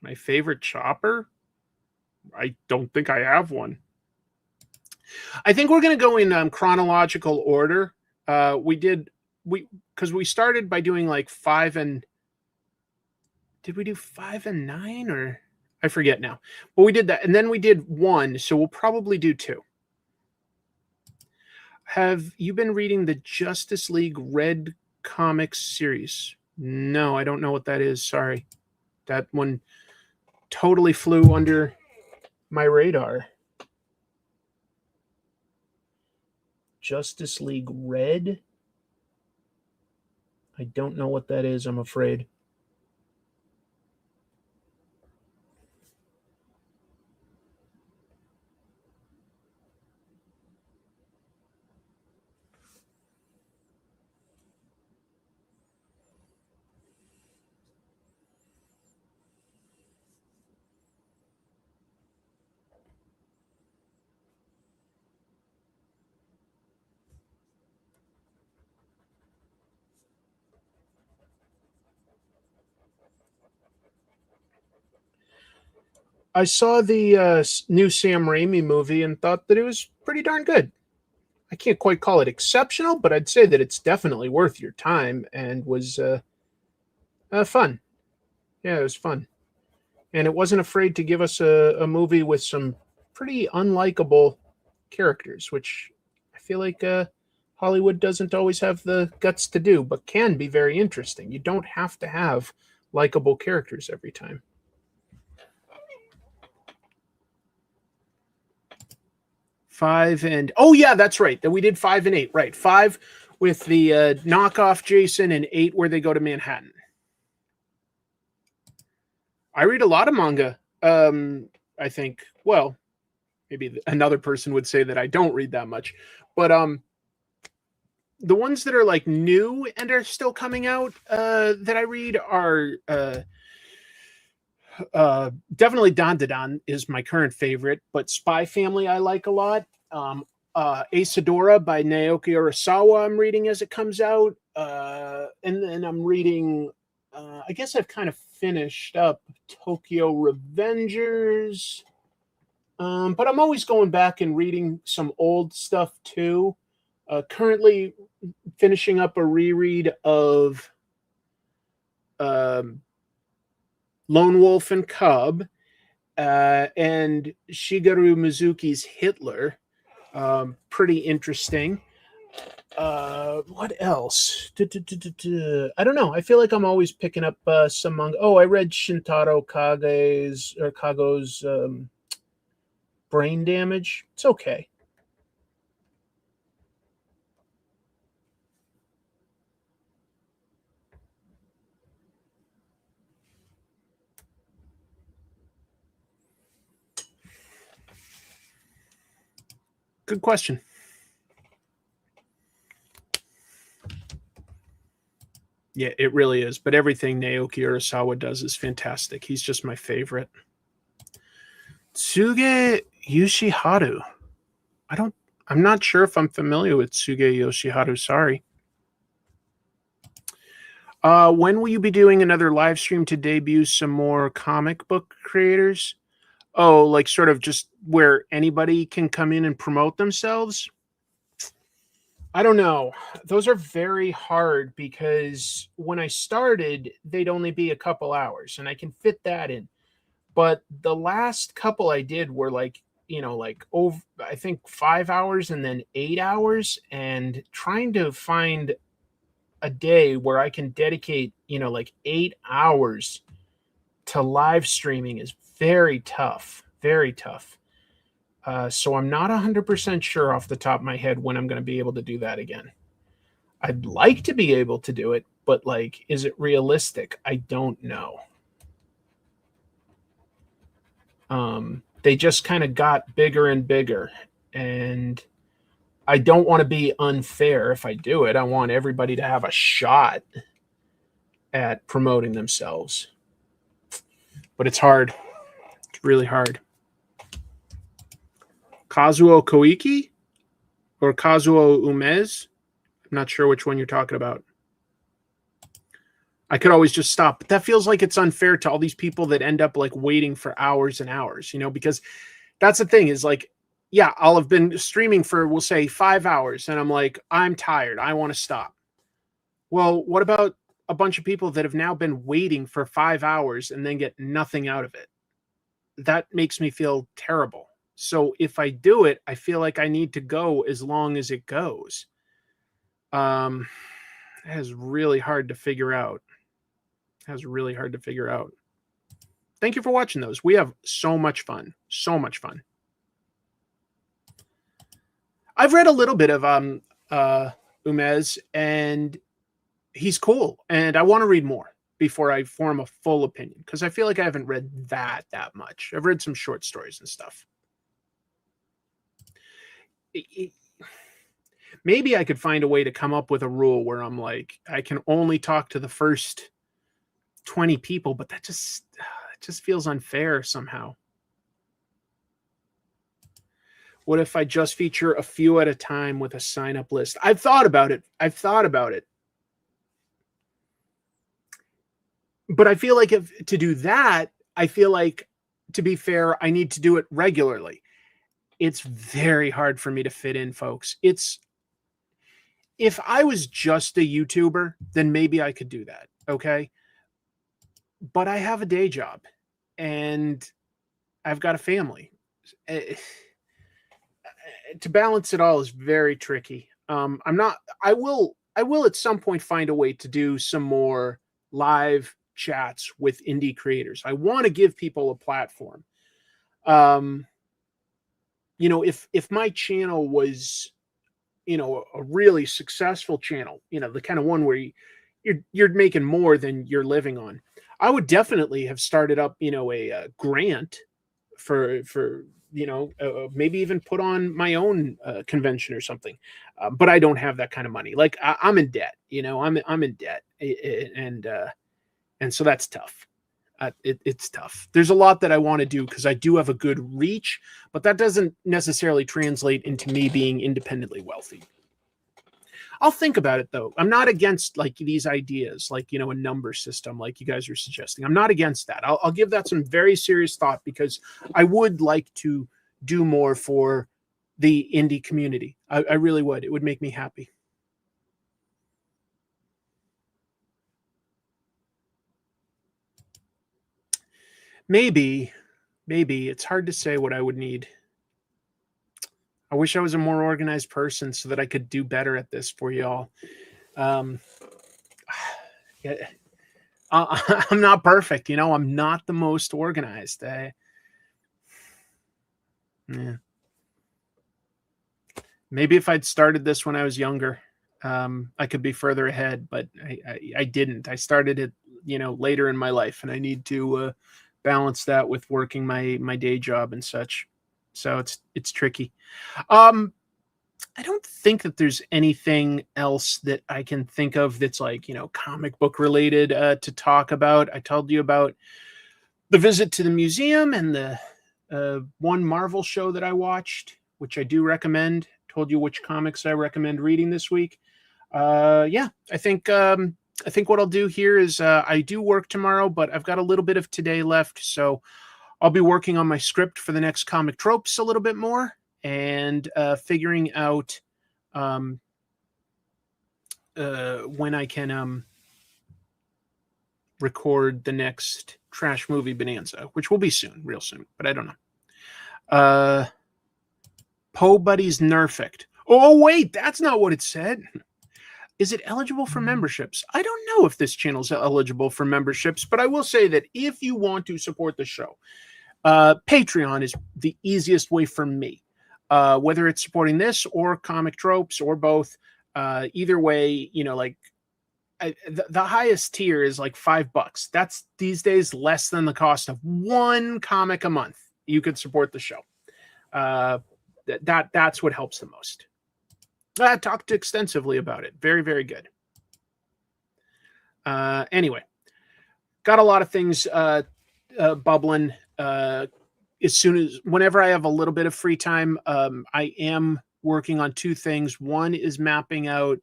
My favorite chopper? I don't think I have one. I think we're going to go in chronological order. Because we started by doing like 5 and... Did we do 5 and 9 or... I forget now. But we did that. And then we did 1, so we'll probably do 2. Have you been reading the Justice League Red Comics series? No, I don't know what that is. Sorry. That one totally flew under my radar. Justice League Red? I don't know what that is, I'm afraid. I saw the new Sam Raimi movie and thought that it was pretty darn good. I can't quite call it exceptional, but I'd say that it's definitely worth your time and was fun. Yeah, it was fun. And it wasn't afraid to give us a movie with some pretty unlikable characters, which I feel like Hollywood doesn't always have the guts to do, but can be very interesting. You don't have to have likable characters every time. That's right. That we did 5 and 8. Right. 5 with the knockoff Jason and 8 where they go to Manhattan. I read a lot of manga. I think, well, maybe another person would say that I don't read that much, but the ones that are like new and are still coming out that I read are definitely Dandadan is my current favorite, but Spy Family I like a lot. Asadora by Naoki Urasawa I'm reading as it comes out. And then I'm reading, I guess I've kind of finished up Tokyo Revengers. But I'm always going back and reading some old stuff too. Currently finishing up a reread of Lone Wolf and Cub and Shigeru Mizuki's Hitler. Pretty interesting. What else? I don't know. I feel like I'm always picking up some manga. Oh, I read Shintaro Kago's Brain Damage. It's okay. Good question. Yeah, it really is. But everything Naoki Urasawa does is fantastic. He's just my favorite. Tsuge Yoshiharu. I'm not sure if I'm familiar with Tsuge Yoshiharu. Sorry. When will you be doing another live stream to debut some more comic book creators? Oh, like sort of just where anybody can come in and promote themselves? I don't know. Those are very hard because when I started, they'd only be a couple hours and I can fit that in. But the last couple I did were like, over, I think 5 hours and then 8 hours, and trying to find a day where I can dedicate, 8 hours to live streaming is very tough, very tough. So I'm not 100% sure off the top of my head when I'm going to be able to do that again. I'd like to be able to do it, but is it realistic? I don't know. They just kind of got bigger and bigger, and I don't want to be unfair if I do it. I want everybody to have a shot at promoting themselves, but it's hard. It's really hard. Kazuo Koike or Kazuo Umez? I'm not sure which one you're talking about. I could always just stop, but that feels like it's unfair to all these people that end up waiting for hours and hours, because that's the thing is yeah, I'll have been streaming for, we'll say 5 hours, and I'm tired. I want to stop. Well, what about a bunch of people that have now been waiting for 5 hours and then get nothing out of it? That makes me feel terrible. So if I do it, I feel like I need to go as long as it goes. That is really hard to figure out. Thank you for watching those. We have so much fun. So much fun. I've read a little bit of Umez, and he's cool. And I want to read more before I form a full opinion, because I feel like I haven't read that much. I've read some short stories and stuff. Maybe I could find a way to come up with a rule where I'm I can only talk to the first 20 people, but that just feels unfair somehow. What if I just feature a few at a time with a sign-up list? I've thought about it. But I feel like to do that, I feel like, to be fair, I need to do it regularly. It's very hard for me to fit in, folks. If I was just a YouTuber, then maybe I could do that, okay? But I have a day job, and I've got a family. To balance it all is very tricky. I will at some point find a way to do some more live chats with indie creators. I want to give people a platform. If my channel was, a really successful channel, the kind of one where you're making more than you're living on, I would definitely have started up, a grant for maybe even put on my own convention or something. But I don't have that kind of money. I'm in debt, I'm in debt, and so that's tough. It's tough. There's a lot that I want to do because I do have a good reach, but that doesn't necessarily translate into me being independently wealthy. I'll think about it though. I'm not against these ideas, a number system like you guys are suggesting. I'm not against that. I'll give that some very serious thought because I would like to do more for the indie community. I really would. It would make me happy. Maybe it's hard to say what I would need. I wish I was a more organized person so that I could do better at this for y'all. I'm not perfect, you know. I'm not the most organized. Yeah. Maybe if I'd started this when I was younger, I could be further ahead, but I didn't. I started it, you know, later in my life, and I need to balance that with working my day job and such. So it's tricky. I don't think that there's anything else that I can think of that's like, you know, comic book related to talk about. I told you about the visit to the museum and the one Marvel show that I watched, which I do recommend. Told you which comics I recommend reading this week. Yeah, I think what I'll do here is I do work tomorrow, but I've got a little bit of today left, so I'll be working on my script for the next comic tropes a little bit more, and figuring out when I can record the next Trash Movie Bonanza, which will be soon, real soon, but I don't know. Poe Buddy's Nerfect. Oh, wait, that's not what it said. Is it eligible for memberships? I don't know if this channel is eligible for memberships, but I will say that if you want to support the show, Patreon is the easiest way for me. Whether it's supporting this or comic tropes or both, either way, you know, like the highest tier is like $5. That's these days less than the cost of one comic a month. You could support the show. That's what helps the most. I talked extensively about it. Very, very good. Anyway, got a lot of things bubbling. Whenever I have a little bit of free time, I am working on two things. One is mapping out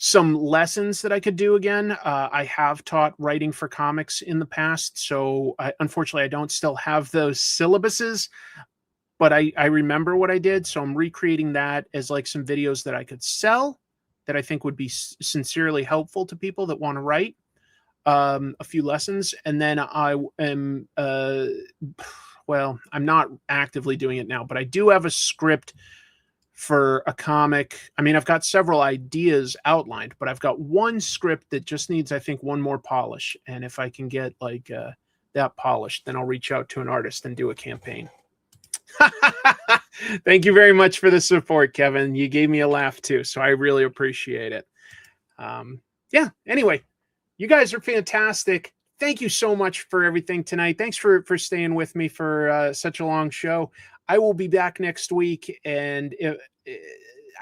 some lessons that I could do again. I have taught writing for comics in the past, so unfortunately I don't still have those syllabuses, but I remember what I did, so I'm recreating that as like some videos that I could sell that I think would be sincerely helpful to people that want to write a few lessons. And then I am, well, I'm not actively doing it now, but I do have a script for a comic. I mean, I've got several ideas outlined, but I've got one script that just needs, I think, one more polish. And if I can get like that polished, then I'll reach out to an artist and do a campaign. Thank you very much for the support, Kevin. You gave me a laugh too, so I really appreciate it. Yeah, anyway, you guys are fantastic. Thank you so much for everything tonight. Thanks for staying with me for such a long show. I will be back next week, and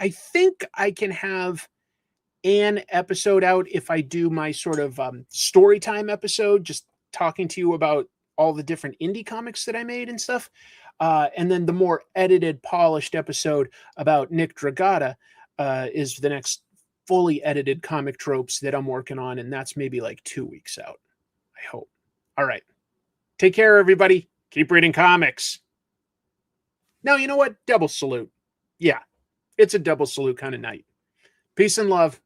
I think I can have an episode out if I do my sort of story time episode, just talking to you about all the different indie comics that I made and stuff. And then the more edited, polished episode about Nick Dragata is the next fully edited comic tropes that I'm working on. And that's maybe like 2 weeks out, I hope. All right. Take care, everybody. Keep reading comics. Now, you know what? Double salute. Yeah, it's a double salute kind of night. Peace and love.